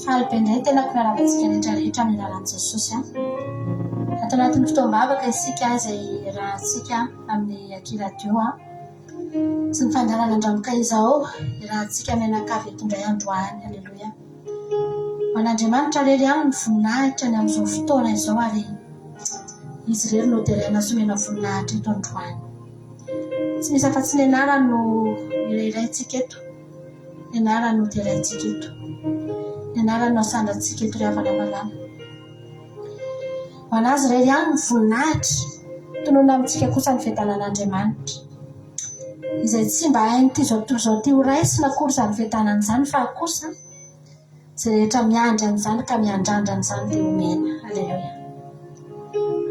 Falipendray tena miarakatsika rehetrarehetra amin'ny alalan'i Jesosy. Ato anatin'ny fotoam-bavaka isika izay rahantsika amin'ny akiradio sy ny fandarana andramoka izao rahantsika mianakavy hitondray androany. Aleloia. Man'Andriamanitra rery ihany ny voninahitra ny amin'izao fotoana izao ary izy rery no terena somena voninahitra eto androany. Tsy misy afa-tsy ny anarany no irairaintsika eto. Ny anarany no teraintsika eto. Ny anarany no asandratsika eto ry-havana malama. Manazy rery ihany ny voninahitra tonoina amintsika kosa ny fiadanan'Andriamanitra. Izay tsy mba hainy izao ty ho raisina akory izany fiadanan'izany fa kosa izay rehetra miandry an'izany ka miandrandra an'izany dia omena. Aleluia.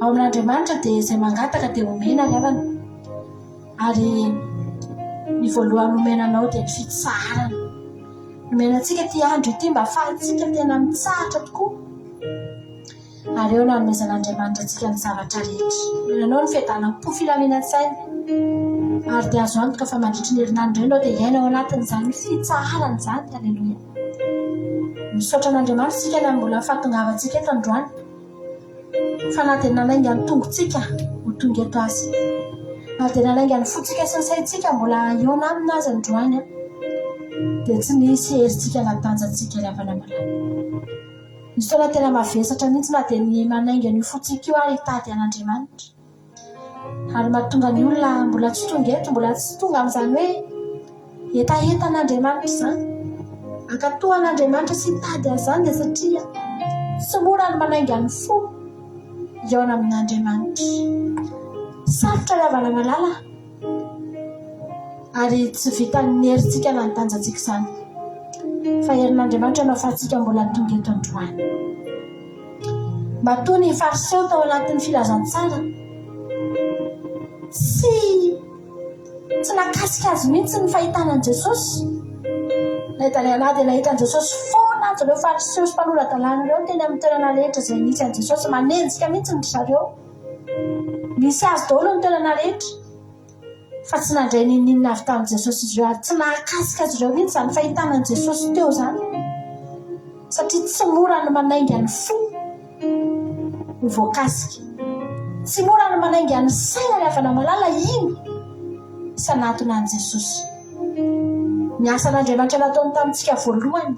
Ao amin'Andriamanitra dia izay mangataka dia omena ry-havana. Ary ny voalohany omenanao dia ny fitsarana. Omenantsika ty andro ity mba ahafahantsika tena mitsahatra tokoa. Ary eo no hanomezan'Andriamanitra antsika ny zavatra rehetra. Omenanao ny fiadanam-po filaminantsaina. Ary dia azo antoka fa mandritry ny herinandro ianao dia iaina ao anatin'izany fitsarana izany. Aleluia. Misaotra an'Andriamanitra sika na mbola fahatongavantsika eto androany. Fa na dia nanainga ny tongotsika ho tonga eto azy. Na dia nanainga ny fotsika sy ny saintsika mbola eo amina azy androany dia tsy nisy herintsika natanjantsika ry-havana malama. Misy fotoana tena mavesatra mihitsy na dia ny manainga ny fotsika io ary hitady an'Andriamanitra. Ary mahatonga ny olona mbola tsy tonga eto, mbola tsy tonga amin'izany hoe etaeta an'Andriamanitra izany. Ankatoa an'Andriamanitra sy hitady an'izany dia satria tsy mora ny manainga ny fo eo amin'Andriamanitra. Sarotra ry-havana malala. Ary tsy vitan'ny herintsika na ny tanjantsika izany. Fa herin'Andriamanitra no ahafahantsika mbola tonga eto androany. Mba toy ny fariseo tao anatin'ny filazantsara. Tsy nakasika azy mihitsy ny fahitanan'i Jesosy. Nahitany anahy dia nahitan'i Jesosy foana azy ireo fariseo sy mpanolo-dalàna ireo teny amin'ny toerana rehetra izay nisy an'i Jesosy. Manenjika mihitsy ny zareo. Nisy azy daholo ny toerana rehetra. Fa tsy nandray ninona avy tamin'i Jesosy izy ireo ary tsy nahakasika azy ireo mihitsy izany fahitanan'i Jesosy teo izany. Satria tsy mora ny manainga ny fo ho voakasika. Tsy mora ny manainga ny saina ry-havana malala iny sy anatona an'i Jesosy. Ny asan'Andriamanitra nataony tamintsika voalohany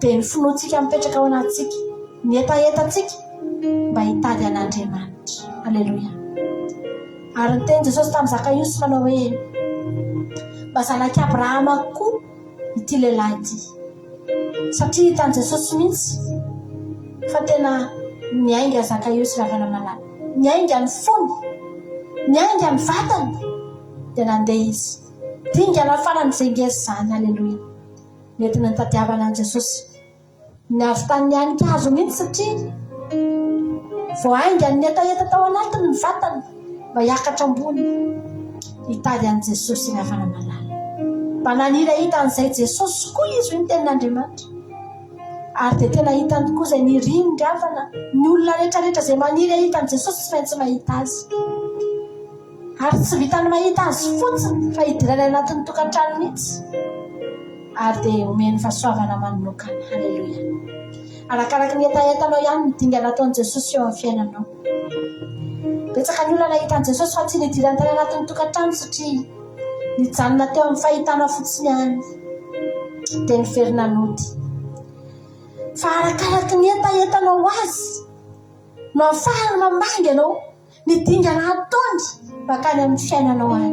dia ny finoantsika mipetraka ao anatsika, ny etaetantsika mba hitady an'Andriamanitra. Aleluia. Ary ny teny Jesosy tamin'ny Zakaiosy manao hoe mba zanaky Abrahama koa ity lehilahy ity. Satria hitan'i Jesosy mihitsy fa tena niainga Zakaiosy ry-havana malala. Niainga ny fony, niainga ny vatany dia nandeha izy. Dingana farany izay ngezy izany. Aleluia. Mety ny tadiavana an'i Jesosy ny avy tamin'ny hanin-kazo mihitsy satria vao ainga ny etaeta tao anatiny ny vatany mba hiakatra ambony hitady an'i Jesosy ry-havana malala. Mba nanira hitan'izay Jesosy koa izy ny tenin'Andriamanitra. Ary dia tena hitany tokoa izay niriny ry-havana. Ny olona rehetrarehetra izay maniry hitan'i Jesosy tsy maintsy mahita azy. Ary tsy vitany mahita azy fotsiny fa hidirana anatin'ny tokantrano mihitsy. Ary dia omeny fahasoavana manokana. Aleluia. Arakaraka ny etaetanao ihany ny dinga nataon'i Jesosy eo amin'ny fiainanao. Betsaka ny olona nahitan'i Jesosy fa tsy nidirany tany anatin'ny tokantrano satria nijanona teo amin'ny fahitana fotsiny ihany dia ny verina nody. Fa arakaraka ny etaetanao azy no ahafahany mamanga ianao ny dingana ataony bakany amin'ny fiainanao any.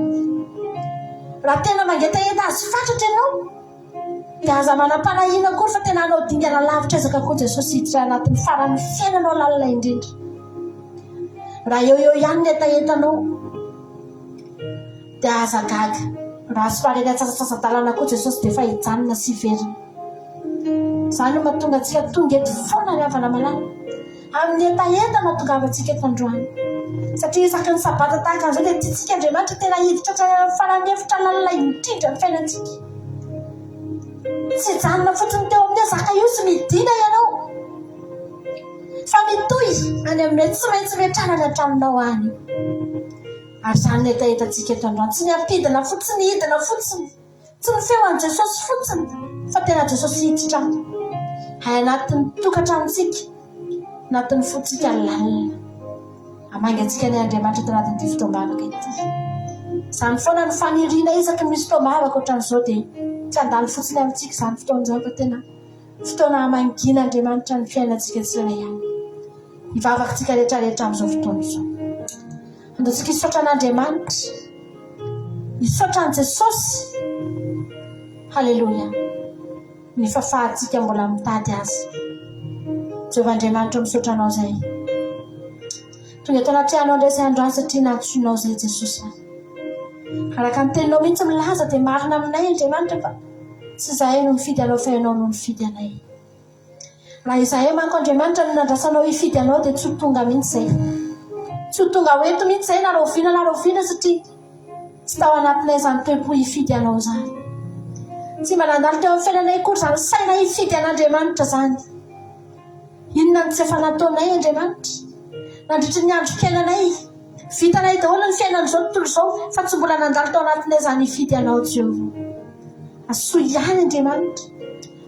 Raha tena mangetaeta azy fatratra ianao dia aza manam-panahiana koa fa tena hanao dingana lavitra ezaka koa Jesosy hiditra anatin'ny faran'ny fiainanao lalina indrindra. Raha eo ihany ny etaetanao dia aza gaga. Raha soareny atsasatsasadalana koa Jesosy dia efa hijanona sy verina. Izany no mahatonga antsika tonga eto foana ry-havana malala. Amin'ny etaeta mahatongavantsika eto androany. Satria isaky ny sabata tahaka an'izao dia tiantsika Andriamanitra tena hiditra farany efitra lalina indrindra ny fiainantsika. Tsy hijanona fotsiny teo amin'ny Zakaiosy midina ianao fa mitohy any amin'ny tsy maintsy metrana ny antranonao any. Ary izany ny etaetantsika eto androany. Tsy ny ampidina fotsiny hidina fotsiny, tsy ny feo an'i Jesosy fotsiny fa tena Jesosy hiditra anatin'ny tokantranontsika, anatin'ny fotsika lalina. Amangatsika ny Andriamanitra eto anatin'ity fotoam-bavaka ity. Izany foana ny faniriana isaky ny misy fotoam-bavaka ohatran'izao dia tsy handalo fotsiny amintsika izany fotoan'izao fa tena fotoana hamangina Andriamanitra ny fiainantsika tsirairay ihany. Hivavakantsika rehetrarehetra amin'izao fotoana izao. Andaontsika hisaotra an'Andriamanitra, hisaotra an' Jesosy. Haleloia. Ny fahafahantsika mbola mitady azy. Jehovah Andriamanitra misaotra anao izay. Tonga eto anaty anao indray izay andro any satria nantsoinao izay Jesosy. Araka ny teninao mihitsy milaza dia marina aminay Andriamanitra fa tsy izahay no mifidy anao fa ianao no mifidy anay. Raha izahay manko Andriamanitra no nandrasanao hifidy anao dia tsy ho tonga mihitsy izay. Tsy ho tonga hoento mihitsy izay na rahoviana satria tsy tao anatinay izany toe-po hifidy anao izany. Tsy mba nandalo teo amin'ny fiainanay kory izany saina hifidy an'Andriamanitra izany. Inona no tsy efa nataonay Andriamanitra? Nandritry ny androm-piainanay, vitanay daholo ny fiainan'izao tontolo izao fa tsy mbola nandalo tao anatinay izany hifidy anao Jehovah. Asoa ihany Andriamanitra.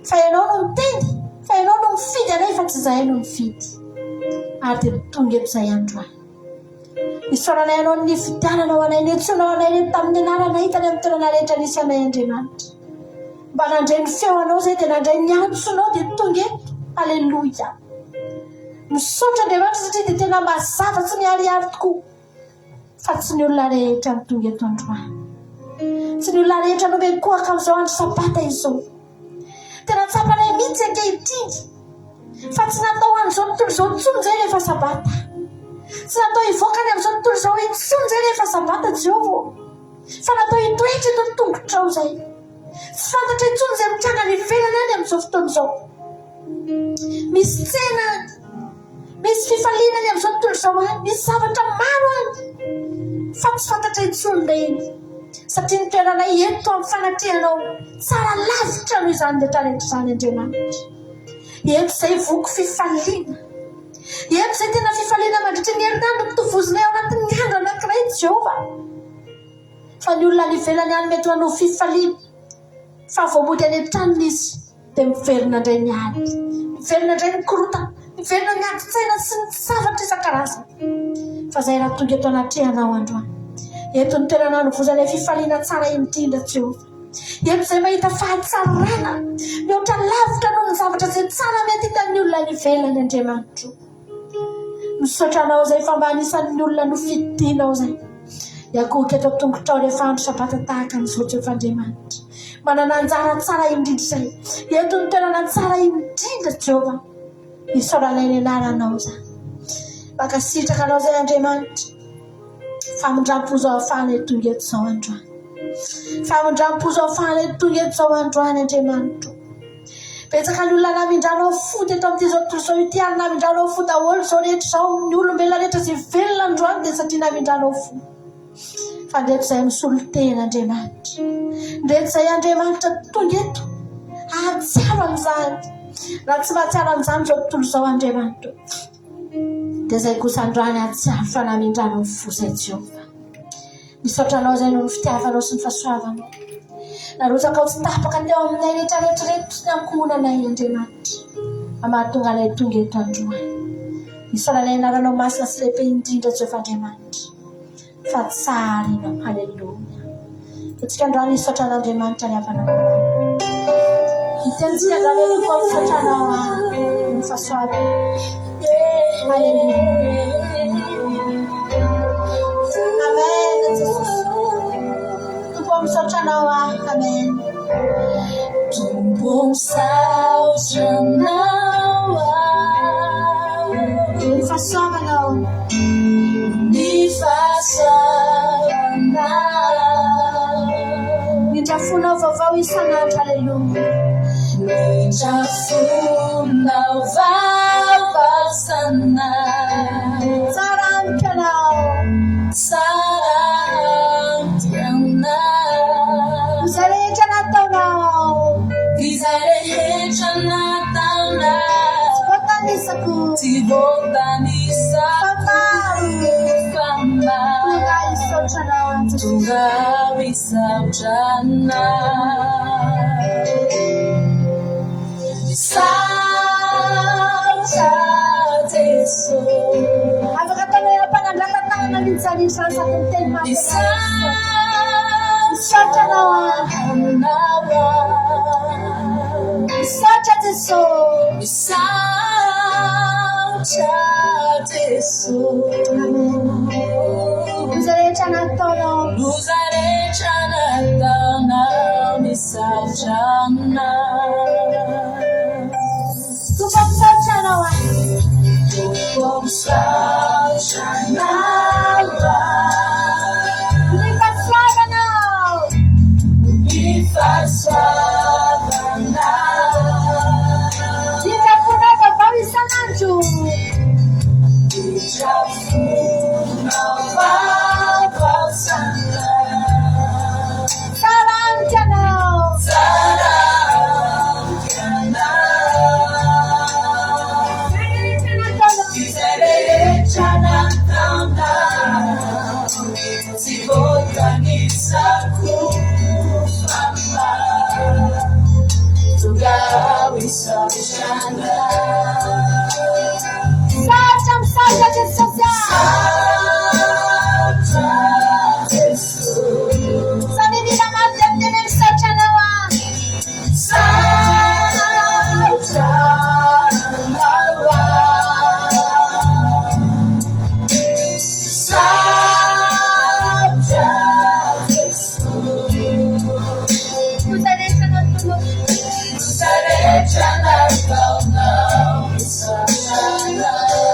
Fa ianao no miteny, fa ianao no mifidy anay fa tsy izahay no mifidy. Ary dia tonga eto izay andro any. Isaoranay ianao ny fidiananao anay, niantsoanao anay reto tamin'ny anaranay tany amin'ny toerana rehetra nisy anay Andriamanitra. Mba nandray ny feo anao izay dia nandray ny antsonao dia tonga eto. Aleloia. Misaotra Andriamanitra satria dia tena mazava tsy miharihary tokoa. Fa tsy ny olona rehetra ny tonga eto androany. Tsy ny olona rehetra no miankohaka amin'izao andro sabata izao. Tena tsapanay mihitsy ankehitriny. Fa tsy natao an'izao tontolo izao intsony izay rehefa sabata. Tsy natao hivoakany amin'izao tontolo izao intsony izay rehefa sabata Jehovah. Fa natao hitoetra eto tongotrao izay. Tsy fantatra intsony izay mitranga ny ivelany any amin'izao fotoana izao. Misy tsena, misy fifaliana any amin'izao tontolo izao any, misy zavatra maro any. Fa tsy fantatra intsony ireny. Satria ny toeranay eto amin'ny fanatrehanao tsara lavitra noho izany rehetrarehetra izany Andriamanitra. Eto izay voko fifaliana. Eto izay tena fifaliana mandritra ny herinandro mitovozinay ao anatin'ny andro anankiray Jehovah. Fa ny olona nivelany any mety hanao fifaliana. Fa voamody any an-tranony izy dia miverina indray ny any. Miverina indray ny korota. Miverina ny adi-tsaina sy ny zavatra isan-karazany. Fa izay raha tonga eto anatrehanao androany. Eto ny toerana hanovozanay fifaliana tsara indrindra Jehovah. Eto izay mahita fahatsarana. Mihoatra lavitra noho ny zavatra izay tsara mety hitan'ny olona nivelany Andriamanitra. Misaotra anao izay fa mba anisan'ny olona nofidianao izay. Iakohoka eto tongotrao rehefa andro sabata tahaka an'izao Jehovah Andriamanitra. Manana anjara tsara indrindra izay. Eto ny toerana tsara indrindra Jehovah. Isaoranay ny anaranao izany. Mankasitraka anao izay Andriamanitra. Famindram-po izao ahafahanay tonga eto izao androany. Famindram-po izao ahafahanay tonga eto izao androany Andriamanitra. Betsaka ny olona namindranao fo teto amin'ity izao tontolo izao ity ary namindranao fo daholo izao rehetra izao ny olombelona rehetra izay velona androany dia satria namindranao fo. Fa ndreto izay misolo tena Andriamanitra. Ndreto izay Andriamanitra tonga eto ahatsiaro amin'izany. Raha tsy mahatsiaro amin'izany izao tontolo izao Andriamanitra dia izay kosa androany ahatsiaro fa namindranao fo izay Jehovah. Misaotra anao izay noho ny fitiavanao sy ny fahasoavanao. Narotsaka ho tsy tapaka teo aminay rehetrarehetra sy ny ankohonanay Andriamanitra. Mahatonga anay tonga eto androany. Isaoranay anaranao masina sy lehibe indrindra Jehovah Andriamanitra. Fa tsara ianao. Haleloia. Itsika androany isaotra an'Andriamanitra ny havanao. Hitentsika androany eto koa misaotra anao ny fahasoavana. Haleluia. Amen Jesus. Tumpong misaotra anao. Amen. Tumpong misaotra anao. Ny fahasoavanao. Ny fahasoavanao. Mindrafonao vaovao isan'andro. Haleluia. Mindrafonao vaovao isan'andro. Tsara amiko ianao. Tsara amiko ianao. Izay rehetra nataonao. Izay rehetra nataonao. Tsy voatanisako. Tsy voatanisako. Famaly. Tonga hisaotra anao. Tonga hisaotra anao. maniry zany sakiny teny misaotra misaotra Jesosy. misaotra Jesosy. Loza rehetra nataonao, loza rehetra nataonao misaotra anao. Tompo misaotra anao ahy. Tompo misaotra anao ahy. Nifasoavanao, nifasoavanao. Nitrafonao vaovao isan'andro, nitrafonao vaovao isan'andro. tsara amiko ianao, Tsara amiko ianao. Izay rehetra nataonao, tsy voatanisako famahy. Tonga ho misaotra anao. Misaotra misaotra Jesosy ahy. Misaotra Jesosy. Samy mila mafy amin'ny teny misaotra anao ahy. Misaotra anao ahy. Misaotra Jesosy. Loza rehetra nataonao, Loza rehetra nataonao misaotra anao.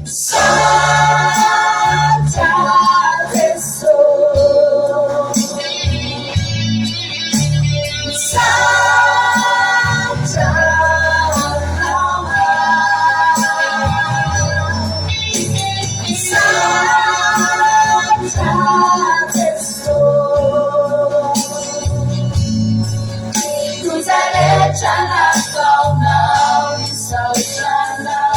Misaotra Jesosy. Misaotra anao ahy. Misaotra Jesosy. Loza rehetra nataonao misaotra anao.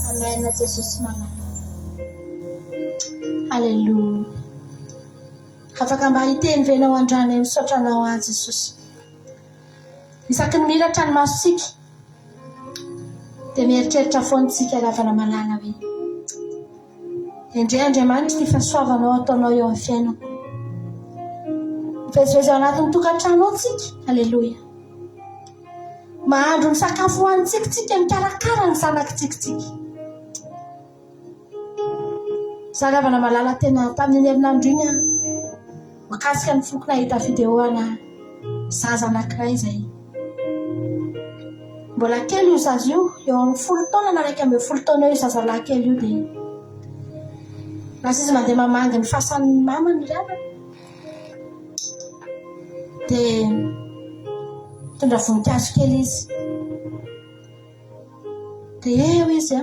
Amen na Jesosy manana. Alleluia. Afaka mba hiteny venao andrany misaotra anao ahy Jesosy. Isaky ny miratra ny masosika dia mieritreritra foantsika ravana malala hoe indray Andriamanitra ny fahasoavanao ataonao eo amin'ny fiainao. Mivezivezy ao anatin'ny tokantrano antsika. Alleluia. Mahandro ny sakafo hoanitsika tsika, mikarakara ny zanakitsika. Zaravana malala tena tamin'ny herinandro iny makasika ny foko nahita vidéo ana zaza anankiray izay mbola kely io zaza io, eo amin'ny 10 taona na 11 taona io zaza lahy-kely io. Dia lasa izy mandeha mamangy ny fahasan'ny mamany ry avana dia tondra voninkazo kely izy dia eo izy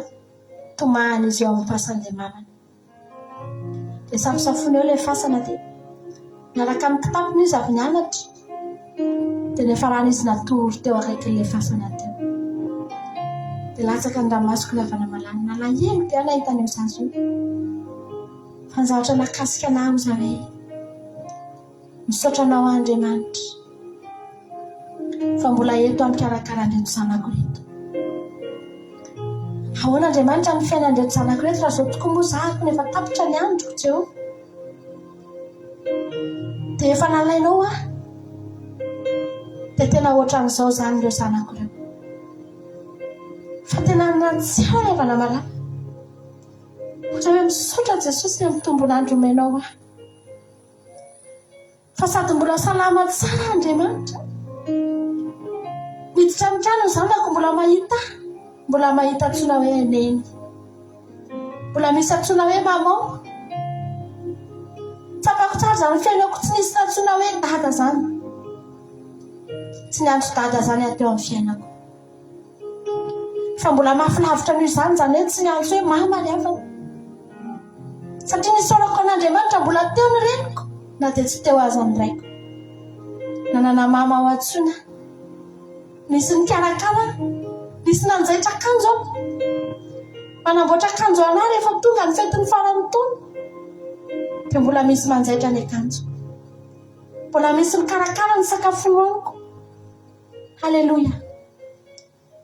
tomany izy eo amin'ny fahasan'ilay mamany dia safosafony eo ilay fasana dia miaraka amin'ny kitapony izy avy nianatra dia nefa rano izy natory teo akaikin'ilay fasana teo dia latsaka ny ramasoko ilay avana malany nalahelo dia nahitany eo zaza io fanzavatra nakasika anao izy hoe misaotra anao Andriamanitra fa mbola eto amikarakara an'ireto zanako reto. Ahoana Andriamanitra ny fiainan'ireto zanako reto raha zao tokoa moa zahako nefa tapitra ny androko tsy eo dia efa nalainao aho dia tena ohatran'izao zany ireo zanako ireo fa tena natsy halavana malala ohatra hoe misaotra Jesosy ny mitombon'andro omenao aho fa sady mbola salama tsara Andriamanitra miditra amin'ny trano izany ako mbola mahita antsoina hoe neny mbola misy antsoina hoe mamao tsapako tsara zany fiainako tsy nisy antsoina hoe dada zany tsy niantso dada zany ateo amin'ny fiainako fa mbola mahafilavitra noho izany zany hoe tsy niantso hoe mama ny afana satria nisaorako an'Andriamanitra mbola teo ny reniko na dia tsy teo azy amin'ny raiko nanana mama ao antsoina nisy nikarakara nisy nanjaitra akanjo ao manamboatra akanjo anahy rehefa tonga ny fetin'ny farany taona dia mbola misy manjaitra ny akanjo mbola misy nikarakara ny sakafo nohaniko halleloia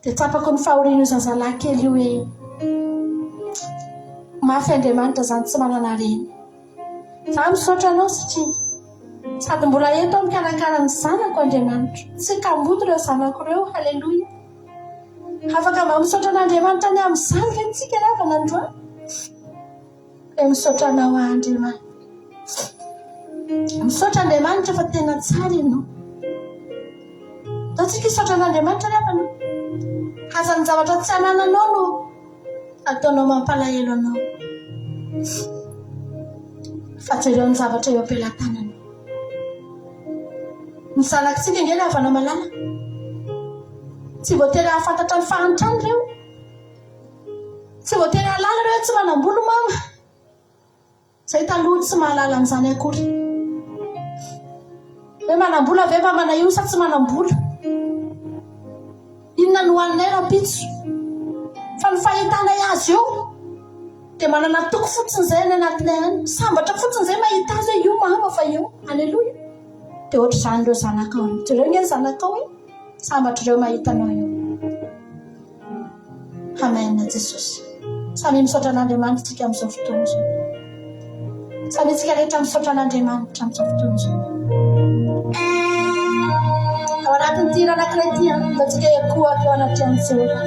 dia tsapako ny fahoriana zazalahy kely io hoe mafy Andriamanitra zany tsy manana reny za misaotra anao satria sady mbola eto aho mikarakara ny zanako Andriamanitra tsy kamboto ireo zanako ireo halleloia afaka mba misaotra an'Andriamanitra ny amin'izany ve ntsika lavana androany hoe misaotra anao Andriamanitra misaotra Andriamanitra fa tena tsara ianao taontsika hisaotra an'Andriamanitra lavana hazany zavatra tsy anananao no ataonao mampalahelo anao fa tsy ireo ny zavatra eo ampelantanana ny zanakitsika inge lavana malala tsy voatery ahafantatra ny fahantrany ireo tsy voatery halala ireo tsy manam-bolo mama zay taloha tsy mahalala an'izany akory hoe manam-bola ave mba manaio sa tsy manam-bola inona no hoaninay rapitso fa ny fahitanay azy eo dia manana toko fotsiny izay ny anatinay any sambatra fotsiny izay mahita azy hoe io mama fa eo halleloia dia ohatra izany ireo zanakao tsy ireo nge ny zanakao hoe sambatra ireo mahitanao eo amen Jesosy samy misaotra an'Andriamanitra tsika amin'izao fotoana izao samy tsika rehetra misaotra an'Andriamanitra amin'izao fotoana izao ao anatin'ny tira anankiray ty mba tsika ekoako eo anaty any Jehova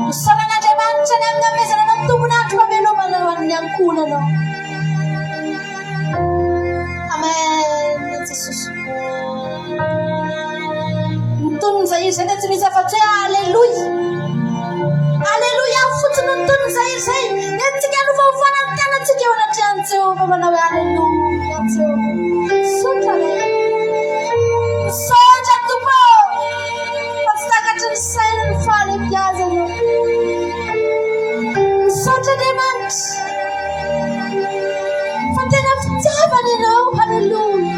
misaotra an'Andriamanitra ny amin'ny amezana anao tombon'andro mamelomana ho an'ny ankonanao amen Jesosy mitonon'izay izy zay dia tsy misy afa-tsy hoe halleloia halleloia fotsiny mitonon'izay izy zay nentsika novaovana ny tenatsika eo anaty any Jehova manao hoe halleloia Jehova misaotra misaotra tompo fa tsy takatry ny saina ny fahalebiazana misaotra Andriamanitra fa tena fitiavana ianao halleloia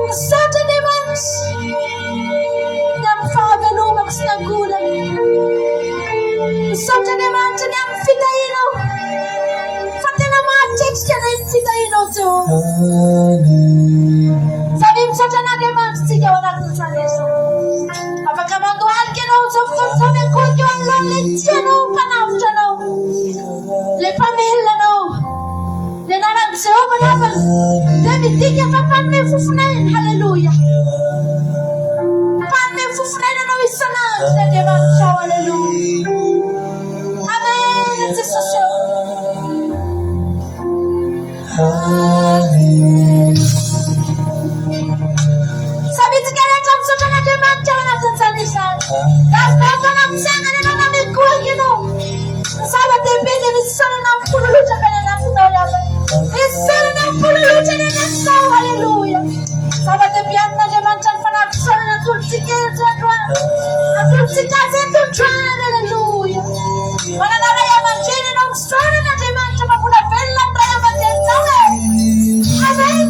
misaotra Andriamanitra ny amin'ny fahavelomako sy nagolana misaotra Andriamanitra ny amin'ny fitahinao fa tena mahatretsika anay ny fitahinao Jehova samy misaotra an'Andriamanitra tsika ao anatin'izany rehetra afaka mandohalika ianao zao fotoana izao miakohika eo anoloana le tianao mpanavotra anao le mpamelona anao le anaran'i Jehova lavana dia midika fa mpanome fofonaina halleloia mpanome fofonaina anao isan'andro ny Andriamanitra ao halleloia amen Jesosy samy tsika rehetra misaotra an'Andriamanitra ao anatin'izany izany gazonatona misangana ianao na mikohika ianao zava-dehibe dia misarana amin'ny pololotraka ny anatinao iavana misarana amin'ny pololotra ny anatinao halleloia zava-dehibe amin'Andriamanitra ny fanavosarana atolotsika eto androany atolotsika azy eto androany halleloia manana ray aman-dreny ianao misaotra an'Andriamanitra fa mbola velona ny ray aman-dreninao e amen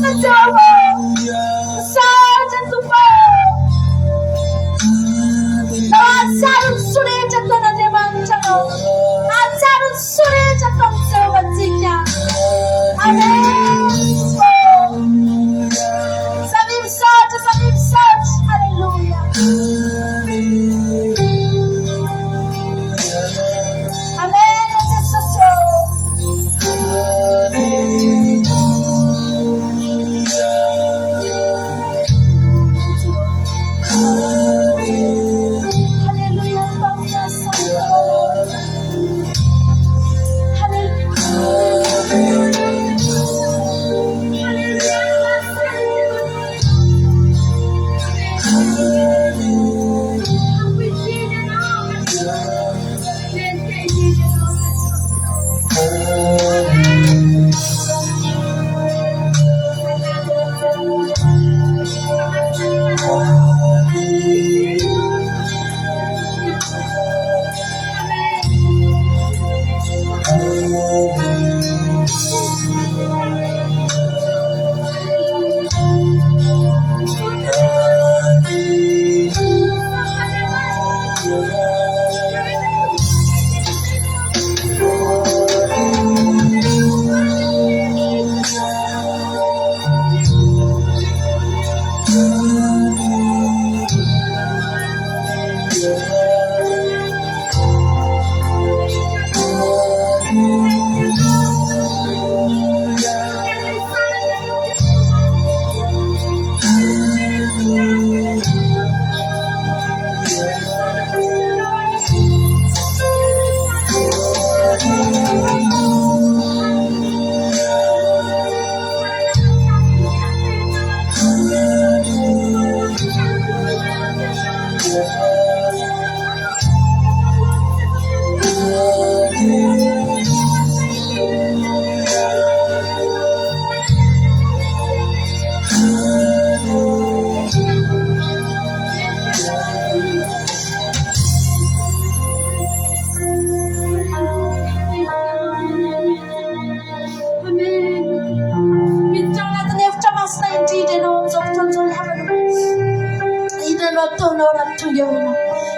tonora tuyona.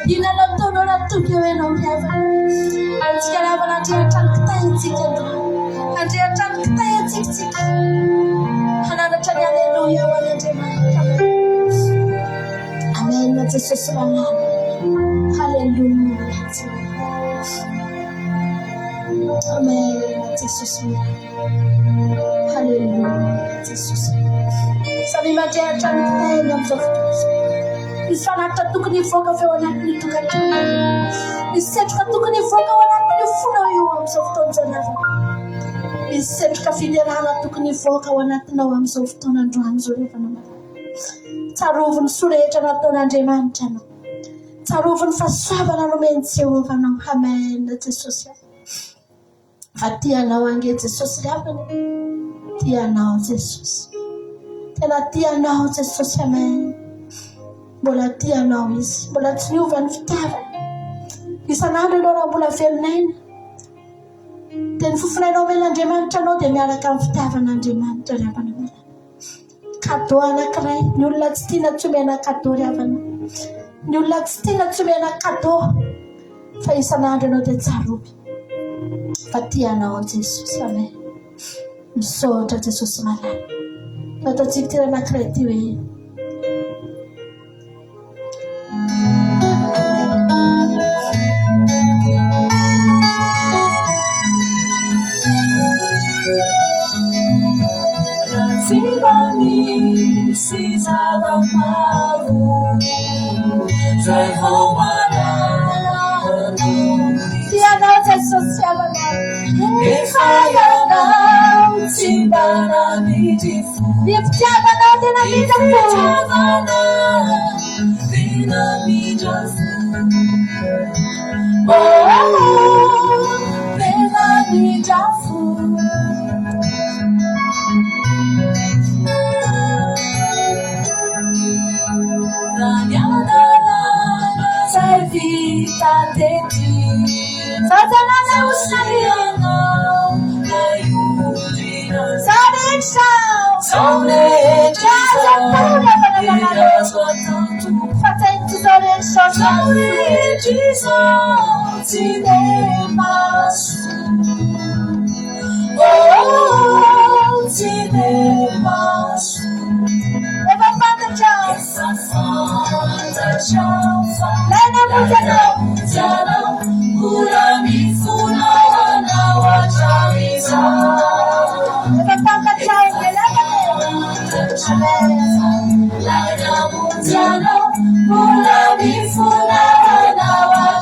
Inana tonora tuyona uliava. Antikala banatia tankta yitsikendo. Antia tankta yitsikik. Hanana tanya haleluya wanatema. Amen. Jesus bana. Haleluya. Amen. Jesus. Haleluya. Jesus. Sabi matia tankta yamsoftos. Isanata tukuni foka fe wanakuni tukatu. Isetka tukuni foka wanakuni funa yu amsofton zanava. Isetka fiderana tukuni foka wanakuna amsofton andranzore vanama. Tarovun sureja natona ndemantana. Tarovun fasabana nomentseo vanam. Amen. Jesus. Fatia na wange Jesus yapane. Tia na Jesus. Tena tia na Jesus. Amen. Bola tia nawis, bola tniuvan fitava. Isanado dora bola felnen. Ten fufna no melandemanta no de miaraka fitava nandemanta ravanamela. Katoana kray, nyulla stina tsumena kato ravana. Nyulla stina tsumena kato. Fa isanado no de tsarubi. Fatia na Jesus, amen. Msota Jesus mala. Nata tsikira na kretiwe. Sibani sizada maru Jehovah Tiana Jesus yabana. Ifayana Sibana Nijifu Yabana dina bidafu. Ifayana Dina Nijafu Oh Dina Nijafu Vita de ti, Satana na Sariana, Ayudina, Sarisha. Sone, Jaza pura banana. Fatente Sarisha. Sone, Jesus, Tinemas, oh, Tinemas. Eva Father John. Lena Mujana. Eva Father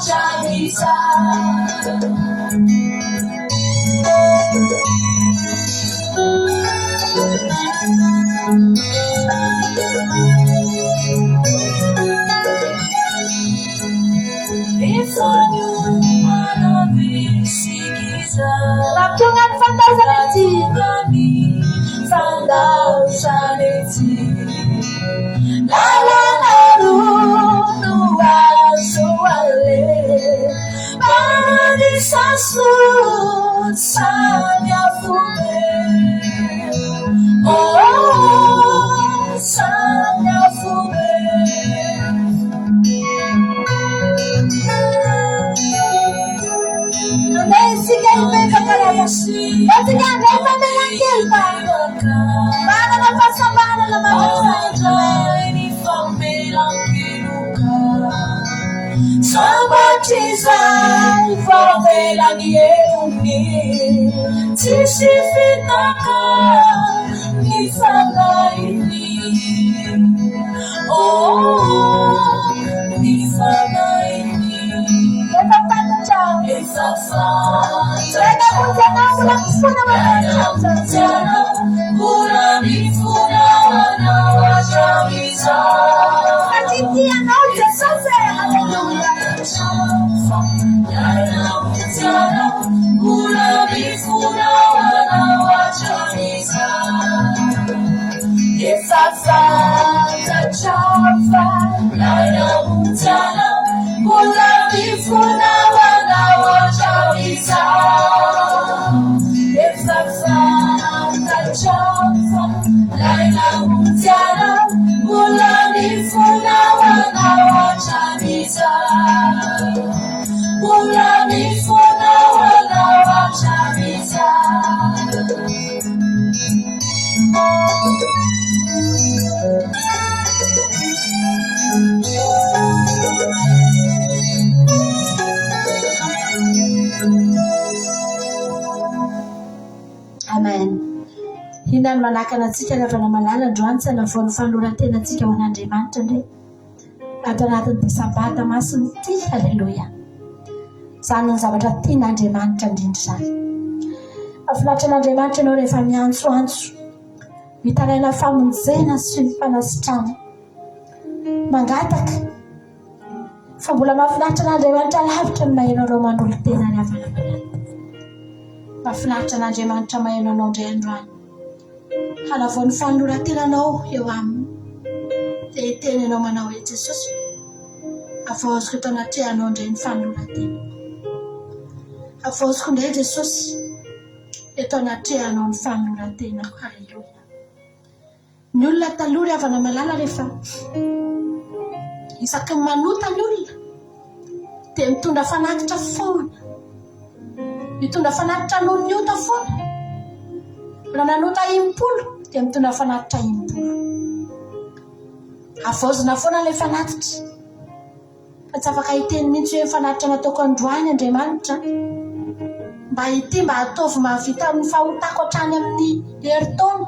John. Rakyungan Fantasanity. La la la lu wa so ale Bani sasu sanya fume Oh sanya fume Amazing ipe kakaramu. Katika neema melangilba. Bana na pasambana na magasa. Sabatiza ifavela niyeuni Tishifinaka nifanaini Oh nifanaini Eva Father John. Lena Mujana ula kufuna Mujana ula nifuna wana wajamiza Katitia na Jesus. Hallelujah. Laila manakana antsika lavana malala androany tsy hanavoany fanoloran-tena antsika ho an'Andriamanitra ndray ato anatin'ny disabata masiny ity. Halleloia. Izany ny zavatra tian'Andriamanitra indrindra izany. Mahafinaritra an'Andriamanitra ianao rehefa miantsoantso, mitaraina famonjena sy fanasitrana, mangataka. Fa mbola mahafinaritra an'Andriamanitra lavitra ny mahaino anao manolo tena ny havana malala. Mahafinaritra an'Andriamanitra mahaino anao indray androany. Hanavoany fanoloran-tenanao eo aminy. Dia teny ianao manao hoe Jesosy, avaoziko eto anatrehanao indray ny fanoloran-tena. Avaoziko indray Jesosy eto anatrehanao ny fanoloran-tenako. Halleloia. Ny olona taloha ry havana malala rehefa isaky ny manota ny olona dia mitondra fanatitra foana. Mitondra fanatitra noho ny ota foana. Raha nanota 10 dia mitondra fanatitra 10. Avaozina foana ilay fanatitra. Fa tsy afaka hiteny mihitsy hoe fanatitra nataoko androany Andriamanitra mba ity mba ataovy mahavita amin'ny fahotako hatrany amin'ny herintaona.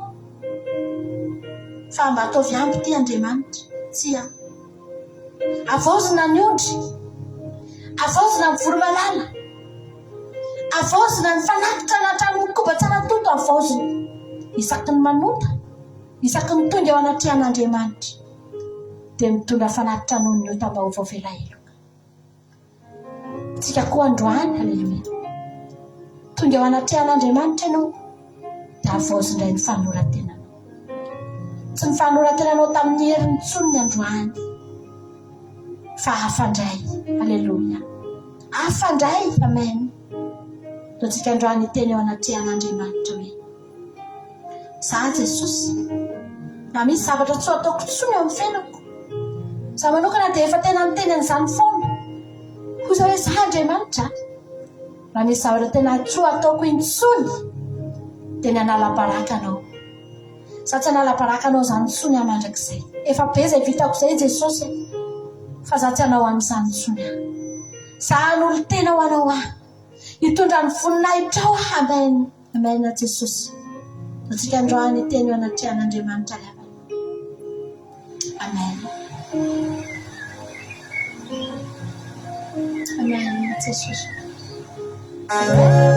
Fa mba ataovy ampy ity Andriamanitra. Tsy aho. Avaozina ny ondry. Avaozina ny voromalala. Avaozina ny fanatitra natrany koba tsara toto. Avaozina isaky ny manota, isaky ny tonga eo anatrehan'Andriamanitra dia mitondra fanatitra noho ny ota mba ho voavelaheloka. Tsika koa androany. Halleluia. Tonga eo anatrehan'Andriamanitra ianao dia avaozindray ny fanoloran-tenanao. Tsy ny fanoloran-tenanao tamin'ny herin'ny tsony androany, fa hafandray. Halleluia. Hafandray. Amen. Dia tsika androany teny eo anatrehan'Andriamanitra hoe za Jesosy, na misy zavatra tsy ataoko tsony eo amin'ny fiainako, za manokana dia efa tena miteny an'izany foana. Kosa hoe za Andriamanitra, na misy zavatra tena tsy ataoko intsony dia ny hanala-baraka anao. Za tsy hanala-baraka anao izany tsony amandrakizay. Efa be izay vitako izay Jesosy, fa za tsy hanao amin'izany tsony. Za hanolo tena ho anao aho, hitondra ny voninahitra ao. Amen. Amen Jesosy. Tsika androany teny eo anatrehan'Andriamanitra lavana. Amen. Amen Jesosy. Halleluia.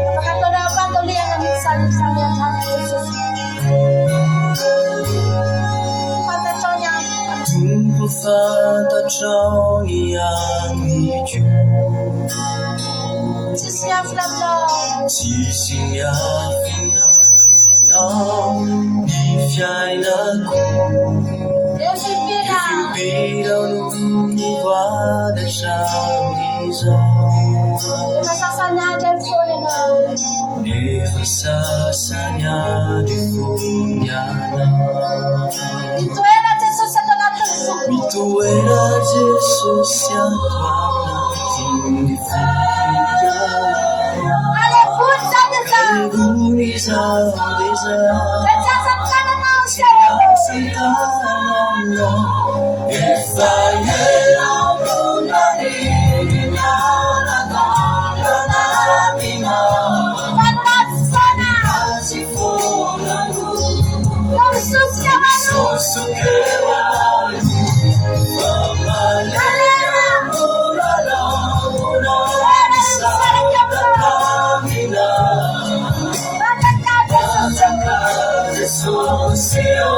Apakah kau dapat melihat yang salib-salib Yesus? Fantatrao Tumpo fantatrao ny amiko, tsisy miafina tsisy miafina ny fiainako. Efipirao no nivoadatra amin'izao. Nefa sasany andro fony anao. Mitoera Jesosy ato anatin'ny foko. Mitoera Jesosy ato anatin'ny foko. Alevony izao efa ela monani nanamina asifonanu sosukewalu mamalera mulala munanisakamina Jesosio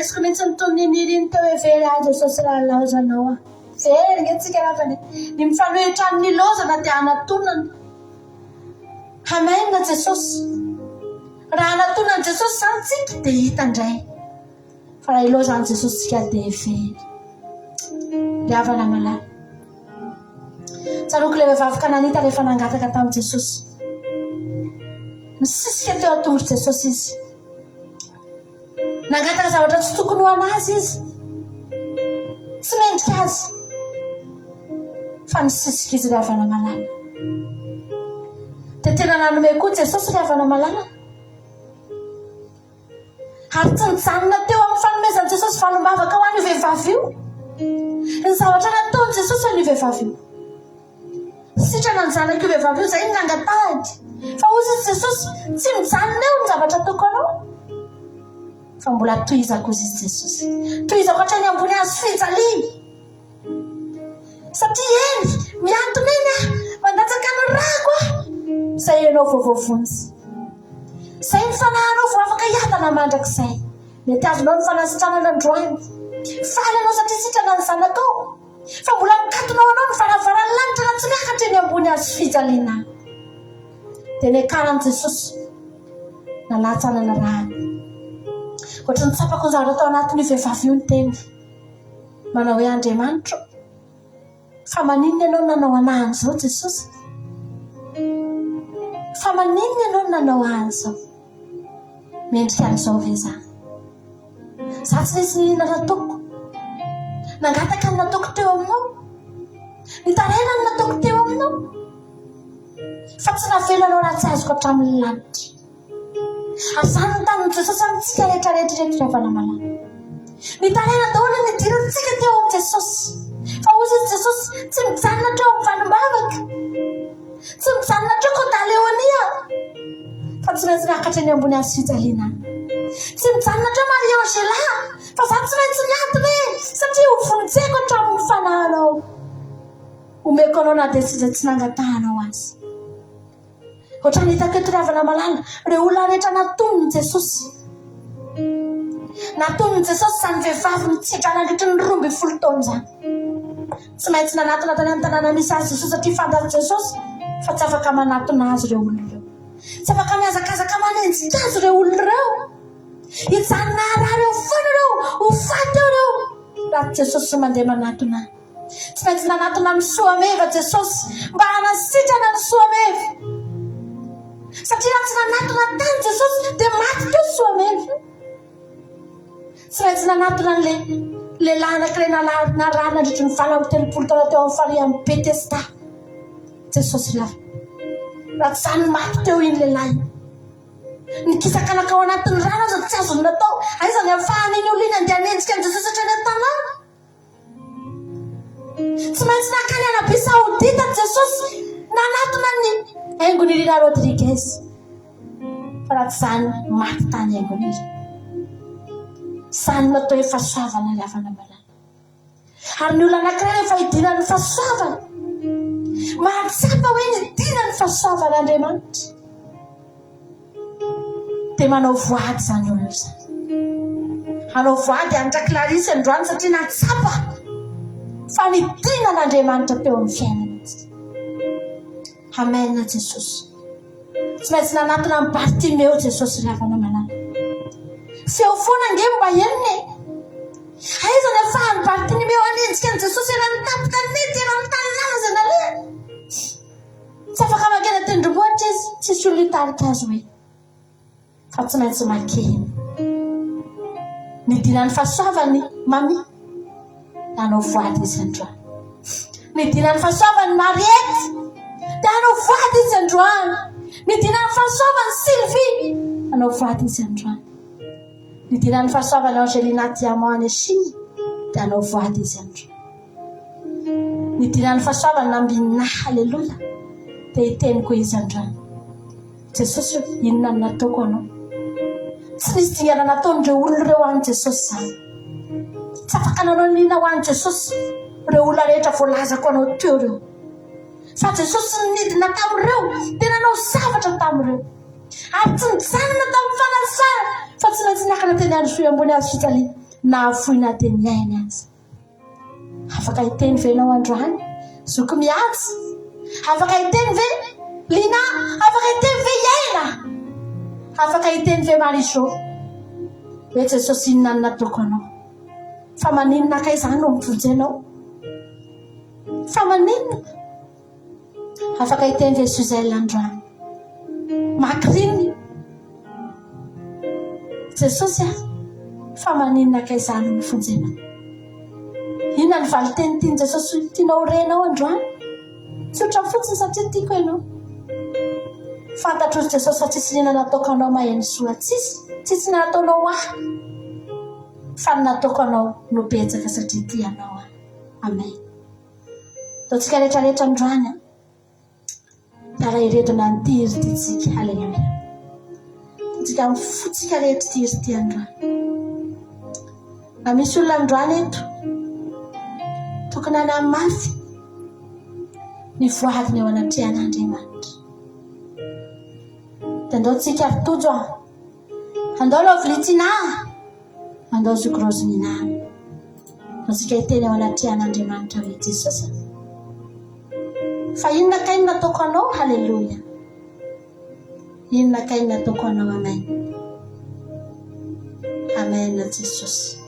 resiko mihitsy nytonyniriny teo hoe very azy Jesosy raha laozanao a very ngentsika rafany ny mifanohitra amin'ny lozana dia anatonana hamainina Jesosy raha anatonana Jesosy zany tsika dia hita indray fa raha ilozana Jesosy tsika dia very ry havana malala tsaroako ilay vehivavy Kananita rehefa nangataka tamin'i Jesosy misisika teo an-tongotra Jesosy izy nangataka zavatra tsy tokony ho anazy izy tsy mendrika azy fa misisika izy ry havana malala dia tena nanome koa Jesosy ry havana malala ary tsy nijanona teo amin'ny fanomezana Jesosy valombavaka ho an'io vehivavy io ny zavatra nataony Jesosy an'io vehivavy io sitrana ny zanaka io vehivavy io izay nangatahany fa ozy Jesosy tsy mijanona eo ny zavatra ataoko anao fa mbola tohizako izy Jesosy tohizako hatrany ambony azo fijaliana satria eny miantona eny a mandatsaka ny rako a izay ianao voavovonjy izay mifanahanao vo afaka hiadana mandrakizay mety azonao ny fanasitranana androany faly anao satria sitrana ny zanakao fa mbola mikatonao anao ny varavaran'ny lanitra na tsy miakatra eny ambony azo fijaliana dia niakarany Jesosy nalatsanana raha ohatra ny tsapako ny zavatra tao anatin'io vehivavy io ny teny manao hoe Andriamanitro fa maninona ianao nanao anahy zao Jesosy fa maninona ianao nanao any zao mendrika an'izao ve za tsy nisy nina nataoko nangataka ny nataoko teo aminao nitaraina ny nataoko teo aminao fa tsy navelanao raha tsy azoko hatramin'ny lanitra ary zany ny tamin'ny Jesosy amintsika rehetrarehetra havana malala nitaraina daholo ny dirantsika teo amin'ny Jesosy fa ozy izy Jesosy tsy mijanona teo amin'ny valombavaka tsy mijanona teo Kôdaleonia fa tsy maintsy miakatra eny ambony azo fijaliana tsy mijanona teo Maria Angela fa za tsy maintsy miantona e satria ho vonjeko hatramin'ny fanahinao omeko anao na dia tsy nangatahanao azy ohatra nitako eto ry havana malala ireo olona rehetra natonony Jesosy natonony Jesosy zany vehivavy mitsidra nandritra ny 12 taona zany tsy maintsy nanatona tany amin'ny tanàna misy azy Jesosy satria fantany Jesosy fa tsy afaka manatona azy ireo olona ireo tsy afaka miazakazaka manenjika azy ireo olona ireo hijanona raha ireo foana ireo ho faty eo ireo raha Jesosy mandeha manatona tsy maintsy nanatona amin'ny soameva Jesosy mba hanasitrana ny soameva satria raha tsy nanatona tany Jesosy dia maty teo soameva tsy maintsy nanatona le lanak'ilay narary nandritry ny 23 taona teo amin'ny farihy amin'ny Betesda Jesosy raha tsy zany maty teo iny lehilahy nikisakanaka ao anatin'ny rano aza tsy azony natao aizany afahan'iny olona andeha hanenjika ny Jesosy hatrany an-tanàna tsy maintsy nakany Arabia Saodita Jesosy nanatona ny haingony Lina Rodriguez fa raha tsy zany maty tany haingony zany natao hoe fahasoavana ny havana malala ary ny olona anankiray rehefa hidina ny fahasoavana mahatsapa hoe nidina ny fahasoavana Andriamanitra dia manao voady zany olona izany manao voady andraky Larisy androany satria natsapa fa nidina n'Andriamanitra teo amin'ny fiainana hamainina Jesosy tsy maintsy nanatona amin'ny Bartimeo Jesosy ry havana malala feo foana nge mba enine aizany afahany Bartimeo hanenjika ny Jesosy raha nitapika nety raha nitanilana zay nale tsy afaka makena tendrombohitra izy tsisy olona hitarika azy hoe fa tsy maintsy makeny nidina ny fahasoavany mami nanao voady izy androany nidina ny fahasoavany Mariety dia nanao voady izy androany nidina ny fahasoavany Sylvie nanao voady izy androany nidina ny fahasoavany Angelina Diamant Chine dia nanao voady izy androany nidina ny fahasoavany Nambina Haleloia dia hiteniko izy androany Jesosy inona ny nataoko anao tsy nisy dingana nataon'ireo olona ireo any Jesosy zany tsy afaka nanao nina ho any Jesosy ireo olona rehetra voalazako anao teo ireo fa Jesosy nidina tamin'ireo dia nanao zavatra tamin'ireo ary tsy nijanona tamin'ny fanasara fa tsy maintsy niakana teny andro soa ambony azo fijaliana na afoina teny ainy azy. Afaka hiteny ve ianao androany? Zoky mihatsy. Afaka hiteny ve Lina? Afaka hiteny ve Iaina? Afaka hiteny ve Marisô? Hoe Jesosy inona no nataoko anao? Fa maninona kay izany no mivonjy anao? Fa maninona? Afaka hiteny ve Suzelle androany? Makriny Jesosy fa maninona kay izany no mivonjy anao? Inona ny valiteny tiany Jesosy tianao renao androany? Tsotra fotsiny satria tiako ianao. Fantatro Jesosy fa tsisy inona nataoko anao maheno soa. Tsisy nataonao ahy. Fa ny nataoko anao no betsaka satria tianao ahy. Amen. Ataontsika rehetrarehetra androany. Tara iretina ny ty izy tytsika. Halleluja. Tsika mifotsika rehetra ty izy ty androany. Na misy olona androany eto tokony any mafy ny voadiny eo anatrehan'Andriamanitra. Andao tsika ritojo andao lovilitsina andao zokrozina tsika hiteny eo anatrehan'Andriamanitra hoe Jesosy fa inona kay ny nataoko anao? Halleluja. Inona kay ny nataoko anao? Amen. Amen Jesosy.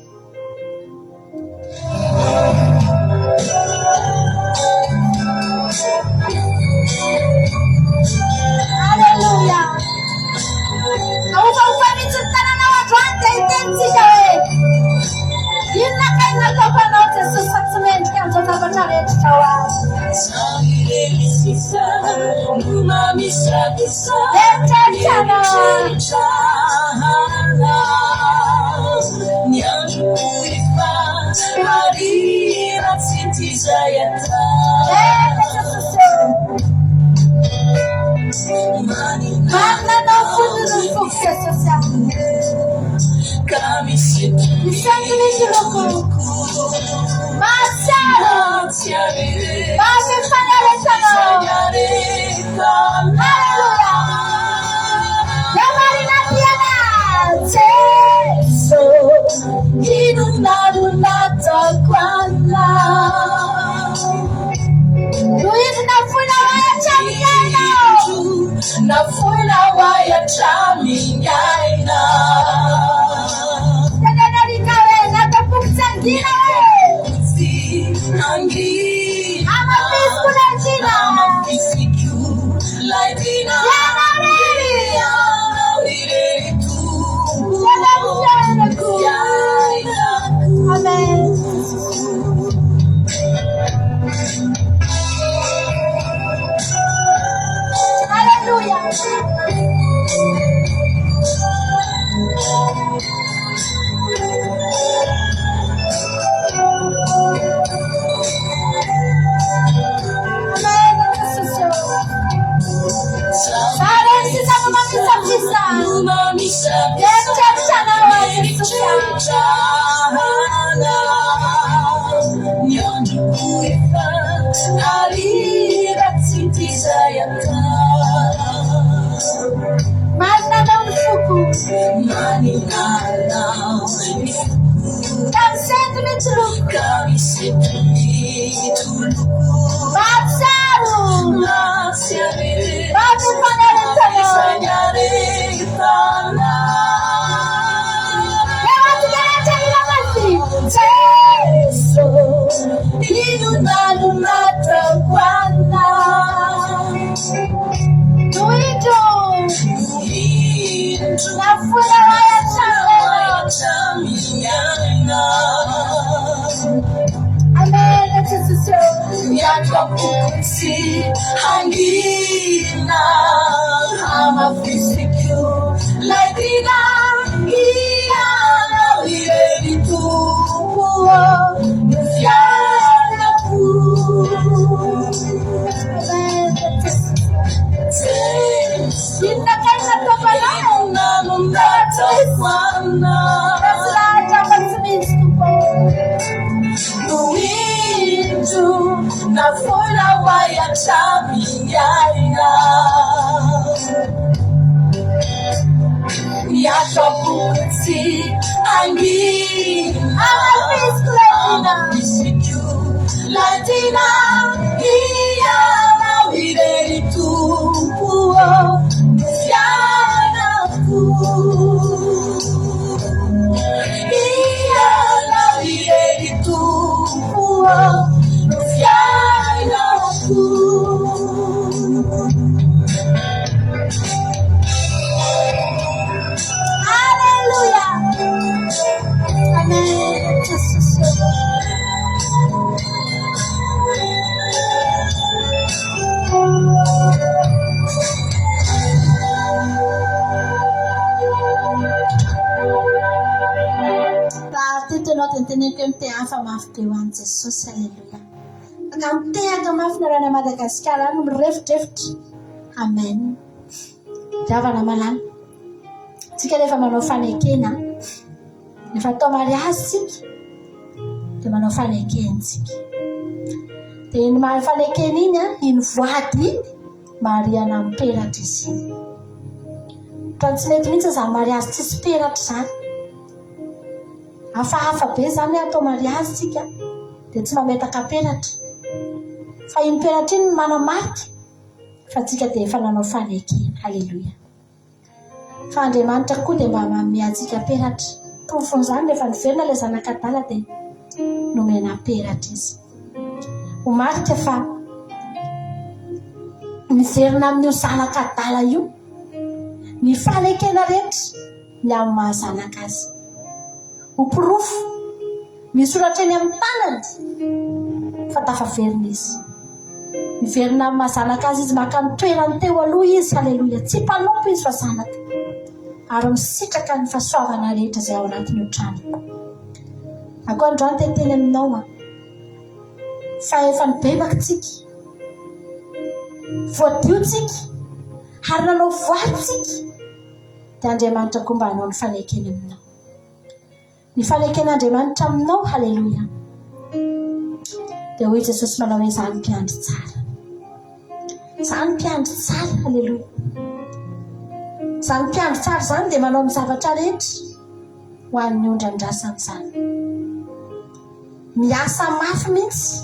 Halleluja. Naufa-ufani tanana androany dia hiteny tsika hoe inona kay ny nataoko anao Jesosy fa tsy mendrika an'izao zavatra rehetra ao azy. Manana fuduru fukse kami isangili tuloku masaro basi fanyale tano. Haleluya. Yamari na tiana Jesu inunadu natakwana Luiz na funa waya chamiana na funa waya chamiana Tadana rikawe na tapuksangira si angi ama pisku na jina ama pisiku laidina yana reria lire tu yana ku Amen. Hallelujah. Hangina ama fisiku laidina ia lire tu yana ku Inna kaisa topala na mundata kwana Rasulata patsimistupo Luindu na fula waya chamiana Yatoputi angina Fiana, Fiana, Ireri Tupuo, Fiana Fu. Fiana, Ireri Tupuo, Fiana Fu. Hallelujah. Amen. Jesus. Parti de notre tenue afa mafy teo any Jesosy. Haleluya. Akamtehaka mafy na rana Madagasikara no mirefitrefitra. Amen. Javana malala. Tsika rehefa manao fanekena, rehefa atao mariazy tsika, dia manao fanekena tsika. Dia iny fanekena iny iny voady iny mariana amin'ny peratra izy. Fa tsy mety mihitsy izany mariazy tsisy peratra izany. Hafahafa be izany atao mariazy tsika dia tsy mametaka peratra. Fa iny peratra iny manamarika fa tsika dia efa nanao fanekena. Haleluya. Fa Andriamanitra koa dia mba manome antsika peratra. Tofon'izany rehefa niverina ilay zanak'Adala dia nomena peratra izy. Ho marika fa miverina amin'io zanak'Adala io, ny fanekena rehetra ny amin'ny mahazanaka azy. Ho pirofo misoratra eny amin'ny tanany fa tafaverina izy. Miverina amin'ny mahazanaka azy izy, maka ny toerany teo aloha izy. Haleluya. Tsy mpanompo izy fa zanaka, ary misitraka ny fahasoavana rehetra izay ao anatin'io trano. Akoa androany teteny aminao fa efa nibebaka tsika, voadio tsika, ary nanao voady tsika, dia Andriamanitra koa mba hanao ny fanekena aminao. Ny faneken'Andriamanitra aminao. Haleluya. Dia hoy Jesosy manao hoe izany mpiandry tsara, izany mpiandry tsara. Haleluya. Izany mpiandry tsara izany dia manao amin'ny zavatra rehetra ho an'ny ondrandrasana izany. Miasa mafy mihitsy,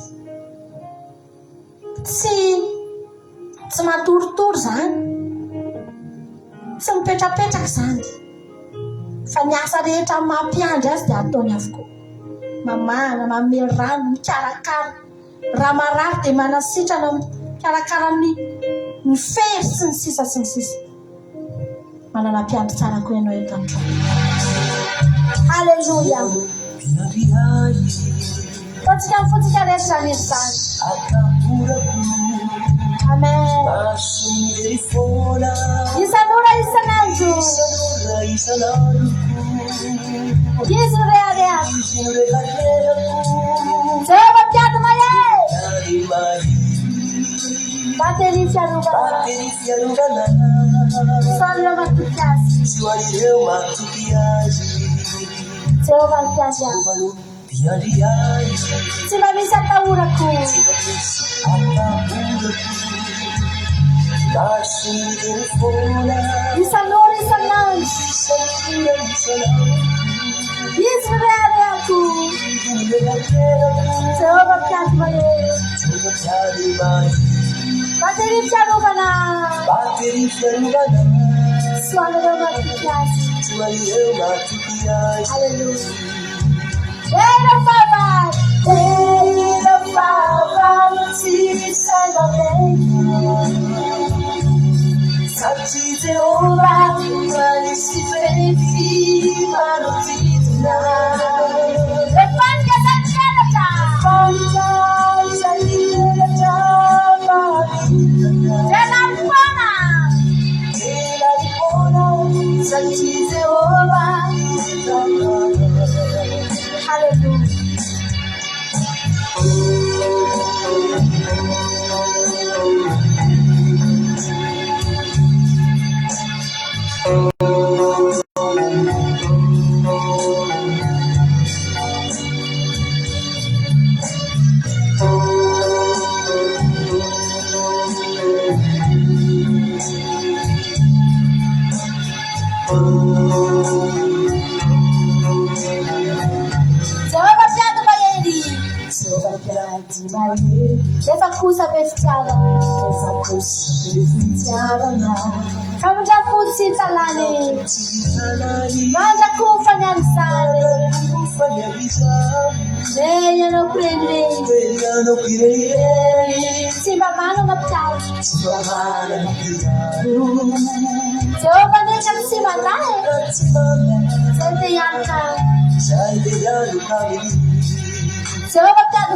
tsy matoritory izany, tsy mipetrapetraka izany, fa ny asa rehetra mampiandry azy dia ataony avokoa. Mamana, manome rano, mikarakara. Raha marary dia manasitrana, mikarakara ny fery sy ny sisa sy ny sisa. Manana mpiandry tsara koa ianao eto androany. Haleluya. Fotsika fotsika rehetra izany izany. Amen. Isan'ora isan'andro, izy no rehareako. Jehova mpiady mahay. Bateri fiarovana. Soalireo matoky azy. Jehova mpiady azy. Tsy mba misy atahorako. Isan'ora isan'andro, izy no rehareako. Jehova mpiady mahay. Bateri fiarovana. Soalireo matoky azy. Haleluya. Ela fava, se saiba bem. Sabe Jeová, mas se verifica no final. Levante essa tchela, Ela Santi Jeová. Hallelujah. Efa kosa be fitiavana. Famindrafody sy talany. Mandrakofany amin'izany. Ianao kureny. Tsy mba manana mpiaro. Jehova ndraiky tsy mandahy. Zay te hianaka. Jehova mpiady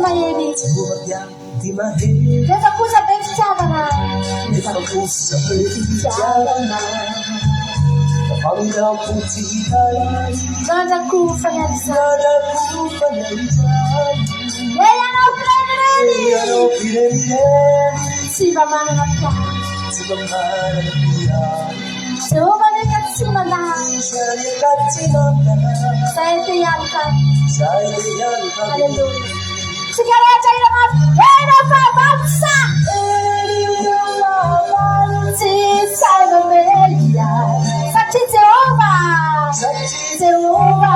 mahely. Rehefa kosa be fitiavana. Mandrakofany amin'izany. Ianao kureny. Tsy mba manana mpiaro. Jehova ndraiky tsy mandahy. Zay te hianaka. Halleluja. Tsika rehetra ena fahavalotsa. Tsy saivamely. Satria Jehova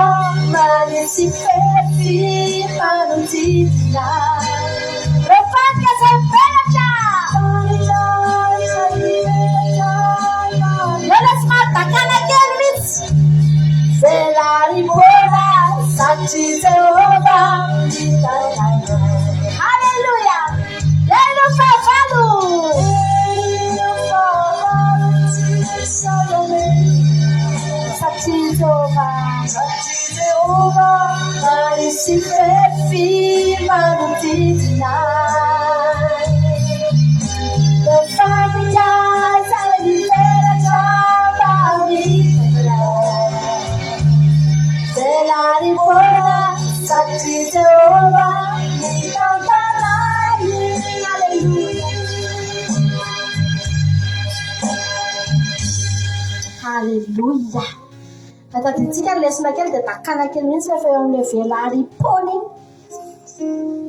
manisy fefy manodidina. Rehefatika zay mivelatra. Iona tsy mahatakana kely mihitsy. Velaripona satria Jehova mitantana. Halleluja. Eno fahavalo. Satria Jehova manisy fefy manodidina. Rehefatika zay mivelatra velaripona satria Jehova mitantana. Halleluja. Tadiditsika ny lesona kely dia takana kely mihitsy rehefa eo amin'ilay velaripona iny.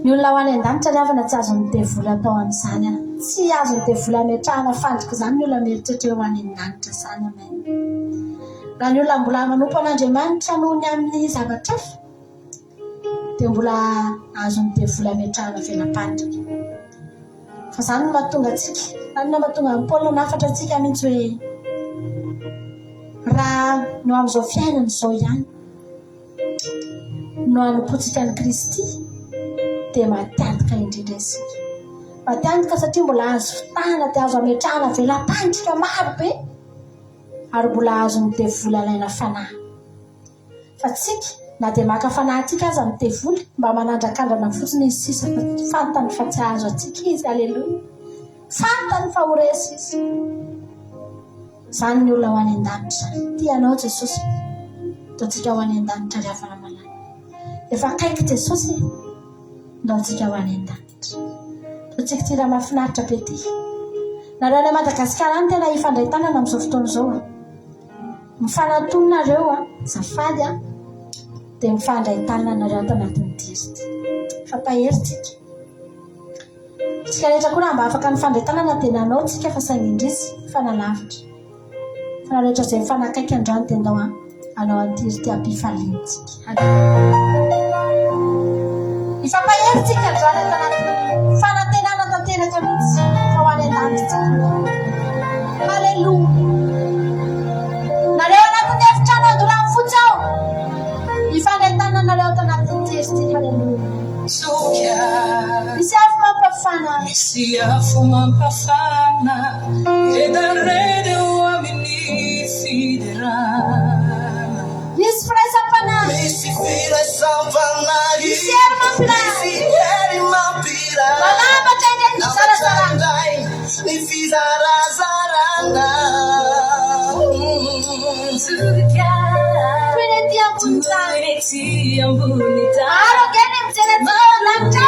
Ny olona ho any an-danitra rehefa tsy azo midevola atao amin'izany. Tsy azo midevola metrahana fandrika izany ny olona mieritreritra eo any an-danitra izany. Amen. Raha ny olona mbola manompo an'Andriamanitra noho ny amin'ny zavatra hafa dia mbola azo midevola metrahana velam-pandrika. Fa izany no mahatonga antsika. Izany no mahatonga ny Paoly nafatra antsika mihitsy hoe raha no amin'izao fiainana izao ihany no hanompotsika ny Kristy dia matiantika indrindra isika. Matiantika satria mbola azo fitahana dia azo ametrahana velam-pandrika maro be ary mbola azo midevola ilaina fanahy. Fa tsika na dia maka fanahintsika aza midevoly mba manandrakandrana fotsiny izy sisa fantany fa tsy azo atsika izy. Halleluja. Fantany fa ho resy izy. Izany ny olona ho any an-danitra. Tianao Jesosy ataontsika ho any an-danitra rehefa malala. Efa akaiky Jesosy ndaontsika ho any an-danitra. Ataontsika ty raha mahafinaritra be ty. Nareo any Madagasikara any tena hifandray tanana amin'izao fotoana izao. Mifanantonareo zafady dia mifandray tanana nareo ato anatin'ny diry. Fampaheritsika. Tsika rehetra koa raha mba afaka mifandray tanana dia nanao tsika fa saingy indrisy fanalavitra. Fa na rehetra izay mifanakaiky androany dia ndao anao an-tiry ty ampifaliantsika. Ifampaheritsika androany ato anatin'ny fanantenana tanteraka mihitsy fa ho any an-danitra. Halleluja. Nareo anatin'ny efitrano andorany fotsy ao. Ifandray tananareo ato anatin'ny diry ty. Halleluja. Misy afo mampafana. Misy afo mampafana edarrede o amin'ny fiderana. Misy firaisampanahy. Misy firaisampanahy. Misy hery mampirahy. Manambatra indray ny fizarazarana. Ny fizarazarana. Toy ety ambony tany. Aro geny mijery lanitra.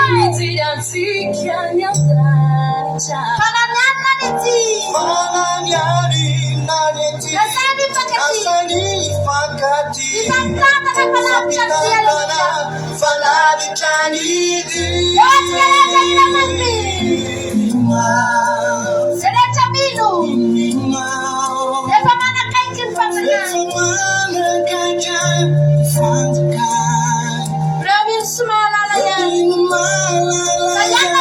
Fananianina nety. Asany fakati. Ifankataka falavitra ny falavitra ny Yotsika rehetra inamany. Zay rehetra mino. Efa manakaiky ny fanjakana. Raha mino sy mahalala ihany. Sa ihany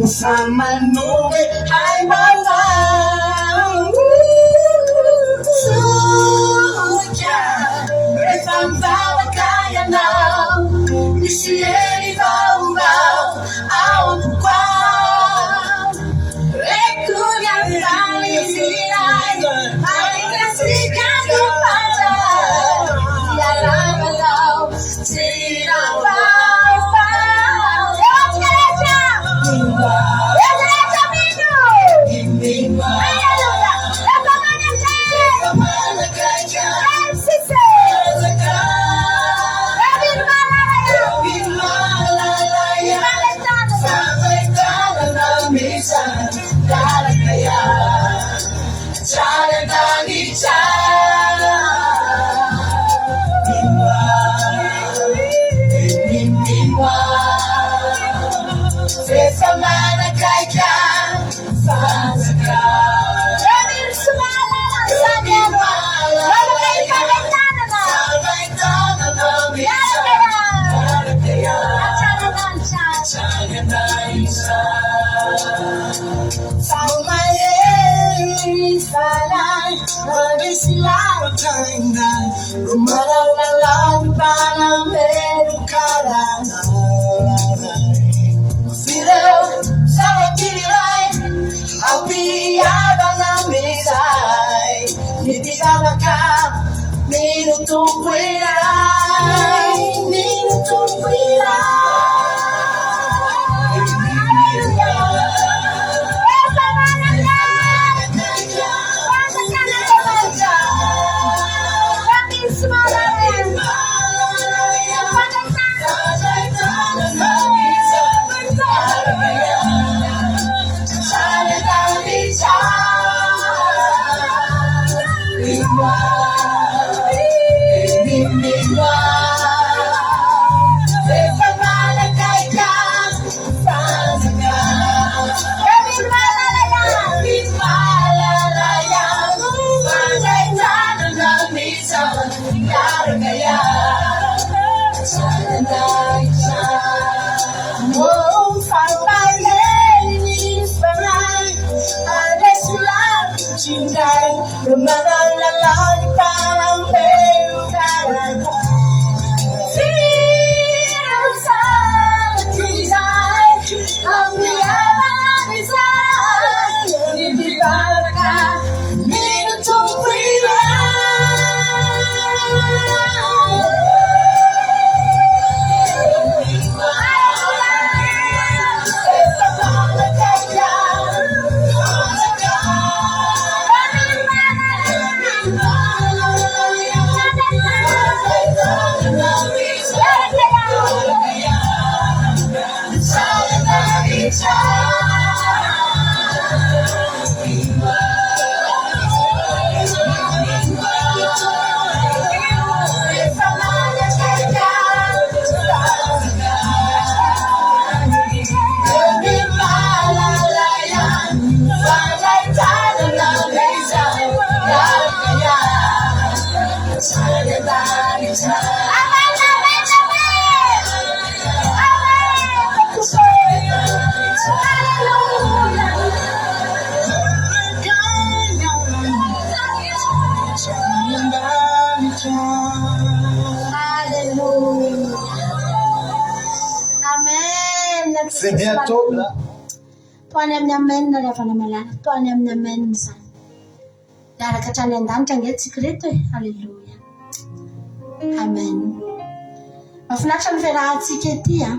Sama nube ay bawang Suja Refambaba kaya now Nisieri bau-bau Awang kukwang Rekunya tali sinay Ay kasihkan kepada Tiada malau Tidak bau-bau toany amin'ny amen na ravana malala toany amin'ny amen zany miaraka hatrany an-danitra angatsika reto hoe halleloia amen mahafinaritra ny fiarahantsika ety a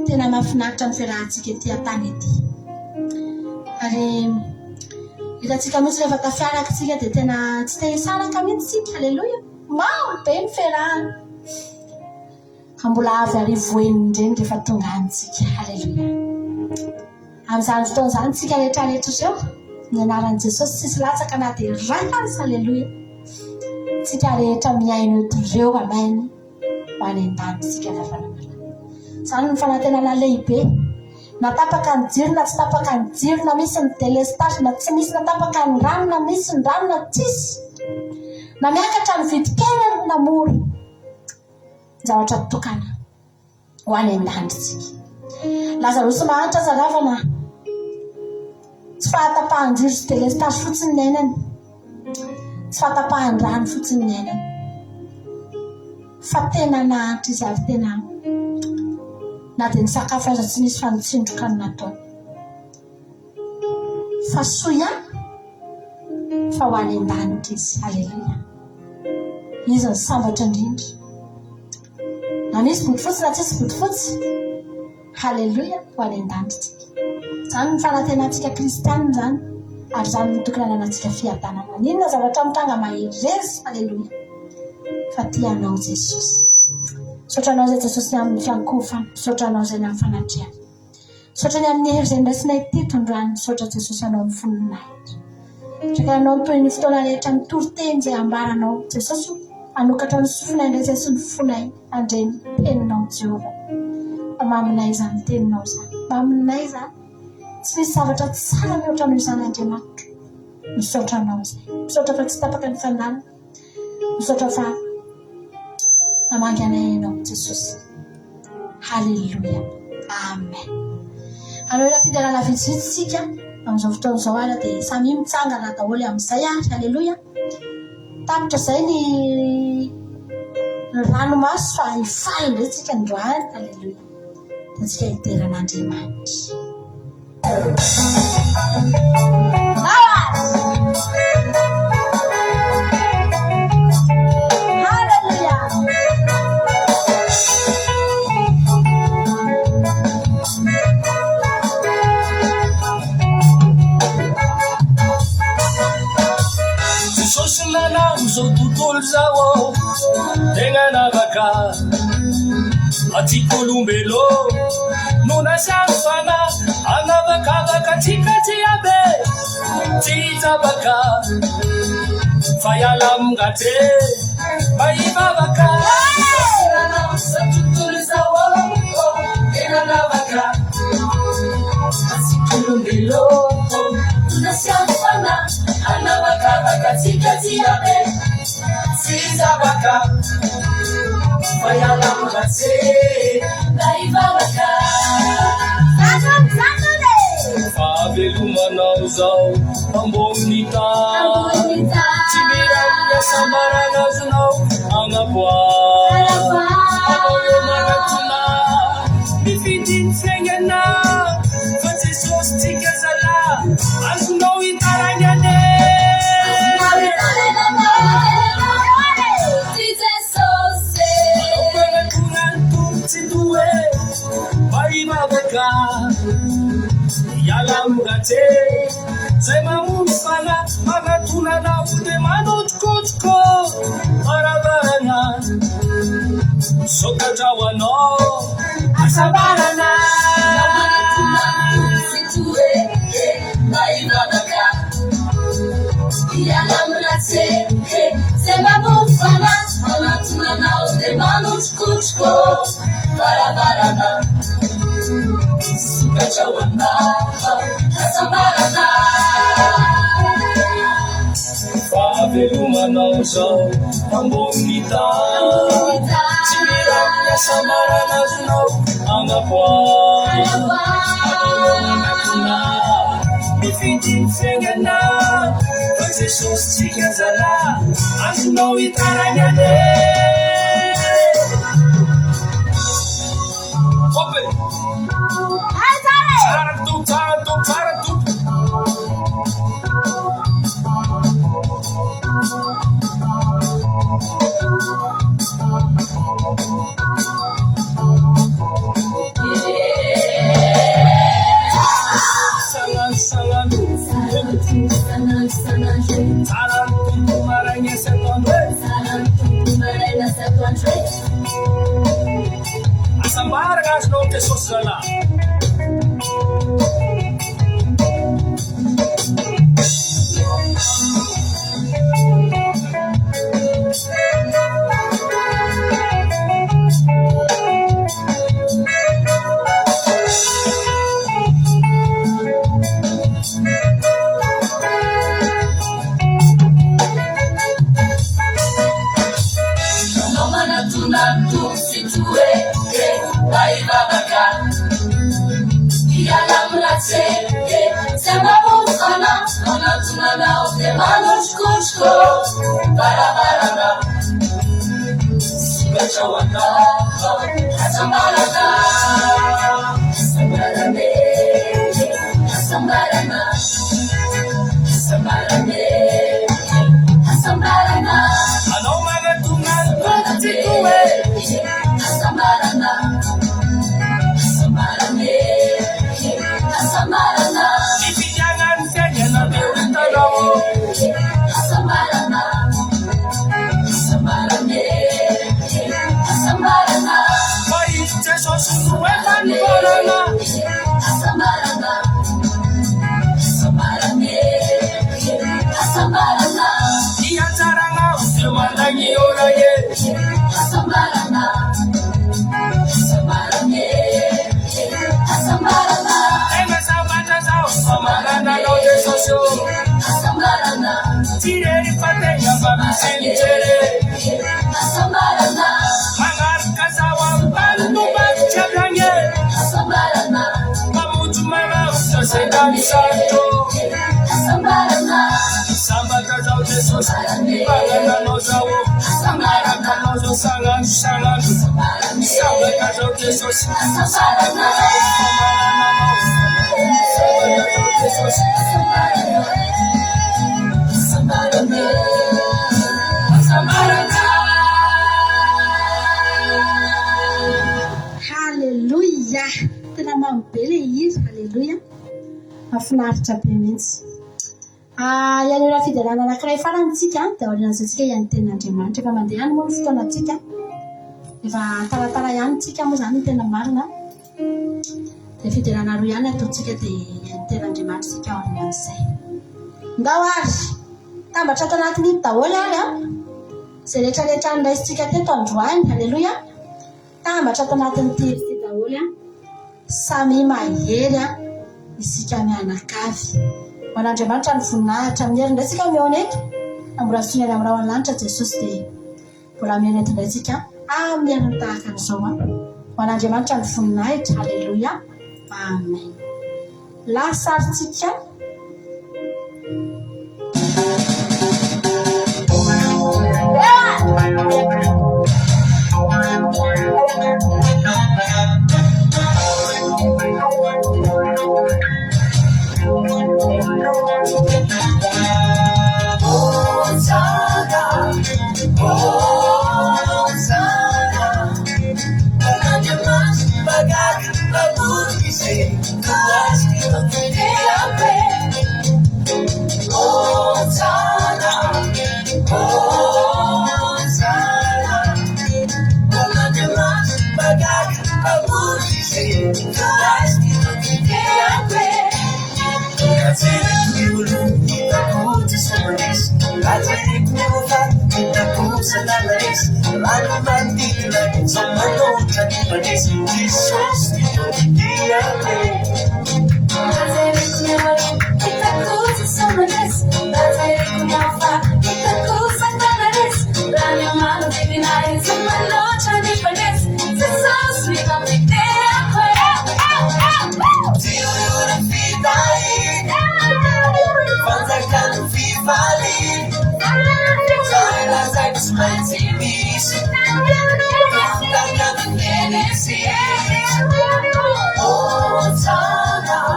tena mahafinaritra ny fiarahantsika ety an-tany ety ary hitantsika mihitsy rehefa tafiarakantsika dia tena tsy te hisaraka mihitsy tsika halleloia maro be ny fiarahana mbola avy arivoeniny ndreny rehefa tonga antsika halleloia amin'izany fotoan'izany tsika rehetrarehetra ireo ny anaran'i Jesosy tsisy latsaka na dia ray azy halleloia tsika rehetra miaino eto ireo amen ho any an-danitsika vavanamala izany ny fanantenana lehibe natapaka ny jiro na tsy tapaka ny jiro na misy ny délestage na tsy misy natapaka ny rano na misy ny rano na tsisy na miakatra ny vidikenany na mora zavatra tokana ho any an-danitsika Lazarosy mahantra zaravana tsy fahatapahan jiro sy délestage fotsiny ny ainany tsy fahatapahan rano fotsiny ny ainany fa tena nahantra izy avy tena na dia ny sakafo aza tsy nisy fanitsindroka ny nataony fa soia fa ho any an-danitra izy halleluia izy ny sambatra indrindra na nisy bodofotsy na tsisy bodofotsy halleluia ho any an-danitra izany ny fanantenantsika kristianina zany ary zany mitokana anantsika fiadanana ninona zavatra mitanga maherezy halleluia fa tianao Jesosy sotranao zay Jesosy ny amin'ny fiankofana sotranao zay ny amin'ny fanatreana sotrany amin'ny hery zay ndraisina ity tondrany sotra Jesosy anao amin'ny voninahitra traka anao toy ny fotoana rehetra mitoroteny zay ambaranao Jesosy anokatra ny sofina indray zay sy ny fonay andreny teninao Jehova maminay zany teninao zany maminay zany tsy misy zavatra tsara mihoatra noho izany Andriamanitra misotranao zay misotra fa tsy tapaka ny fandanana misotra fa namangy anay ianao Jesosy halleluia amen anao raha fidarana vitsivitsitsika amin'izao fotoan'izao ara dia samy mitsangana daholo amin'izay ary halleluia tapitra zay ny ranomaso fa hifaly indray tsika androany halleluia dia tsika hiteran'Andriamanitra Zao tontolo zao tegna navaka aty Kolombelo no nasafana anavakavaka tsika jiabe tsy hijabaka fa hiala amin'gate mba hivavaka zao tontolo zao tegna navaka aty Kolombelo nasafana anavakavaka tsika jiabe tsy hijabaka fa hiala amin'gate mba hivavaka fahavelomanao zao ambony tany tsy mira miasambarana azonao agnaboara anao eo manatona mifidy ny fiainana fa Jesosy tsika zala azonao hitarany ane hiala amin'gate zay mamono fana manatonanao dia manotrikotroko maravarana sokadrao anao asambarana hiala amin'gate zay mamono fana manatonanao dia manotrikotroko maravarana Kacawana, kasambarana. Fahavelomanao zao ambony tany tsy mira miasamarana azonao agnaboara anao manatona mifidy ny fiainana fa Jesosy tsika zala azonao hitarany ane Halleluja, tena mambe le izy. Halleluja, mahafinaritra be mihitsy. Ihany raha fidelana anankiray farantsika dia aorian'izantsika ihany ten'Andriamanitra efa mandeha any moa ny fotoanantsika, efa taratara ihany tsika moa zany tena marina, dia fidelana roa ihany ataontsika dia ihany ten'Andriamanitra tsika ao amin'izay. Ndao ary tambatra ato anatin'ny daholo ary izay rehetrarehetra niraisitsika teto androany. Halleluja, tambatra ato anatin'ny tery daholo samy mahery isika mianakavy. Ho an'Andriamanitra ny voninahitra amin'ny herinay tsika mihaona eto, mbola sonany amin'ny raha lanitra Jesosy dia mbola mihaona eto indray tsika amin'ny andro tahaka an'izao. Ho an'Andriamanitra ny voninahitra. Halleluja, amen. Lasarintsika Oh,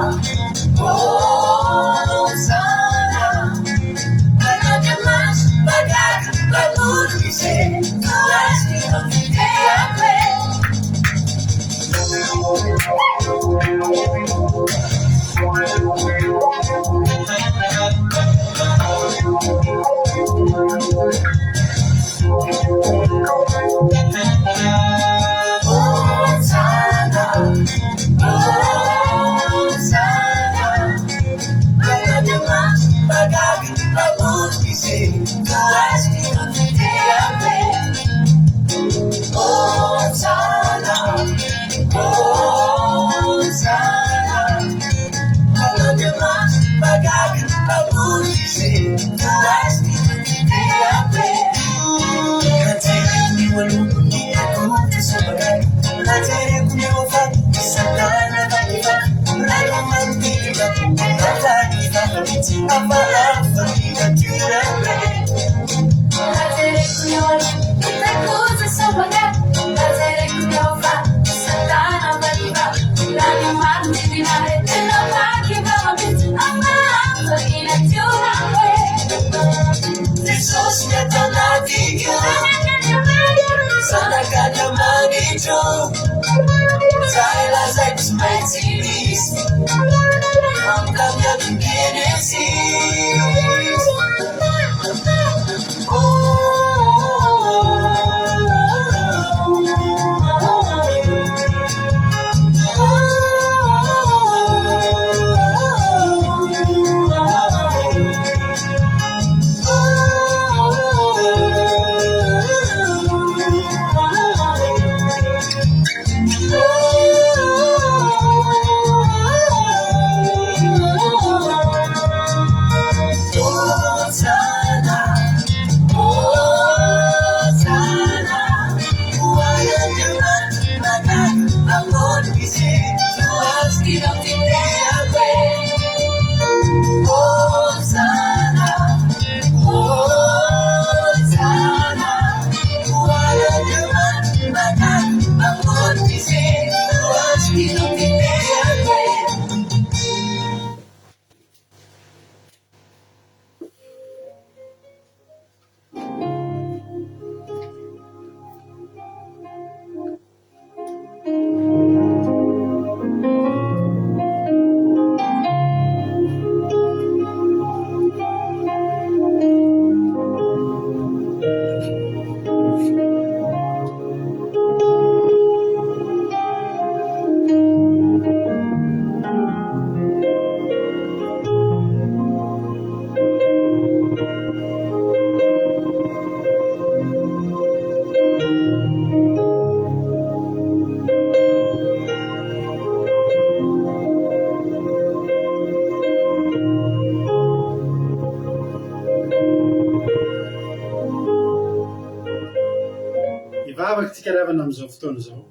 Ravana am'izao fotoana zao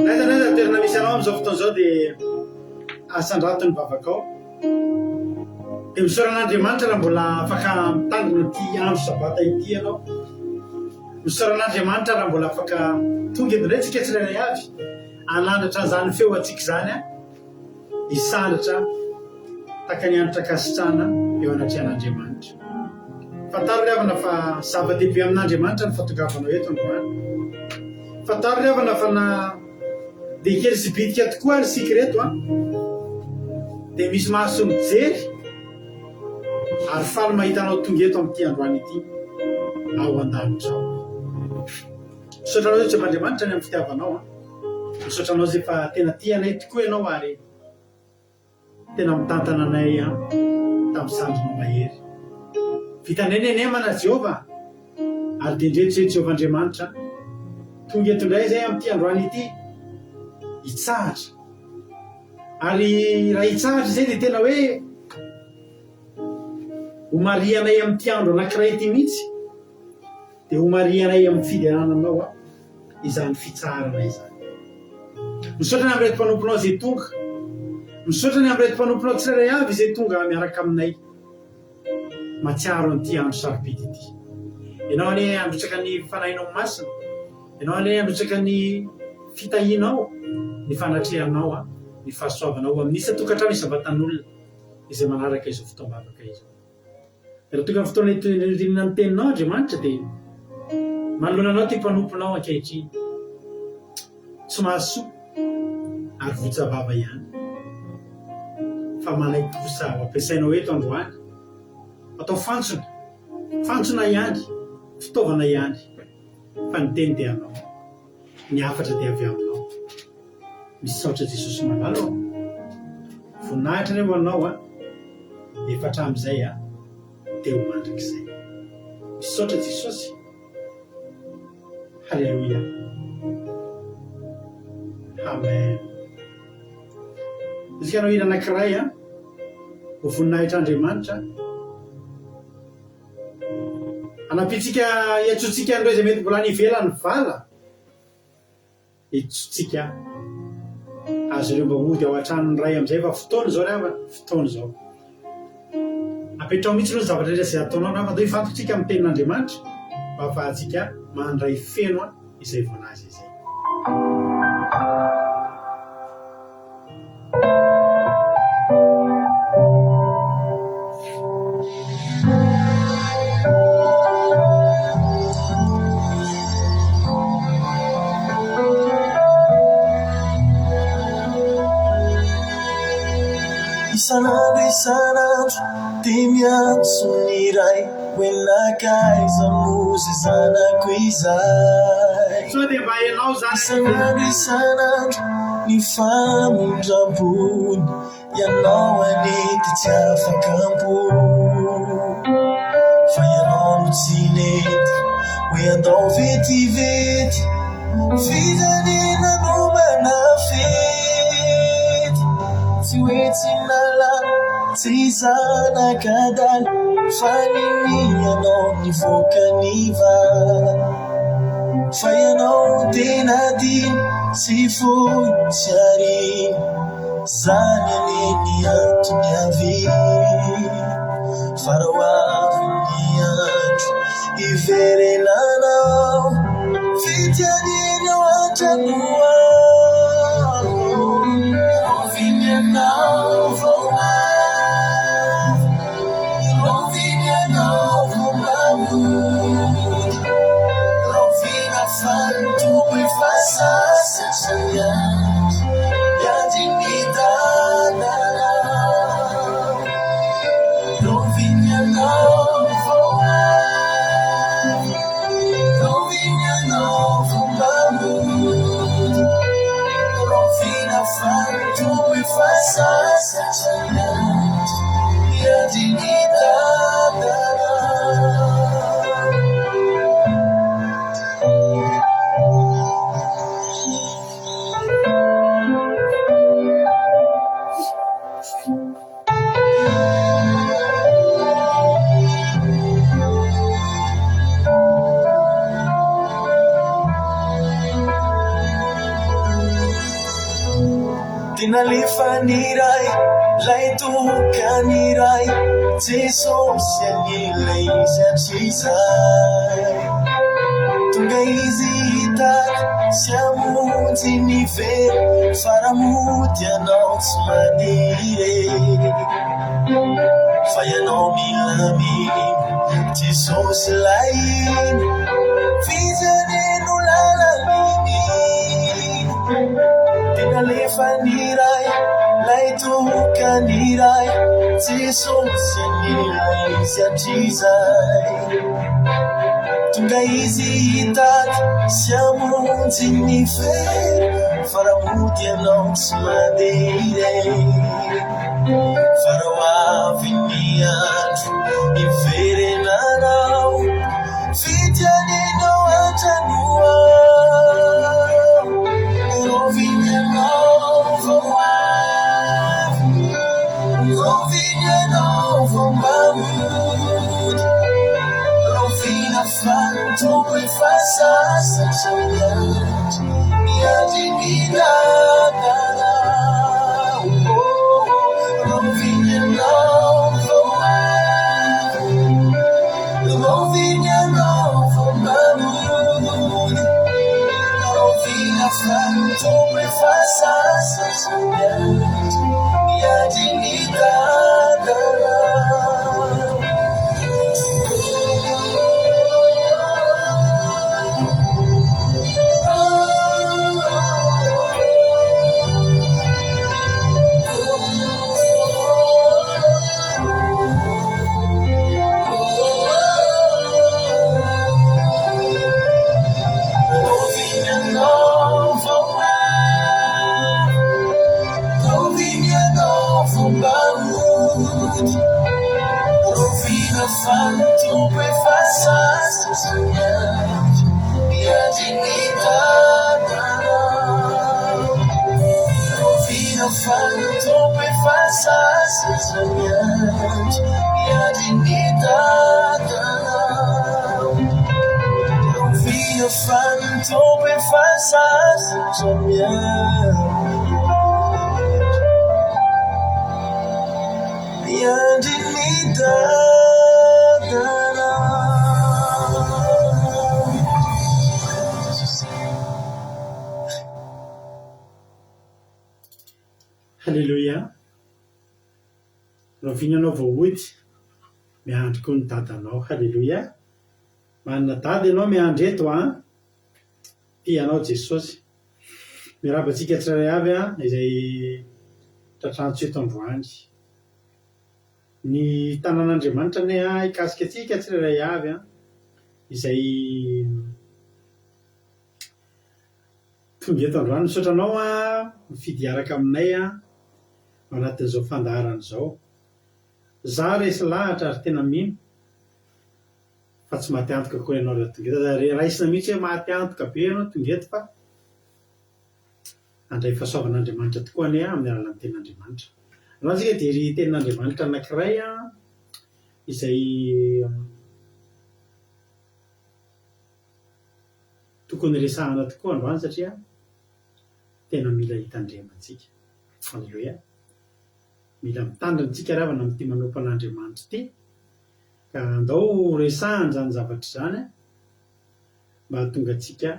naiza toerana misy anao am'izao fotoana zao dia asandrato ny vavakao dia misoran'Andriamanitra raha mbola afaka mitangona ty andro sabata ity ianao. Misoran'Andriamanitra raha mbola afaka tonga eto indray tsika tsirairay avy anandratra zany feo atsika zany hisandratra taka ny anatra kasitrana eo anatrehan'Andriamanitra. Fataro ry havana fa zava-dehibe amin'Andriamanitra ny fatogavanao eto androany. Fataro ry havana fa na dia kely sy bitika tokoa ary sika reto dia misy maso mijery ary faly mahitanao tonga eto amin'ity androany ity ao an-danitra ao. Misotranao zay tsy Andriamanitra ny amin'ny fitiavanao misotranao zay fa tena tianay tokoa ianao ary tena mitantana anay tamin'ny sandronao mahery. Vitanay nenemana Jehova ary dia indreto Jehova Andriamanitra tonga eto indray zay amin'ity androany ity hitsahatra ary raha hitsahatra zay dia tena hoe homarianay amin'ity andro anankiray ity mihitsy dia homarianay amin'ny fiderananao izany fitsaharana izany. Misaotra ny amin'ny reto mpanomponao zay tonga, misaotra ny amin'ny reto mpanomponao tsirairay avy izay tonga miaraka aminay matsiaro an'ity andro sarobidy ity. Ianao ane androtsaka ny fanahinao masina, ianao ane androtsaka ny fitahinao, ny fanatrehanao, ny fahasoavanao amin'ny isa-tokantrano isabatan'olona izay manaraka izao fotoam-bavaka izao. Raha tonga ny fotoana rinina ny teninao Andriamanitra dia manoloana anao ty mpanomponao ankehitriny. Tsy mahasoa ary votsavava ihany fa manaiky kosa ampiasainao eto androany atao fantsona ihany fitaovana ihany fa ny teny dia anao ny afatra dia avy aminao misaotra Jesosy malalo voninahitra revo anao efa hatramin'izay dia ho mandrak'izay misaotra Jesosy halleluia amen isika anao hina anankiray ho voninahitra Andriamanitra anampitsika hiatsotsika andreo izay mety mbola nivelany vala hitsotsika azo ireo mba hody ao an-tranony ray amin'izay fa fotoana zao ravana fotoana zao apetrao mihitsy loha zavatra rehetra izay ataonao na fa dao hifantotsika amin'ny tenin'Andriamanitra mba ahafahantsika mandray feno izay vonazy izay Isanandro dia miantso ny iray hoenakaiza mozy zanako izay so dia mba hainao isanandro ny famondram-bony ianao anety tsy afakam-pony fa ianao no tsy nety hoe andao vetivety fijanena no manafety tsy hoe tsy nalala tsy zanakadala fa nini ianao nivokaniva fa ianao tena diny sy foy tsy ariny zany aneny antony avy farao avy ny andro iverenanao fitianiny ao an-tranoao roviny anao vao avy roviny anao vao mamody rovina fantombo efa sasatra yadiny dadanao roviny anao vao avy roviny anao vao mamody rovina fantombo efa sasatra yadiny dadanao Tinalifaniray lay tokaniray Jesosy anilay izy atr'izay tonga izy hitady sy amonjy ny very faramody anao tsy maniry fa ianao milaminy Jesosy lay iny fijaneno lalaminy tinalefaniray lay tokaniray Jesosy anilay izy atr'izay tonga izy hitady sy amonjy ny very faramody anao tsy mandeha farao avy ny andro iverenanao fitianenao an-tranoao roviny anao vao avy roviny anao vao mamody rovina fantombo efa sasatra yadiny dadanao roviny anao vao avy roviny anao vao mamody rovina fantombo efa sasatra yadiny dadanao fantompe fasasy zamiandry miadinitadana via fantompe fasasy zamiandry miadinitadana. Halleluia. Raha vinanao voahody miandry koa ny dadanao. Halleluia. Manana dady ianao miandry eto tianao Jesosy. Miarabantsika tsirairay avy izay tratrantsy eto androany. Ny tanàn'Andriamanitra ane hikasika atsika tsirairay avy izay tonga eto androany. Misaotra anao mifidy araka aminay anatin'izao fandaharana izao. Za resy lahatra ary tena mino fa tsy maty antoka koa ianao raha tonga eto. Raisina mihitsy hoe maty antoka be ianao tonga eto fa andray fahasoavan'Andriamanitra tokoa ane amin'ny alalan'ny tenin'Andriamanitra. Raha antsika dia ry tenin'Andriamanitra anankiray izay tokony resahana tokoa androany satria tena mila hitandremantsika. Halleluia. Mila mitandrina antsika ravana amin'ity manompan'Andriamanitra ity ka andao resahana zany zavatra zany mba hahatonga antsika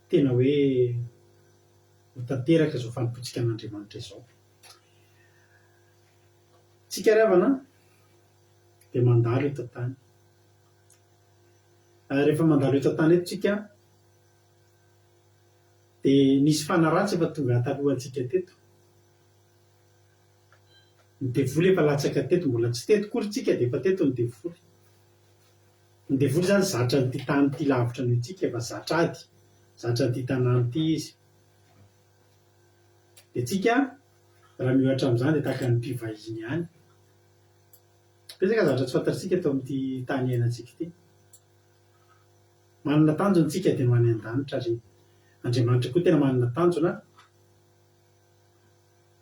tena hoe ho tanteraka izao fanompoantsika an'Andriamanitra izao. Tsika ravana dia mandalo eto tany. Rehefa mandalo eto tany eto tsika dia nisy fanaratsy efa tonga talohantsika teto. Ny devoly efa latsaka teto, mbola tsy teto kory tsika dia efa teto ny devoly. Ny devoly zany zatra n'ity tany ity lavitra ny tsika efa zatra ady, zatra n'ity tanàna ity izy. Dia tsika raha miohatra amin'izany dia tahaka ny mpivahiny ihany. Betsaka zavatra tsy fantatsika eto amin'ity tany iainantsika ity. Manana tanjona tsika dia ho any an-danitra ary Andriamanitra koa tena manana tanjona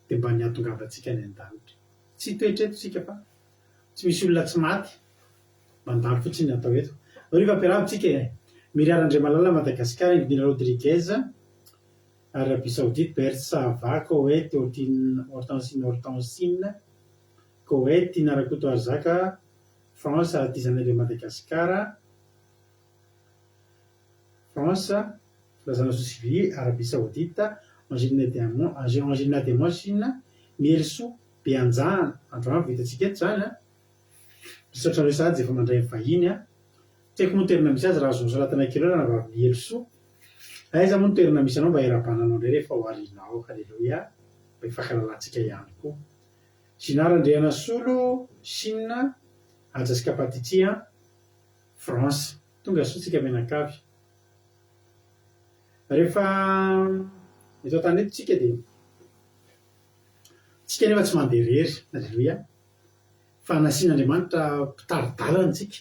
dia mba nihatongavantsika any an-danitra. Tsy toetra eto tsika fa tsy misy olona tsy maty, mandalo fotsiny ny atao eto. Riva ampiarahantsika Miriarandriamalala Madagasikara, Ingvidina Rodriguez, Arabie Saoudite, Bertsa Sava, Koweït, Hortensine, Koweït, Narakoto Arzaka, France, Artisanale Madagasikara, France, Lazana Sosivy, Arabie Saoudite, Angelina Demoshina, Mielso, Beanjana, androany vitantsika eto zany misaotra ireo sady efa mandray vahiny tsy haiko moa toerana misy azy raha azo salatana kely na vavy Mielso. Aiza moa ny toerana misy anao mba hirabananao indray rehefa ho arinao. Halleluia. Mba hifankalalantsika ihany koa. Ginara Andriana Solo, Chine, Ajasikapatitsia, France. Tonga soatsika mianakavy. Rehefa eto tany eto tsika dia tsika nefa tsy mandeha irery. Halleluia. Fa nasian'Andriamanitra mpitaridalana antsika.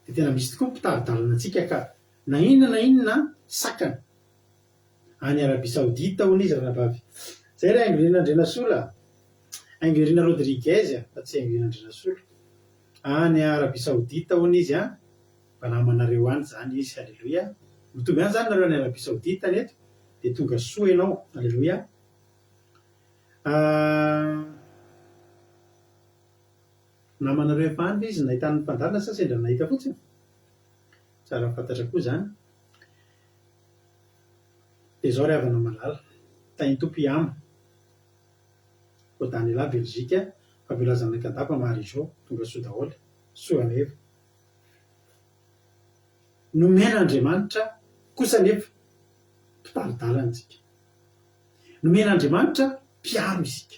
Dia tena misy tokoa mpitaridalana antsika ka na inona sakana any Arabie Saoudite hono izy ranavavy. Zay raha Ingvidina Andriana Sola, Ingvidina Rodriguez fa tsy Ingvidina Andriana Sola. Any Arabie Saoudite hono izy mba namanareo any zany izy. Halleluia. Mitovy ihany zany nareo any Arabie Saoudite any eto dia tonga soa ianao. Halleluia. Namanareo efa any izy nahita ny mpandalina sa sendra nahita fotsiny. Tsara fantatra koa zany. Dia izao ry havana malala Taintopiama, Kodaniela, Belzika, Favelazana Kadapa, Marizao, tonga soa daholo, soa nefa. Nomen'Andriamanitra kosa nefa mpitaridalana antsika. Nomen'Andriamanitra mpiaro isika.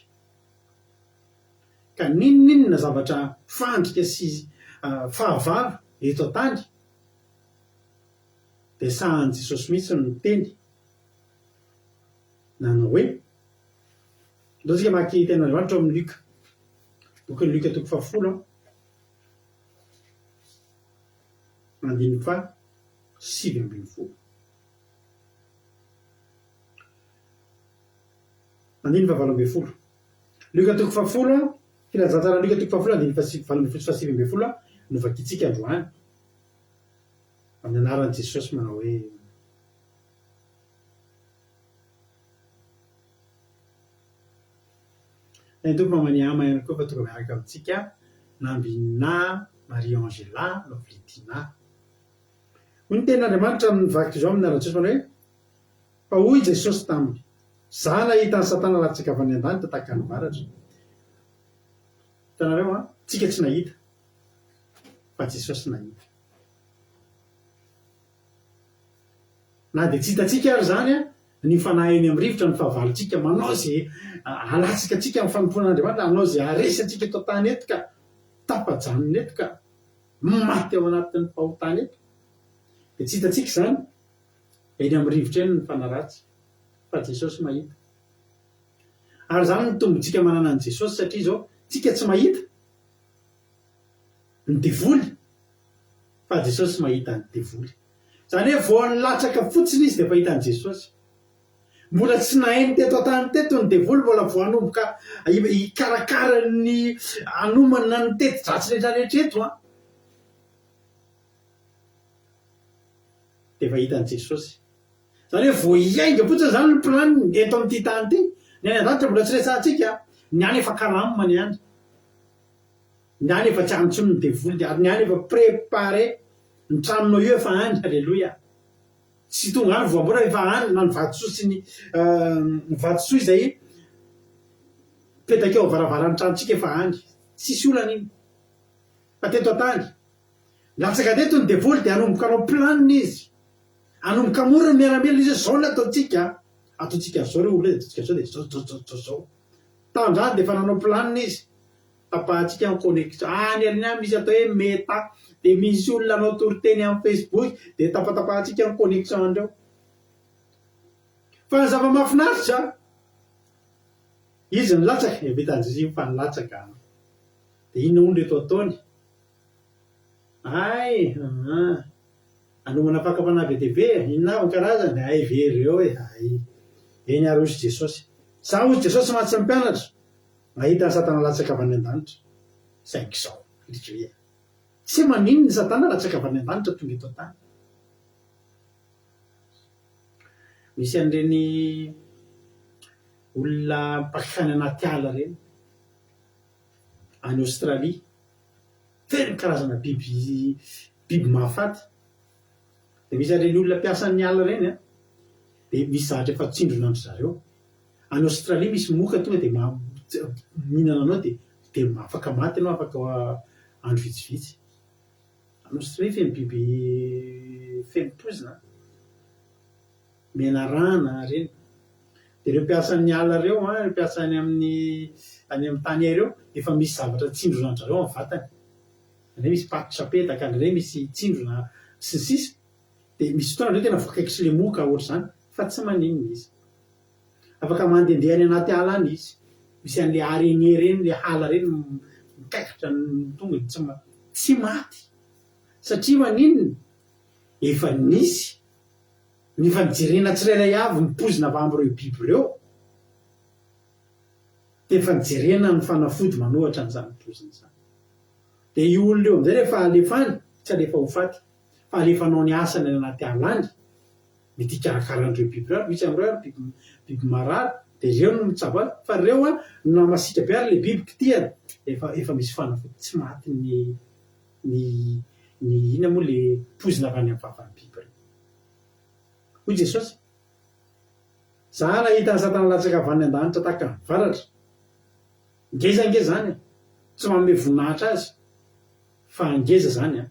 Ka ninona zavatra fandrika sy fahavalo eto an-tany dia sahan'i Jesosy mihitsy no miteny nanao hoe ndao tsika maky tenin'Andriamanitra ao amin'ny Luka. Bokin'ny Luka 10 andiny fa 7 ambin'ny folo. andiny fa 8 Luka toko 10 filazantsara Luka toko 10 andiny 7 novakitsika androany amin'ny anaran'i Jesosy manao hoe ny tompo mamany ama ihany koa fa tonga miaraka amintsika Nambina Marie Angela Lovlitina. Hoy ny tenin'Andriamanitra mivaky izao amin'ny anaran'i Jesosy manao hoe fa hoy Jesosy taminy za nahita ny Satana latsaka avy any an-danitra tahaka ny varatra. Hitanareo tsika tsy nahita fa Jesosy nahita. Na dia tsy hitatsika ary zany ny fanahy eny amin'ny rivotra ny fahavalontsika manao izay alatsaka antsika amin'ny fanompoan'Andriamanitra, hanao izay aresy antsika eto tany eto ka tapajanona eto ka maty ao anatin'ny fahotana eto. Dia tsy hitatsika izany eny amin'ny rivotra eny ny fanaratsy fa Jesosy mahita. Ary zany ny tombontsika manana an' Jesosy satria izao tsika tsy mahita ny devoly fa Jesosy mahita ny devoly. Zany hoe vao nilatsaka fotsiny izy dia efa hitan'i Jesosy. Mbola tsy nahainy teto an-tany teto ny devoly, mbola vao hanomboka hikarakara ny hanomana ny teti-dratsy rehetrarehetra eto dia efa hitan'i Jesosy. Zany hoe vao hiainga fotsiny zany ny planiny eto amin'ity tany ity. Ny any an-danitra mbola tsy resantsika, ny any efa karamma ny any. Ny any efa tsy antsony ny devoly, ary ny any efa préparé ny tranonao io efa any. Alleloia. Tsy tonga any voambola efa any na ny vatosoa sy ny vatosoa izay petaka eo varavaran'ny tranontsika efa any. Tsisy olana iny. Fa teto an-tany latsaka teto ny devoly dia hanomboka anao planiny izy. Hanomboka mora ny miaramila izy zao ny ataontsika zao reo olona ataontsika zao dia zao. Tandrany dia efa nanao planiny izy. Tapahantsika amin'ny connexion any alina misy atao hoe meta, dia misy olona anao toriteny amin'ny Facebook dia tapatapahantsika amin'ny connexion andreo. Fa ny zava-mahafinaritra izy ny latsaka evitan'izy fa ny latsaka dia inona hono reto ataony. Anomana fakapana be dia be inona ny karazany very eo eny ary ozy Jesosy. Sa ozy Jesosy mahatsy ny mpianatra mahita ny Satana latsaka avy any an-danitra. Saingy izao hoe tsy manino ny Satana latsaka avy any an-danitra tonga eto an-tany. Misy an'ireny olona mpakany anaty ala reny any Aostralia, feno karazana biby mahafaty. Dia misy an'ireny olona mpiasan'ny ala reny dia misy zavatra efa tsindrona andry zareo. Any Aostralia misy moka tonga dia mihinana anao dia afaka maty ianao, afaka andro vitsivitsy. Any Aostralia feno biby feno pozina, menarana reny. Dia ireo mpiasan'ny ala reo, mpiasa any amin'ny tany ireo, efa misy zavatra tsindrona andry zareo amin'ny vatany. Any misy paty sapetaka, any misy tsindrona sy ny sisa. Dia misy fotoana ireo tena voakaikitry ilay moka ohatr'izany fa tsy maninona izy. Afaka mandehandeha any anaty ala any izy. Misy an'ilay araignée reny, ilay hala reny mikaikitra ny tongony tsy maty. Satria maninona? Efa nisy ny fanjerena tsirairay avy mipozina avy amin'ireo biby ireo. Dia efa nijerena ny fanafody manohatra an'izany pozina izany. Dia io olona eo amin'izay rehefa alefany, tsy alefa ho faty, fa alefanao ny asany any anaty ala any, mety hikarakaran'ireo biby ireo. Misy amin'ireo biby marary, dia ireo no mitsabo azy. Fa ireo na masiaka be ary ilay biby kitihana, efa misy fanafody tsy maty ny inona moa ilay pozina avy any amin'ny vavan'ny biby ireo. Hoy Jesosy, za nahita ny Satana latsaka avy any an-danitra tahaka ny varatra. Ngezangeza zany, tsy manome voninahitra azy, fa ngeza zany,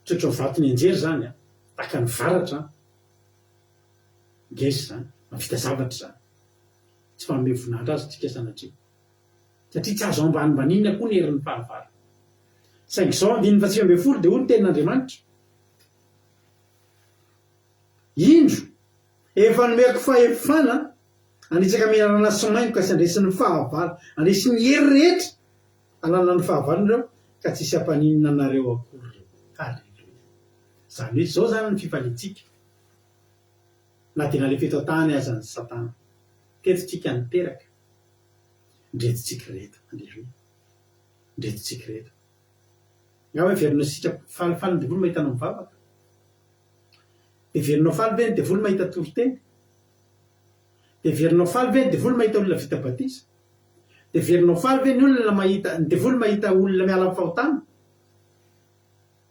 tsotra vatony anjery zany, tahaka ny varatra. Ngeza zany, mahavita zavatra zany. Tsy manome voninahitra azy tsika sanatria. Satria tsy azo ambanimbaniana koa ny herin'ny fahavalo. Saingy izao 9:20 dia hoy ny tenin'Andriamanitra, indro efa nomeko fahefana hanitsaka menarana sy maingo ka sy andresin'ny fahavalo, andresi ny hery rehetra hanana ny fahavalo ireo ka tsisy hampaninina anareo akory. Halleluia. Zany hoe izao zany ny fifalitsika na dia nalefa eto an-tany aza ny Satana. tetsika niteraka ndretitsika reto andreo ndretitsika reto ngava verina sitrako falifaly ny devoly mahitana mivavaka de verinao faly ve ny devoly mahita toriteny de verinao faly ve ny devoly mahita olona vita batisa de verinao faly ve ny olona mahita ny devoly mahita olona miala amin'ny fahotana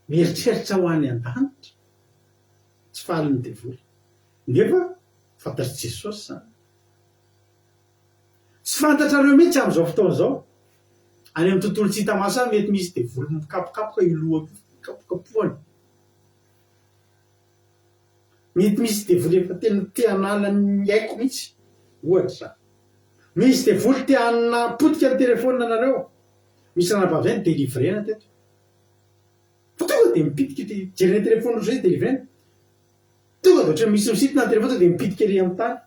mieritreritra ho any an-danitra tsy faly ny devoly nefa fantatry Jesosy zany tsy fantatrareo mihitsy amin'izao fotoana zao any amin'ny tontolo tsy hita maso any mety misy devoly mikapokapoka iloha kapokapohany mety misy devoly efa tena te-hanala ny haiko mihitsy ohatra zany misy devoly te-hanina potika ny telefônina anareo misy ranam-baveny delivrena teto fa tonga de mipitika jerena telefônina zay delivrena tonga de ohatra misy misitina ny telefôna de mipitika ery amin'ny tany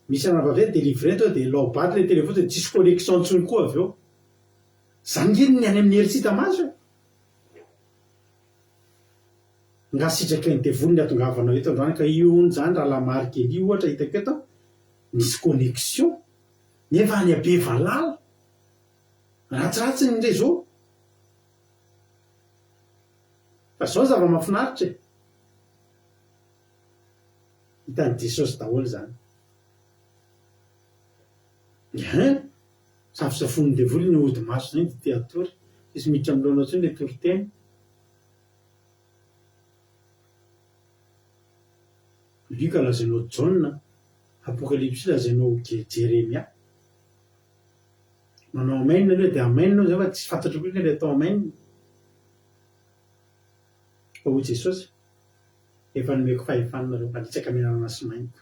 misy ranam-baveny delivrena tonga de laobaty le telefôna de tsisy connexion ntsony koa avy eo zany ngeny ny any amin'ny hery tsy hita maso nga sitraky ny devoly ny atongavanao eto androany ka iony zany raha lamarikely ohatra hitako eto misy connexion nefa any abe valala ratsiratsy ny réseau fa zao zava mahafinaritra hitany Jesosy daholo zany safosafony devoly ny ody maso zany de teatory isy miditra amilonao tsony le toriteny Luka lazainao John Apocalypse lazainao Jeremia manao amen aloha de amen zay fa tsy fantatro koa le atao amen fa ho Jesosy efa nomeko fahefanareo manitsaka menarana sy mainko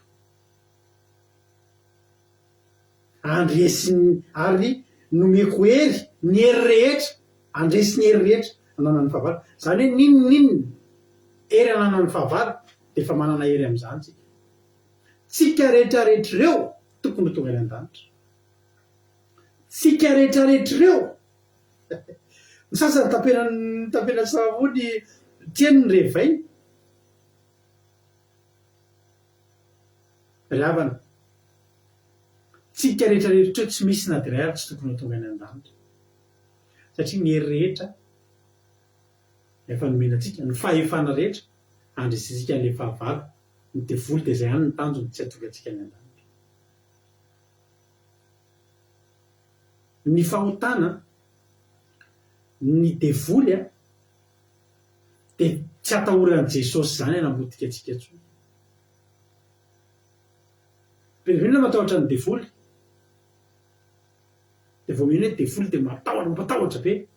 andresiny ary nomeko hery ny hery rehetra andresiny hery rehetra ananany fahavalo zany hoe ninninina hery ananany fahavalo de efa manana hery am'izany tsika rehetrarehetrareo tokony tonga any an-danitra tsika rehetrarehetrareo ny sasany tapena savony tiany ny revay ravana tsika rehetrarehetrareo tsy misy na diray ary tsy tokony tonga any an-danitra satria ny hery rehetra efa nomenatsika ny fahefana rehetra andresitsika le fahavalo ny devoly de zay any ny tanjony tsy atonga atsika any an-danitra ny fahotana ny devoly de tsy atahoran'i Jesosy zany anambotika atsika tsony pervenina matahotra ny devoly de vao mino hoe devoly de mampatahotra be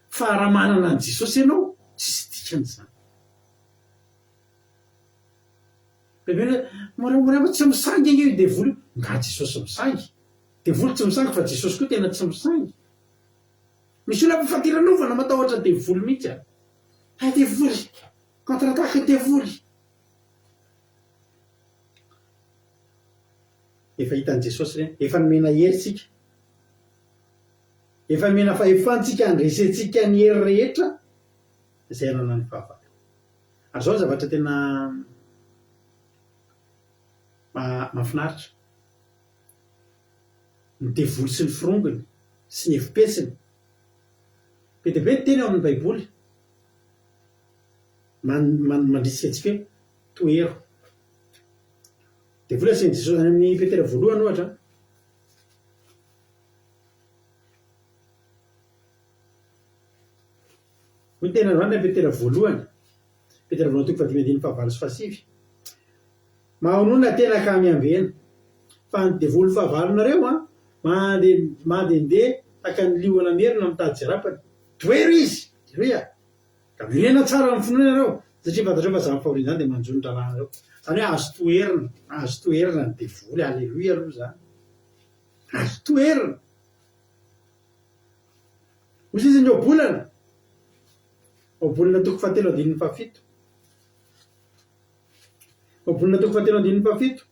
fa raha manana an Jesosy ianao tsisy dikany zany pervenina moramora tsy misangy io devoly nga Jesosy misangy devoly tsy misangy fa Jesosy koa tena tsy misangy misy olona mifantiranovana matahotra devoly mihitsy devoly contre-attaque devoly efa hitan'i Jesosy reny efa nomena hery tsika efa nomena fahefantsika andresetsika ny hery rehetra zay anana ny fahavalo ary zao zavatra tena mahafinaritra ny devoly sy ny firongony sy ny efipesiny be de be ny teny ao amin'ny baiboly mandrisika atsika hoe toero devoly asain'i Jesosy any amin'ny Petera voalohany ohatra hoy tena androany Petera voalohany toko 5:25 mahonona tena ka miambena fa ny devoly fahavalonareo mandendeha taka ny liona merina mitady jarapany toero izy rea ka milena tsara amin'ny finoanareo satria fantatreo fa zany fahoriana zany de manjonitra rahanareo zany hoe azo toerina ny devoly alleloia aloha zany azo toerina misy izy ny obolana toko 7:17 obolana toko 7:17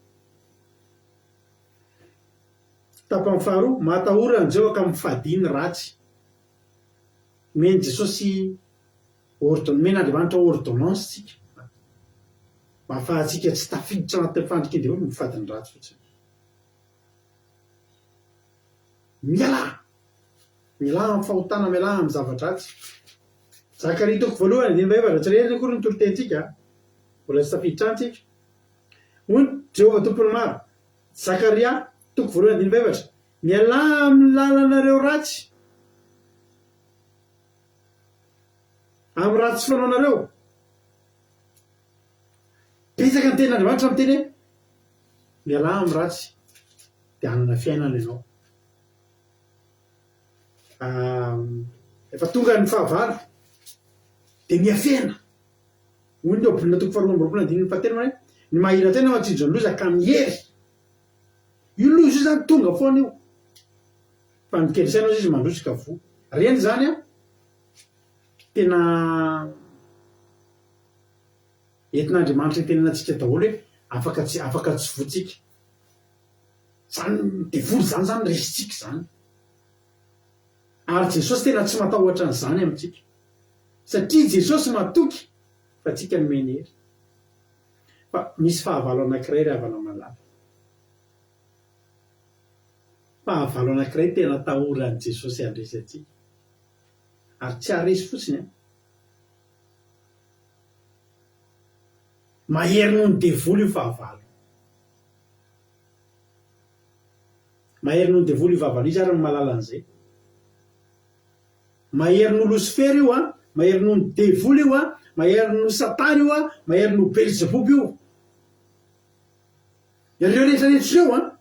tapany faharoa matahorana zao ka mifadiny ratsy meny Jesosy men'Andriamanitra ordonnance tsika mahafahatsika tsy tafiditra anaty fandriky devoly mifadiny ratsy fotsiny miala amin'ny fahotana, miala amin'ny zavatra ratsy. Zakaria toko voalohany dimy efatra tsy rehetra koa ny torotentsika, mbola tsy tafiditra antsika. Hoy Jehovah tompony maro, Zakaria toko voalohany dimy efatra, miala amin'ny lalanareo ratsy, amin'ny ratsy fanaonareo. Betsaka ny tenin'Andriamanitra amin'ny teny hoe miala amin'ny ratsy dia hanana fiainana ianao. Efa tonga ny fahavalo dia miafena. Hoy ny Obolina toko faharoa amby roapolo andininy fahatelo hoe ny mahirantena matsinjo ny loza ka mihery. Io loza io zany tonga foana io, fa mikelisainao izy mandrosika vo. Reny zany tena entin'Andriamanitra itenenantsika daholo hoe afaka tsy votsika. Zany devoly zany resitsika zany. Ary Jesosy tena tsy matahotra an'izany amintsika, satria Jesosy matoky fa tsika no menery. Fa misy fahavalo anankiray ry havana malala. Fahavalo anankiray tena tahoran'i Jesosy handresy atsika, ary tsy haresy fotsiny. Mahery noho ny devoly io fahavalo. Mahery noho ny devoly io fahavalo io ary ny malala an'izay. Mahery noho Lucifer io mahery noho ny devoly io mahery noho Satana io mahery noho Belzebub io. Ireo rehetrarehetra ireo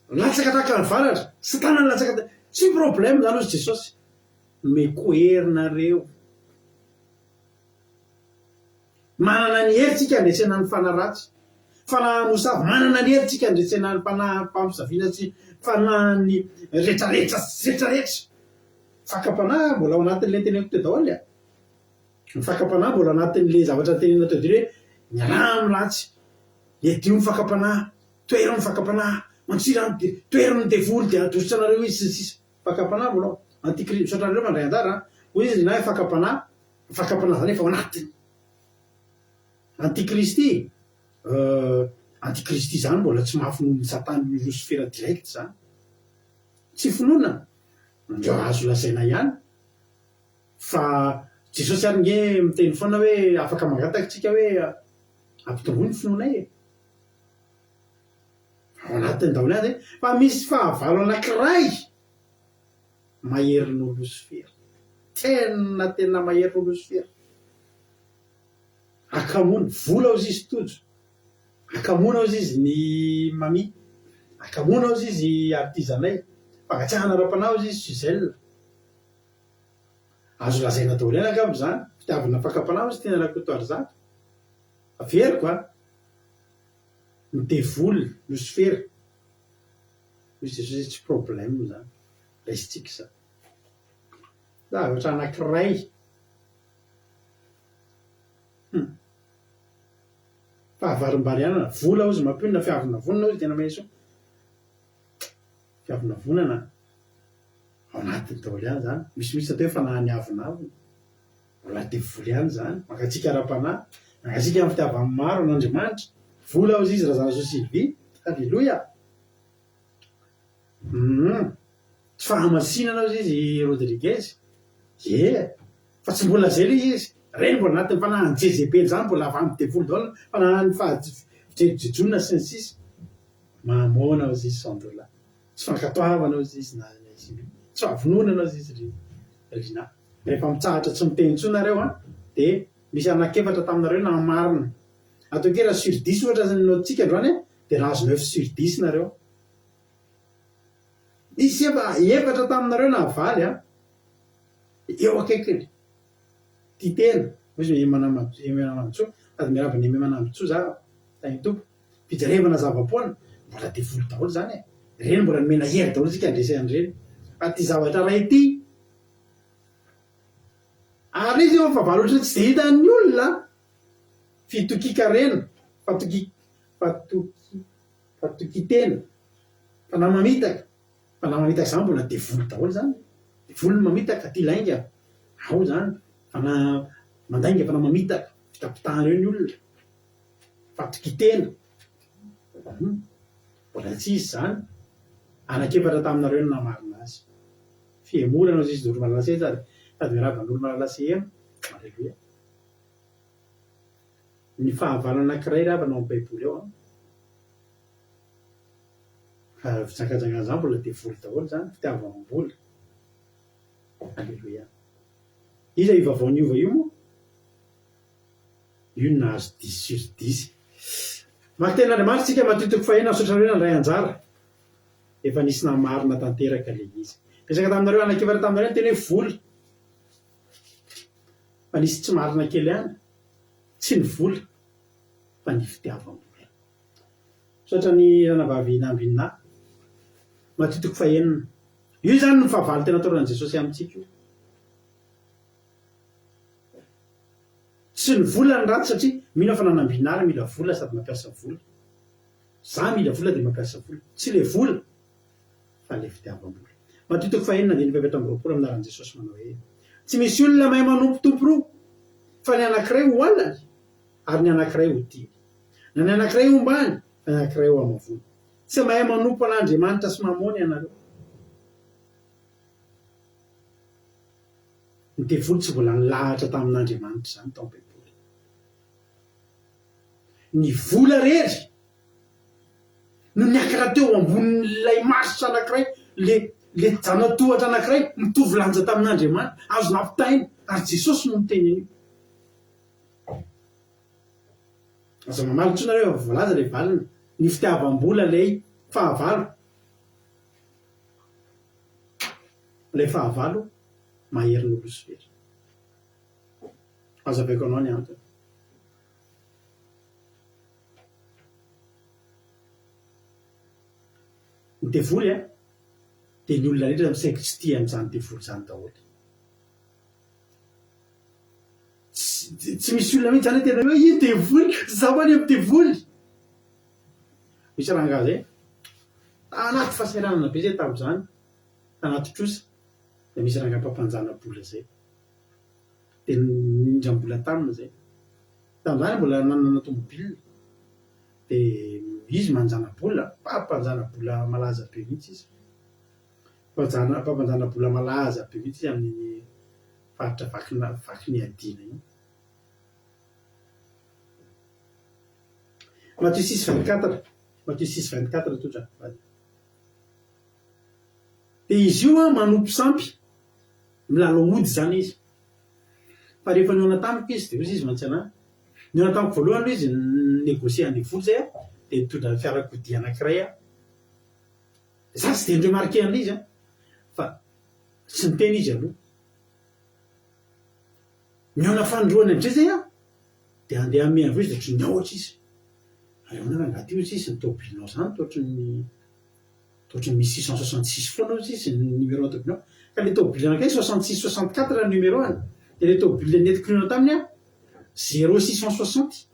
latsaka tahaka ny varatra, Satana latsaka tsy problème zany ozy Jesosy. Mekoherinareo. Manana ny hery tsika handresena ny fanaratsy. Fanahy mosavy manana ny hery tsika handresena ny fanahy mpampisaviana sy fanahy ny rehetrarehetra. Fakapanahy mbola ao anatin'ilay teneniko teo daholo. Ny fakapanahy mbola anatin'ilay zavatra tenenina teo dire miala amin'ny ratsy, edio ny fakapanahy, toerany fakapanahy, mantsirany toerany devoly dia adositra anareo izy sisa. Fakapanahy mbola ao. Antikristy misaotranareo mandray anjara hoy izy na fakapanahy zany efa ao anatiny. Antikristy Antikristy zany mbola tsy mahafinoana ny Satana ny Lucifer direct zany. Tsy finoana. Ndreo azo lazaina ihany. Fa Jesosy ary nge miteny foana hoe afaka mangataka tsika hoe ampitomboy ny finoanay. Ao anatiny daholo ihany. Fa misy fahavalo anankiray mahery noho Lucifer. Tena mahery noho Lucifer. Akamoana vola ao izy tojo. Akamoana ao izy ny mami. Akamoana ao izy artizanay. Fagatsiahana ara-panao izy Suzel. Azo lazaina daholo ihany angamba zany. Fitiavana fakapanao izy tena rakotoary zany. Averiko ny devoly Lucifer. Misy Jesosy tsy problème zany. Resitsika zany. Zavatra anankiray. Fahavarim-bary ihany vola ao izy mampionina fiavina vonana izy tena meso. Fiavina vonana ao anatiny daholo ihany zany. Misy atao hoe fanahy ny avinavina. Mbola devoly ihany zany. Mangatsika ara-panahy, mangatsika amin'ny fitiavany maro an'Andriamanitra. Vola ao izy razana Sylvie. Halleluja. Tsy fahamasinana ao izy Rodriguez. Fa tsy mbola zay le izy. Reny mbola anatin'ny fanahany Jezebely zany mbola avy amin'ny devoly daholo. Fanahany fahajejona sy ny sisa. Mamoana ao izy sandola. Tsy fankatoavana ao izy na tsy fahavononana ao izy rina. Rehefa mitsahatra tsy miteny intsony nareo dia misy anakefatra taminareo na marina. Atao kera sur 10 ohatra ny notintsika androany dia nahazo 9 sur 10 nareo. Misy efatra taminareo na valy eo akaikiny. Ty tena ozy emanamantsoady miaraba ny emanamantso za tany tompo fijerevana zava-poana mbola devoly daholo zany reny mbola nomena hery daholo tsika andresy andreny. Fa ty zavatra ray ty ary izy eo favalo ohatry tsy de hitan'ny olona fitokika rena fatokitena fanahy mamitaka zany mbola devoly daholo zany. Devoly mamitaka ty lainga ao zany. Fanahy mandainga fanahy mamitaka fitapitahana eo ny olona fatokitena mbola tsy izy zany. Anakefatra taminareo no namarina malalasy. Fiemorana izy doro malalasy sady miravan'olo malalasy ena. Aleluia. Ny fahavalana anankiray ravanao amin'ny baiboly ao fitsakajangana zany mbola devoly daholo zany fitiavam-boly. Aleluia. Iza ivavao niova io moa? Io nahazo 10/10. Maka ten'Andriamanitra tsika matitiko fahena misaotra hoe nandray anjara. Efa nisy namarina tanteraka le izy. Resaka taminareo anakivara taminareo teny hoe voly. Fa nisy tsy marina kely ihany. Tsy ny voly fa ny fitiavam-boly. Misaotra ny ranavavy nambiana matitiko fahenina. Io zany ny fahavalo tena ataon'i Jesosy amintsika io. Tsy ny vola ny ratsy satria mino fa nanambinara mila vola sady mampiasa vola. Za mila vola dia mampiasa vola. Tsy le vola fa le fitiavam-boly. Matitiko fahenina dia ny 7:20 aminaran'i Jesosy manao hoe tsy misy olona mahay manompo tompo roa fa ny anankiray ho alany ary ny anankiray ho tiany. Na ny anankiray ombany fa ny anankiray ho amavony. Tsy mahay manompo an'Andriamanitra sy mamony ianareo. Ny devoly tsy mbola nilahatra tamin'Andriamanitra zany tao am-baiboly. Ny vola rery no niakatra teo ambonin'ilay masitra anankiray, le janatohatra anankiray mitovy lanja tamin'Andriamanitra, azo nampitaina ary Jesosy no miteny an'io. Aza mamaly nareo voalaza le valina ny fitiavam-bola lay fahavalo. Lay fahavalo maherin'olo sy vera. Aza avaiko anao ny antony. Ny devoly dia ny olona rehetra misaiko tsy tia amin'izany devoly zany daholo. Tsy misy olona mihitsy zany tena hoe io devoly, zaho any amin'ny devoly. Misy rangahy zay anaty fahasahiranana be zay tamin'izany, anaty trosa. Dia misy rangahy mpampanjana-bola zay. Dia nindram-bola tamina zay. Tamin'izany mbola nanana tomobilina. Dia izy manjana-bola, mpampanjana-bola malaza be mihitsy izy. Mpampanjana-bola malaza be mihitsy izy amin'ny faritra vaky adina io. Matthieu 6:24. Matthieu 6:24 totra. Dia izy io manompo sampy, milalo mody zany izy. Fa rehefa niona tamiko izy dia izy mantsy anahy. Niona tamiko voalohany izy negosie an'ny voly zay dia nitondra fiarakodia anankiray za tsy dia ndreo marke an'izy fa tsy niteny izy aloha. Niona fandroany amin'izay zay dia andeha ame avy izy dia ohatry niaotra izy. Ayona rangaty izy ny tobilinao zany tohatry misy 666 foana izy ny numéro tobilinao. Ka le tobily anankiray 66-64 numéro any. Dia le tobily netiko niona taminy 0660.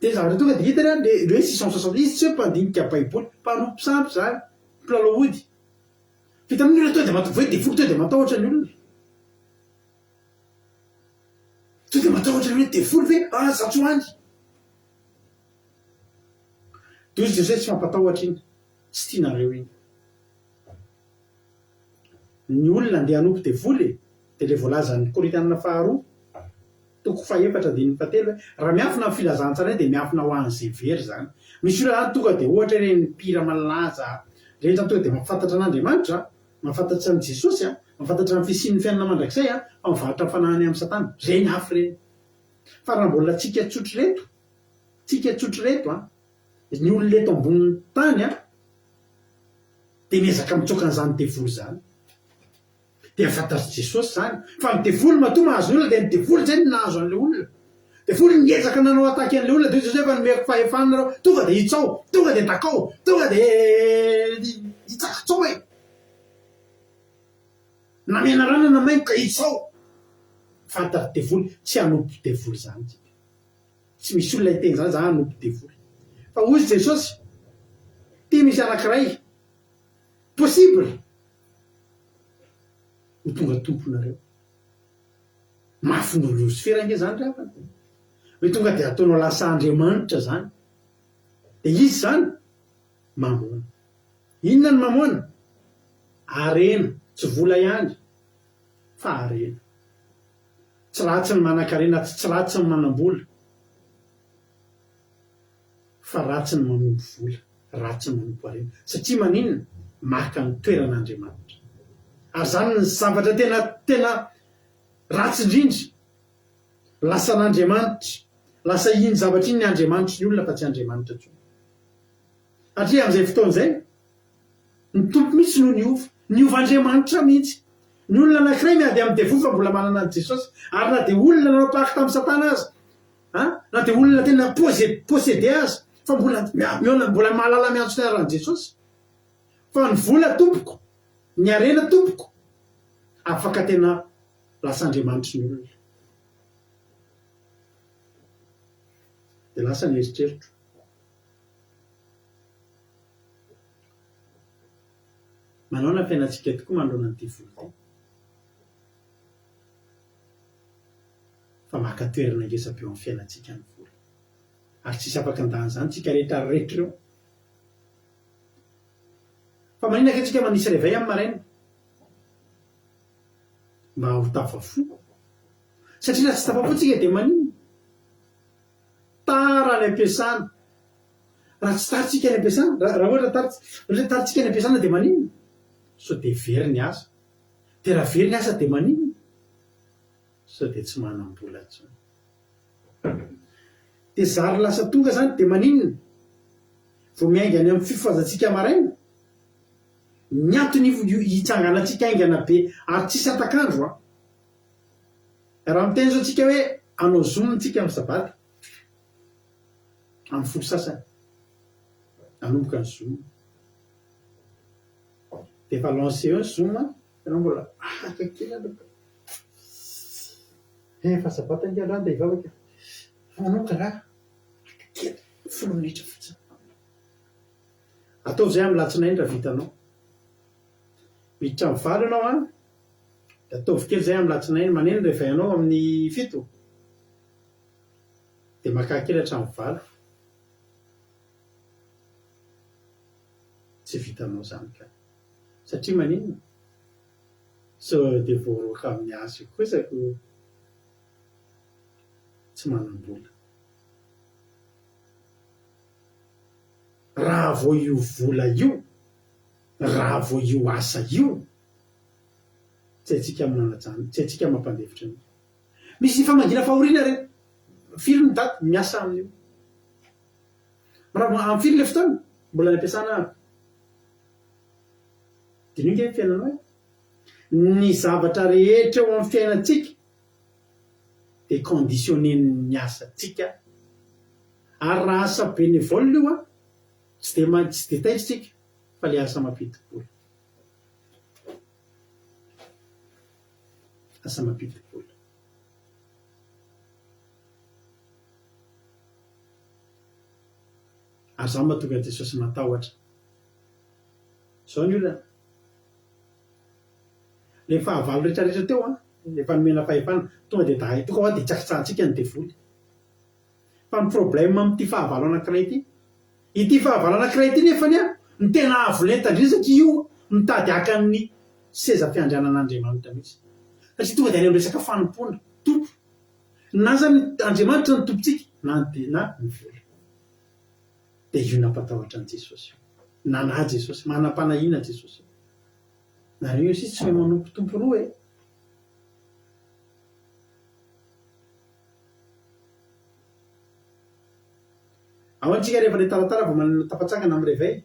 Dia zavatra tonga dia hitana le hoe 660 izy tsy hoe mpandinika baiboly, mpanompo sampy zany, mpilalao ody. Vitan'ny olona to dia devoly to dia matahotra ny olona. To dia matahotra ny hoe devoly hoe zatro any. Dia izy Jesosy tsy mampatahotra iny, tsy tianareo iny. Ny olona andeha hanompo devoly dia le voalaza ny Korintianina 2 toko 4:4 raha miafina amin'ny filazantsara dia miafina ho an'izay very zany. Misy olona zany tonga dia ohatra ireny mpira malaza rehetra tonga dia mafantatra an'Andriamanitra, mafantatra an'i Jesosy, mafantatra amin'ny fisian'ny fiainana mandrakizay fa mivarotra ny fanahany amin'ny Satana. Ireny afo ireny. Fa raha mbola tsika tsotra reto ny olona eto ambonin'ny tany dia miezaka mitsoka an'izany devoly zany. Dia fantatry Jesosy zany. Fa ny devoly matoa mahazo ny olona dia ny devoly zay no nahazo an'ilay olona. Devoly niezaka nanao ataky an'ilay olona dia Jesosy efa nomeko fahefana nareo. Tonga dia hitsao, tonga dia takao, tonga dia hitsakitsao e. Namena rano namaiko ka hitsao. Fantatry devoly, tsy hanompo devoly zany. Tsy misy olona hiteny zany za hanompo devoly. Fa hoy Jesosy, tia misy anankiray possible ho tonga tomponareo. Mafy nolozy ferange zany rehefa. Hoe tonga dia ataonao lasa Andriamanitra zany. Dia izy zany mamoana. Inona ny mamoana? arena tsy vola ihany fa arena. Tsy ratsy ny manan-karena, tsy ratsy ny manam-bola, fa ratsy ny manompo vola, ratsy ny manompo arena. Satria maninona? Maka ny toeran'Andriamanitra. Ary zany ny zavatra tena ratsy indrindra. Lasa n'Andriamanitra, lasa iny zavatra iny ny Andriamanitra ny olona fa tsy Andriamanitra intsony. Satria amin'izay fotoana izay ny tompo mihitsy no niova Andriamanitra mihitsy. Ny olona anankiray miady amin'ny devoly fa mbola manana an' Jesosy, ary na dia olona nanapahaky tamin'ny Satana azy, na dia olona tena posede azy, fa mbola mahalala miantso ny anaran'i Jesosy. Fa ny vola tompoko, ny arena tompoko, afaka tena lasa Andriamanitra ny olona. Dia lasa ny eritreritro. Manao na fiainantsika tokoa manoloana an'ity vola ity. Fa maka toerana ngesabe eo amin'ny fiainantsika ny vola. Ary tsisy afaka andany zany tsika rehetra rehetra eo. Fa maninona ka tsika manisy réveil amin'ny maraina? Mba ho tafafo. Satria raha tsy tafafo tsika dia maninona? Tara ny ampiasana. Raha tsy taritsika ny ampiasana, raha ohatra taritsika ny ampiasana dia maninona? So dia very ny asa. Dia raha very ny asa dia maninona? So dia tsy manam-bola intsony. Dia zary lasa tonga zany dia maninona? Vao miainga any amin'ny fifoazantsika maraina, ny antony hitsangana antsika aingana be ary tsisy atakandro. Raha miteny zao tsika hoe anao zoom tsika amin'ny sabata, amin'ny folo sasany anomboka ny zoom. Dia efa lancé eo ny zoom, ianao mbola haka kely aloha. Efa sabata nge androany dia hivavaka. Anomboka raha kely 10 minitra fotsiny. Ataovy izay amin'ny latsinainy raha vitanao. Miditra amin'ny valo ianao dia ataovy kely izay amin'ny latsinainy maneno rehefa ianao amin'ny 7. Dia maka kely hatramin'ny 8. Tsy vitanao zany ka. Satria maninona? So dia voaroaka amin'ny asa io kosako tsy manam-bola. Raha vao io vola io, raha vao io asa io, tsy haitsika mananajany, tsy haitsika mampandevitra an'io. Misy famangina fahoriana reny. Firy ny daty miasa amin'io. Raha amin'ny firy ilay fotoana mbola ny ampiasana aby. Dia nge fiainanao ny zavatra rehetra eo amin'ny fiainantsika dia conditionné-ny asantsika. Ary raha asa bénévole io tsy dia taitsika fa le asa mampidi-bola. Asa mampidi-bola. Ary zany mahatonga Jesosy matahotra. Zao ny olona. Le fahavalo rehetrarehetra teo efa nomena fahefana tonga dia dahay tonga dia tsakitsahantsika ny devoly. Fa ny problème amin'ity fahavalo anankiray ity, ity fahavalo anankiray ity nefany ny tena avolenta indrindra satria io mitady hakan'ny seza fiandrianan'Andriamanitra mihitsy. Satria tonga dia any amin'ny resaka fanompoana, tompo. Na zany Andriamanitra ny tompontsika na ny vola. Dia io nampatahotra an'i Jesosy. Na Jesosy, manam-panahiana Jesosy. Nareo sisy tsy hoe manompo tompo roa e. Ao antsika rehefa ilay taratara vao manana tapatsangana amin'ny réveil.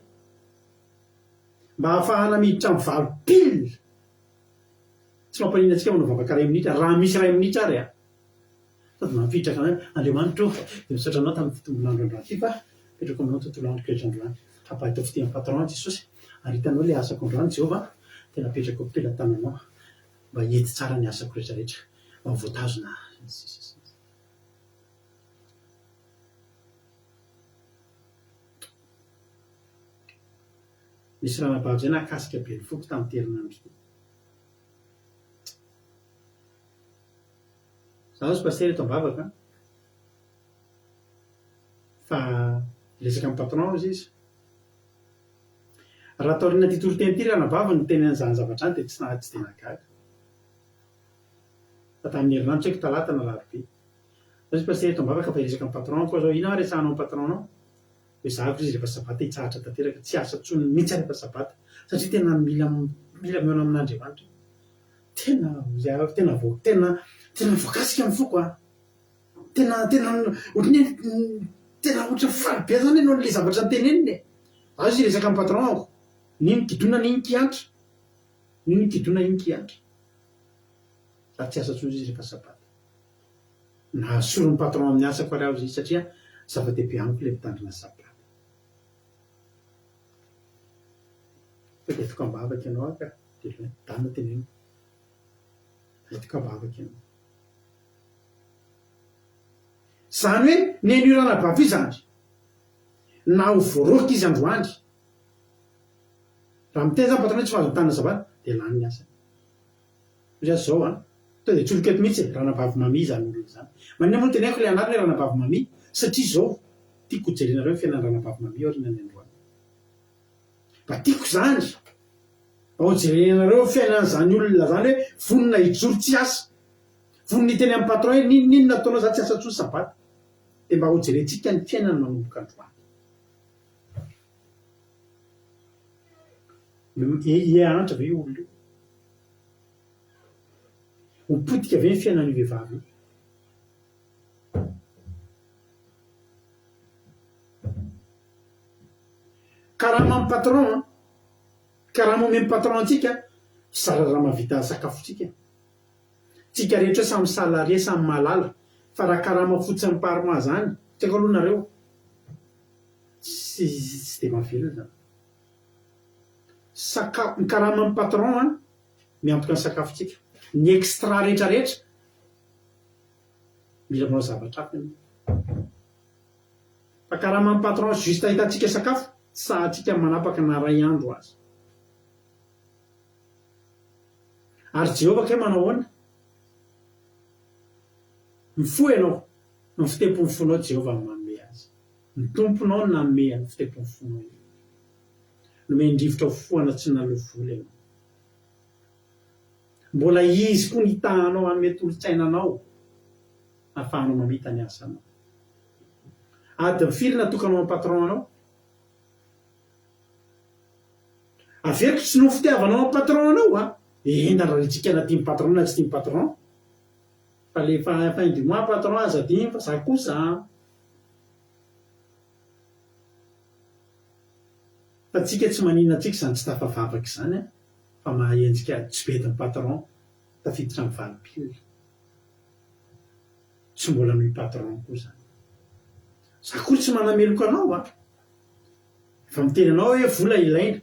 Mba hahafahana miditra amin'ny 8 pile. Tsy mampanina antsika manao vavaka 2 minitra, raha misy 2 minitra ary sady mampitraka anao Andriamanitra dia misaotra anao tamin'ny fitombonandro androany ity fa petrako aminao tontolo andro kely androany. Ampahitao fitenin'ny patron Jesosy, ary hitanao ilay asako androany Jehovah, tena apetrako ampelantananao mba hiety tsara ny asako rehetrarehetra, mba voatazona. Nisy ranabavy izay nakasika be ny foko tamin'ny herinandro. Zaho sy paster eto am-bavaka fa resaka amin'ny patron izy. Raha taoriana ty toroteny ty ranabava ny teny an'izany zavatra any dia tsy tena gaga. Fa tamin'ny herinandro tsy haiko talata na alarobia. Fa pasteur eto am-bavaka fa hiresaka amin'ny patron koa zao, ina ary resahanao amin'ny patronao? Hoe zavatra izy rehefa sabata hitsahatra tanteraka, tsy asa tsony mihitsy rehefa sabata satria tena mila miaona amin'Andriamanitra. Tena voakasika amin'ny foko a. Tena ohatry faly be zany ianao le zavatra teneniny. Azo izy resaka amin'ny patron ako. Nino kidona n'iny kiantra. Nino kidona iny kiantra. Fa tsy asa tsony izy rehefa sabata. Na soron'ny patron amin'ny asa ko ary izy satria zava-dehibe amiko le mitandrina sabata. Fa dia tokam-bavaka ianao ka dia dana teneno. Tokam-bavaka ianao. Zany hoe nen'io ranabava io zany. Na ho voaroka izy androany. Raha miteny zany patron tsy mahazo mitandrina sabata dia lany ny asa. Satria zao a tonga dia tsoloka eto mihitsy ranabavy mami zany olona zany. Maninona moa no teneniko ilay anarany ranabavy mami satria zao tiako hojerenareo fiainan'ny ranabavy mami aorian'ny androany. Mba tiako zany. Mba hojerenareo fiainan'izany olona zany hoe vonona hijoro tsy asa. Vonona hiteny amin'ny patron hoe ninona nataonao za tsy asa tsony sabata. Dia mba hojerentsika ny fiainany manomboka androany. Ianatra ve io olona io? Hopotika ve ny fiainan'io vehivavy io? Karama amin'ny patron, karama omeny patron antsika, zara raha mahavita sakafotsika. Tsika rehetra samy salarie, samy malala. Fa raha karama fotsiny parma zany, tsy haiko aloha nareo, tsy dia mahavelona zany. Ny karama amin'ny patron miantoka ny sakafotsika. Ny extra rehetrarehetra mila manao zavatra hafa ianao. Fa karama amin'ny patron juste ahitantsika sakafo, sahatsika manapaka na ray andro azy. Ary Jehovah ke manao ahoana? Mifoha ianao ny fitempon'ny fonao, Jehovah manome azy. Ny tomponao no nanome ny fitempon'ny fonao io. Nome indrivotra foana tsy naloa vola ianao. Mbola izy koa ny hitahanao hanome tolo-tsainanao ahafahanao mamita ny asanao. Adiny firy natokanao amin'ny patronanao? Averiko tsy no fitiavanao amin'ny patronanao a. Endana ritsika na tian'ny patron na tsy tian'ny patron. Fa le fin du mois patron aza diny fa za kosa. Fa tsika tsy manina antsika zany tsy tafavavaka zany a. Fa mahaenjika tsy bedin'ny patron tafiditra amin'ny valopilina. Tsy mbola noho patron koa zany. Za koa tsy manameloka anao a. Fa miteny anao hoe vola ilaina.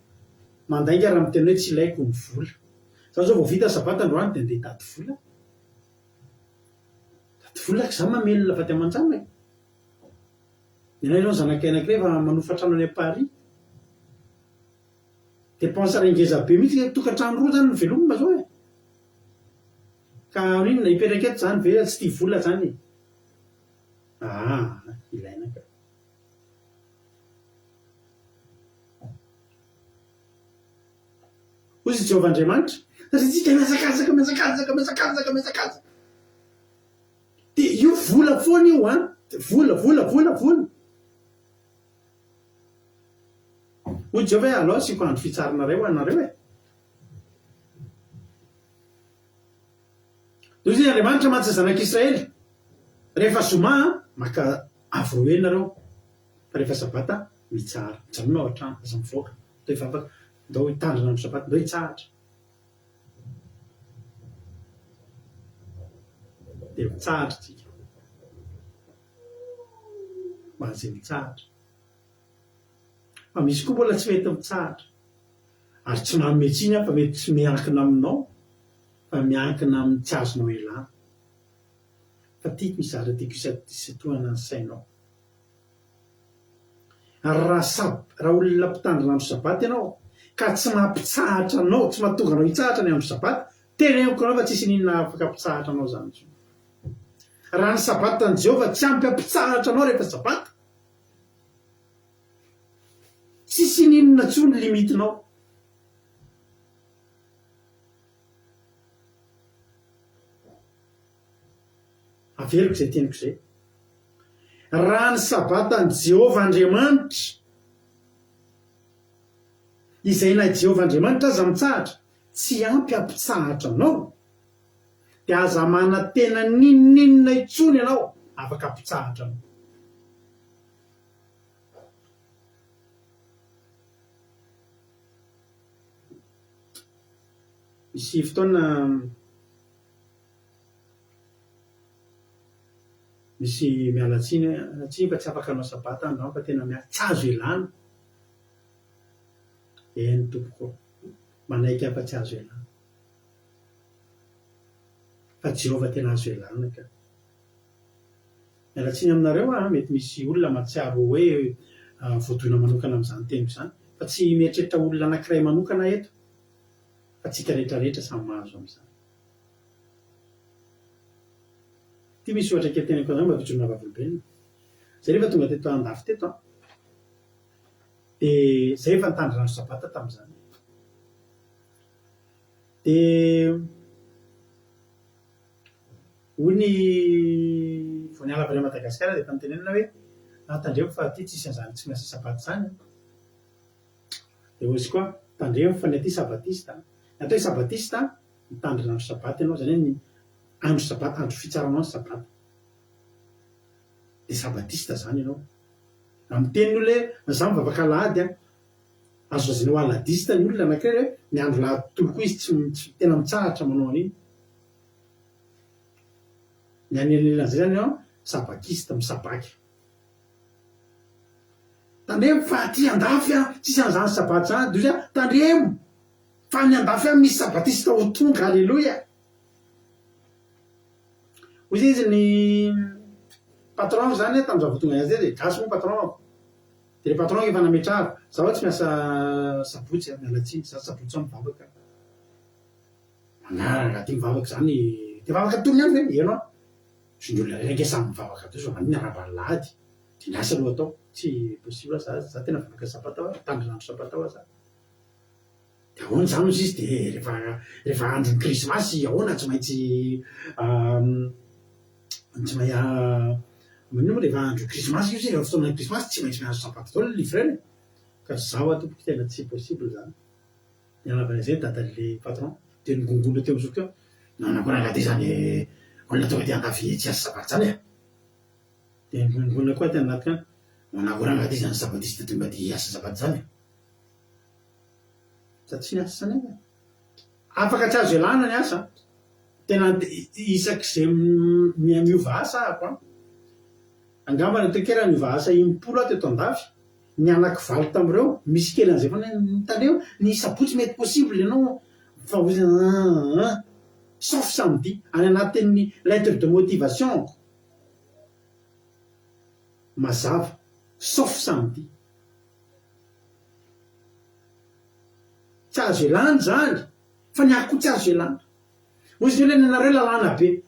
Mandainga raha miteny hoe tsy ilaiko ny vola. Za zao vao vita sabata androany dia andeha tady vola. Tady vola ka za mamelona fa ty aman-janona. Ianao zanakay anankiray fa manofa trano any Paris. Dépense rengeza be mihitsy tokantrano roa zany ny velomina zao e. Ka inona hipetraka eto zany ve tsy tia vola zany. Ilaina ka. Hoy Jehovah Andriamanitra, satria tsika miazakazaka. Dia io vola foana io a. Vola. Hoy Jehovah hoe alao asiko andro fitsarinareo anareo e. Noho izy Andriamanitra mantsy zanak'Israely. Rehefa zoma maka avroe nareo. Fa rehefa sabata mitsara. Mijanona ao an-trano aza mivoaka. Vavaka ndao hitandrina amin'ny sabata, ndao hitsahatra. Dia mitsahatra tsika. Mazay mitsahatra. Fa misy koa mbola tsy mety mitsahatra. Ary tsy mahametsiny fa mety tsy miankina aminao, fa miankina amin'ny tsy azonao ialana. Fa tiako mizara, tiako isetohana ny sainao. Ary raha olona mpitandrina andro sabata ianao, ka tsy mampitsahatra anao, tsy mahatonga anao hitsahatra ny andro sabata, teneniko anao fa tsisy ninona afaka mpitsahatra anao zany. Raha ny sabatan'i Jehovah tsy ampy ampitsahatra anao rehefa sabata, tsisy ninona tso ny limitinao. Averiko zay teniko zay. Raha ny sabatany Jehovah Andriamanitra izay na Jehovah Andriamanitra aza mitsahatra tsy ampy ampitsahatra anao, dia aza mana tena ninona itsony ianao afaka ampitsahatra anao. Misy fotoana misy mialatsiny fa tsy afaka anao sabata andao fa tena tsy azo ilana. Eny tompoko, manaiky afa tsy azo ilana. Fa Jehovah tena azo ilana ka. Mialatsiny aminareo mety misy olona mahatsiaro hoe voadona manokana amin'izany teniko izany, fa tsy mieritreritra olona anankiray manokana eto, fa tsika rehetrarehetra samy mahazo amin'izany. Ty misy ohatra kely tenako zany mavitsona vavolombelona. Zay rehefa tonga teto andafy teto dia zay efa nitandro rano sabata tamin'izany. Dia hoy ny vao niala avy any Madagasikara dia efa nitenenina hoe tandremo fa aty tsisy an'izany tsy miasa sabata izany. Dia ozy koa tandremo fa ny aty sabatista. Ny atao hoe sabatista mitandro rano sabata ianao, zany hoe ny andro sabata, andro fitsaranao ny sabata. Dia sabatista zany ianao. Amin'ny teniny olona hoe za mivavaka alahady azo azinao aladista ny olona anankiray hoe ny andro lahady toloko izy tsy tena mitsahatra manao an'iny. Ny anelan'izay zany sabakista misabaky. Tandremo fa aty andafy tsisy an'izany sabata zany, de ozy tandremo fa ny andafy misy sabatista ho tonga, alleloia. Hoy izy ny patron zany tamin'izao vao tonga azy dia gasy moa patron. Dia le patron efa nametrahako, zaho tsy miasa sabotsy mialatsiny, za sabotsy aho mivavaka. Manaraka ty mivavaka zany, dia mivavaka tony ihany ve? Ianao sy ny olona raiky samy mivavaka to so maniny arabalahady. Dia niasa aloha atao, tsy possible za tena mivavaka sabata aho, tandro rano sabata aho za. Dia ahoana zany ozy izy dia rehefa andron'ny krismasy ahoana tsy maintsy manino moa rehefa andro krismasy io zay rehefa fotoana krismasy tsy maintsy mihazo sabata daholo livreny. Ka zaho tompoko tena tsy possible zany. Nianavana izay dadan'le patron dia nigongolo teo am'izao keo, nanako raha zany olona tonga dia andafy tsy asa sabata zany. Dia nigongolona koa tena anaty any, manako raha ty zany sabatista tonga dia asa sabata zany. Za tsy niasa zany e. Afaka tsy azo ialana ny asa. Tena isak'izay miova asa ahako. Angamba ny tekera miova asa 10 teto andafy, ny anankivalo tamin'ireo misy kely an'izay foana tandreo ny sabotsy mety possible ianao fa sauf samedi any anatin'ny lettre de motivation mazava sauf samedi. Tsy azo ialana zany, fa ny ako tsy azo ialana. Ozy ny anareo lalàna be,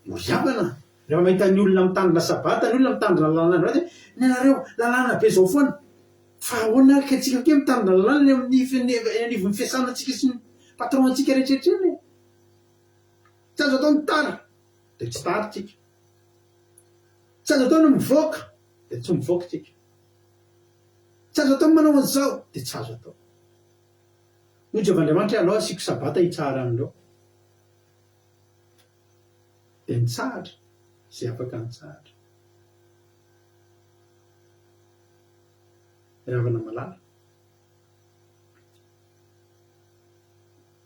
mozavana rehefa mahita ny olona mitandrina sabata, ny olona mitandrina lalàna androany, ny anareo lalàna be zao foana. Fa ahoana ka antsika ke mitandrina lalàna ny anivon'ny fiasanantsika sy ny patron antsika rehetrarehetra. Tsy azo atao ny tara dia tsy tara tsika. Tsy azo atao ny mivoaka dia tsy mivoaka tsika. Tsy azo atao ny manao an'izao dia tsy azo atao. Hoy Jehovahandriamanitra alao asiako sabata hitsara amindreo. Dia nitsahatra izay afaka nitsahatra. Ravana malala.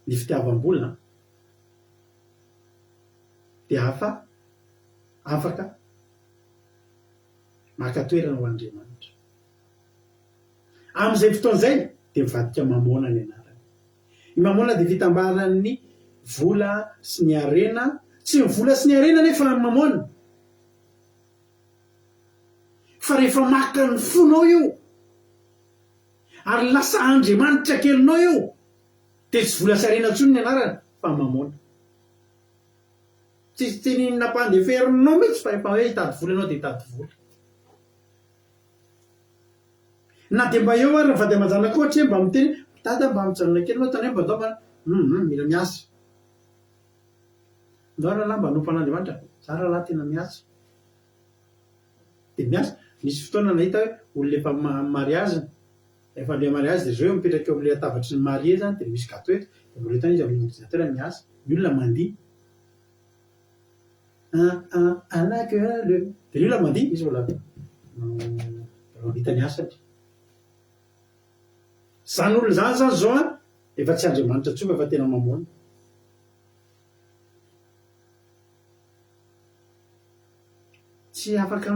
Ny fitiavam-bolona dia afaka maka toerana ho Andriamanitra. Amin'izay fotoan'izay dia mivadika mamona ny anarany. Ny mamona dia fitambaran'ny vola sy ny harena. Tsy ny vola sy ny harena nefa ny mamona. Fa rehefa maka ny fonao io ary lasa Andriamanitra kelinao io dia tsy vola sy harena intsony ny anarany fa mamona. Tsy ny nampandeferinao mihitsy fa rehefa hoe hitady vola ianao dia hitady vola. na dia mba eo ary vady aman-janaka ohatra mba miteny dada mba mijanona kely loha tany mba ataova mila miasa ndao raha mba hanompo an'Andriamanitra za raha tena miasa dia miasa. Misy fotoana nahita hoe olona efa mariazy efa le mariazy dia zao mipetraka eo amin'ilay atavatry ny marie zany dia misy gâteau eto dia mbola tany izy amin'ny ordinateur miasa ny olona mandihy alaka le dia ny olona mandihy izy mbola hitany asa zany olona zany zany zao a efa tsy Andriamanitra tsoa efa tena mamoana. Tsy afaka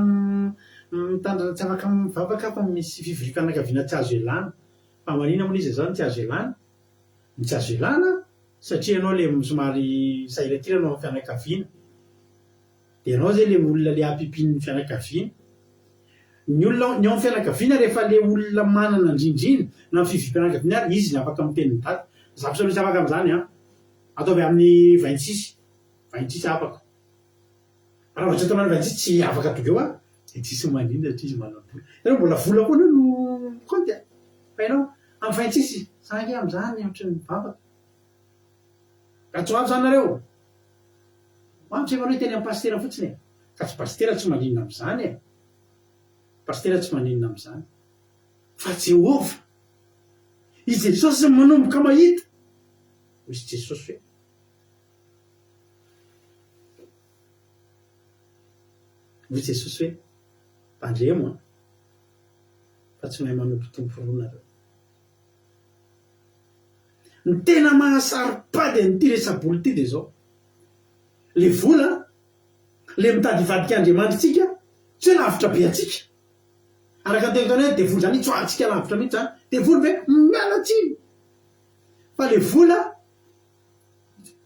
mitandrina tsy afaka mivavaka fa misy fivorikanakaviana tsy azo elana fa manina moa izy zany tsy azo elana ny tsy azo elana satria ianao le somary sailatirana amin'ny fianakaviana dia ianao zay le olona le ampipin'ny fianakaviana ny olona ny ao amin'ny fianakaviana rehefa le olona manana indrindrina na amin'ny fivorikanakaviana ary izy ny afaka miteny ny data za misy misy afaka amin'izany a ataovy amin'ny 26 afaka raha vao tsy atao amin'ny 26 tsy afaka toga eo a dia tsisy manindra satria izy manam-bola ianao mbola vola koa no konty a fa ianao amin'ny 26 sangy amin'izany ohatry ny mivavaka ka tsy ho avy zany nareo tsy efa teny amin'ny pastera fotsiny e ka tsy pastera tsy maninona amin'izany e pastera tsy maninona amin'izany fa Jehova izy Jesosy manomboka mahita misy Jesosy hoe misy Jesosy hoe mpandremo fa tsy mahay manompotompo roa nareo. Ny tena mahasaripady an'ity resaboly ity dia zao le vola le mitady hivadika Andriamanitra tsika tsy hoe lavitra be atsika araka ny tena dia vola zany tsoahantsika lavitra mihitsy zany dia vola be miala tsiny fa le vola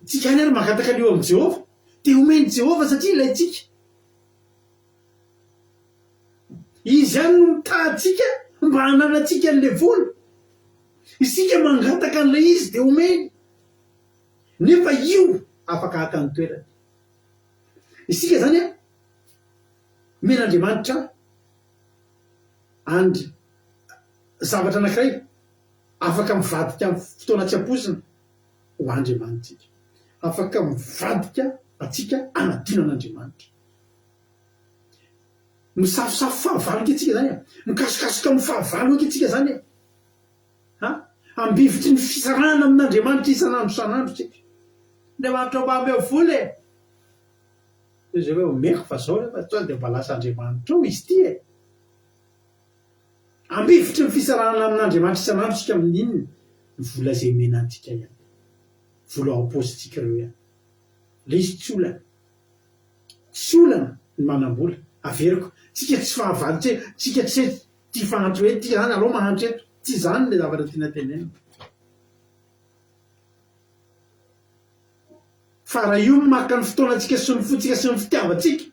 tsika any ary mangataka leo amin'ny Jehova dia omeny Jehova satria ilay tsika izy ihany no mitahatsika mba hananatsika an'le vola isika mangataka an'ilay izy dia omeny nefa io afaka haka ny toerany isika zany a men'Andriamanitra andry zavatra anankiray afaka mivadika amin'ny fotoana tsy ampoizina ho Andriamanitsika afaka mivadika atsika anadino an'Andriamanitra misafosafo fahavalo ke tsika zany a mikasokasoka amin'ny fahavalo ke tsika zany e ambivitry ny fisarahana amin'Andriamanitra isan'andro isan'andro tsika Andriamanitra mba ame vola e zay hoe omeko fa zao rehefa tsao dia mba lasa Andriamanitra ao izy ty e ambivitry ny fisarahana amin'Andriamanitra isan'andro tsika amin'inona ny vola zay menantsika ihany vola ao am-pozintsika reo ihany le izy tsy olana ny manam-bola averiko tsika tsy fahavalo tsika tsy ty fahantro hoe ty zany aloha mahantro eto tsy zany le zavatra tiana tenenina fa raha io maka ny fotoanantsika sy ny fotsika sy ny fitiavatsika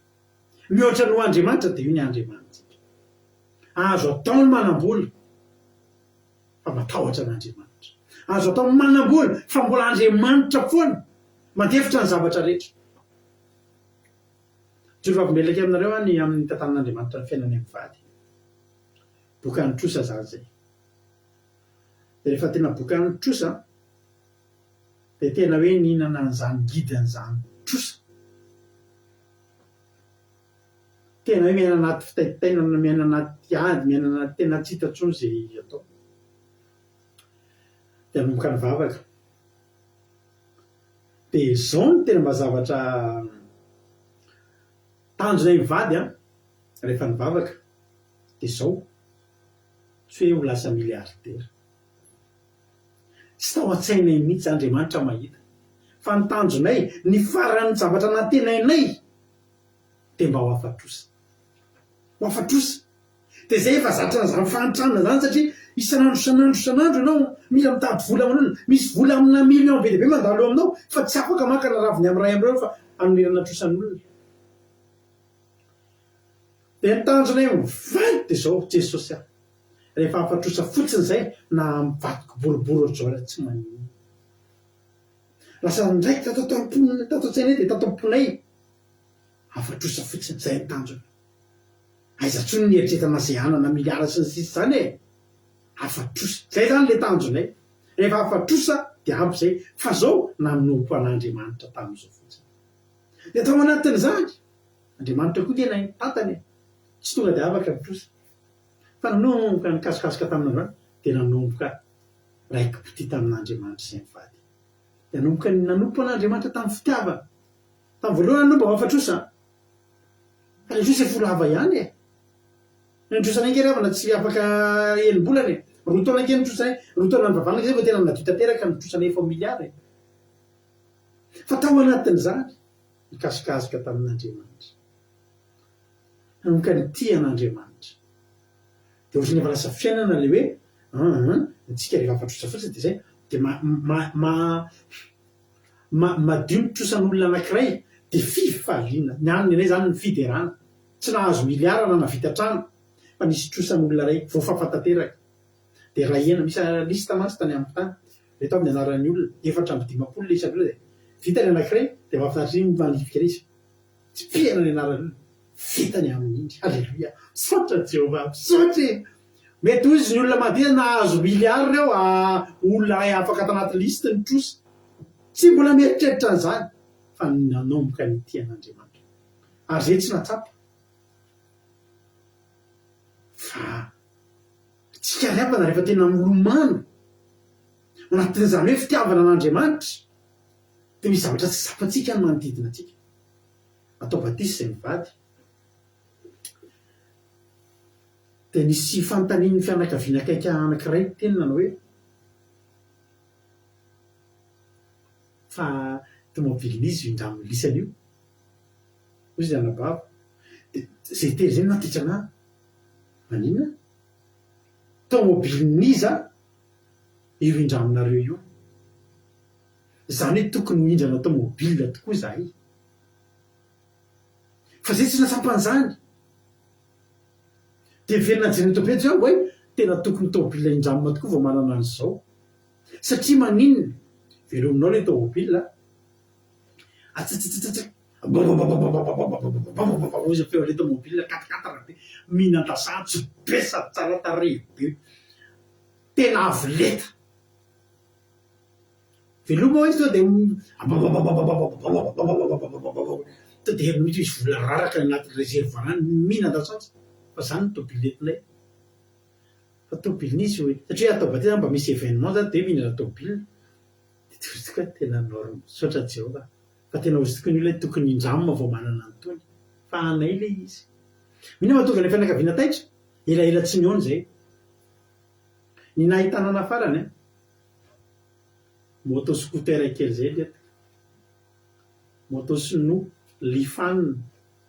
mihoatra no Andriamanitra dia io ny Andriamanitsika azo atao ny manam-bola fa matahotra n'Andriamanitra azo atao ny manam-bola fa mbola Andriamanitra foana mandefitra ny zavatra rehetra. Torofavimelaka aminareo any amin'ny tantanan'Andriamanitra ny fiainany amin'ny vady boka ny trosa zany zay dia rehefa tena boka ny trosa dia tena hoe nihinana an'izany gidan'izany trosa tena hoe miaina anaty fitaitainana miaina anaty ady miaina anaty tena tsy hita intsony zay atao dia nomboka ny vavaka dia zao ny tena mba zavatra tanjona mivady a rehefa nivavaka dia zao tsy hoe ho lasa miliardera tsy tao an-tsainay mihitsy Andriamanitra mahita fa ny tanjonay ny farany zavatra natenainay dia mba ho afatrosa dia zay efa zatra n'izany fahantrana zany satria isan'andro ianao mila mitady vola aman'olona misy vola amina million be deaibe mandalo eo aminao fa tsy afaka maka na raviny amin'ny ray amin'ireo fa anomerana trosan'olona dia ny tanjonay mivady dia zao Jesosy aho rehefa afatrosa fotsiny zay na mivadiko boribory ohatr'izao tsy manino lasa ndraiky tato an-tsainay dia tato am-ponay afatrosa fotsiny zay ny tanjona aiza ntsony ny eritreretana zay anana miliara sy ny sisy zany e afatrosa zay zany le tanjonay rehefa afatrosa dia ampy zay fa zao nanompo an'Andriamanitra tamin'izao fotsiny de tao anatin'izany Andriamanitra koa tena tantany tsy tonga de afaka atrosa fa nanomboka nikasokasoka tamin'androany dia nanomboka raiki-poti tamin'Andriamanitra sy mivady de nanompo an'Andriamanitra tamin'ny fitiavana tamin'ny voalohany aloha mba afatrosa fa le trosa folo hava ihany nitrosana ingeravana tsy afaka enimbolana roa taona nke nitrosana roa taona nyvavanaka zay fa tena nadio tanteraka nitrosana efa miliary fa tao anatin'izany nikasokasoka tamin'Andriamanitra nanomboka nity an'Andriamanitra de ohatrany efa lasa fiainana le hoe tsika rehefa afatrosa fotsiny de zay de madio nitrosan'olona anankiray de fifaliana ny aniny anay zany ny fiderana tsy nahazo miliara na navita trano fa nisy trosan'olona ray voafafantateraka de rahena misy lista mantsy tany amin'ny tany reto amin'ny anaran'ny olona 450 le isak'olo de vita ny anankiray de mahafinaritra iny manifika izy tsy fiaina ny anaran'olona vitany amin'iny halleloia sotra Jehova sotra mety ozy ny olona mandeha nahazo miliara reo olona afaka tanaty lista ny trosa tsy mbola mieritreritra an'izany fa nanomboka nity an'Andriamanitra ary zay tsy natsapa fa tsika riavana rehefa tena milomano anatin'izany hoe fitiavana an'Andriamanitra de misy zavatra tsy zapatsika ny manodidina atsika atao batisy zay mivady de nisy fanontanian'ny fianakaviana akaika anankiray teny nanao hoe fa tomobilin'izy indramin'ny lisany io ozy anabava de zay tery zay natitra ana maninona tomobiliniza io indraminareo io zany hoe tokony mihindrana tomobile tokoa zahay fa zay tsy natsapan'izany de velona jereny topety zao hoe tena tokony tomobile indramina tokoa vao manana an'izao satria maninona velominao le tomobile atsatsatsatsa ozy feo le tomobile 4x4 be mihinan-dasatsy besa tsara tarehy be tena avoleta veloma izy to de to de mity izy vola raraka anaty reservarany mihinan-dasatsy fa zany ny tobiletinay fa tobilin'izy hoe satria atao bateza mba misy événement zany de mihinana tobile de tozikoa tena norme sotra Jehova fa tena ozitoko ny olona tokony indramina vao manana antony fa anay le izy mino mahatonga ny fianakaviana taitra elaela tsy niona zay ny nahitanana farany moto scooter kely zay leta moto sino Lifan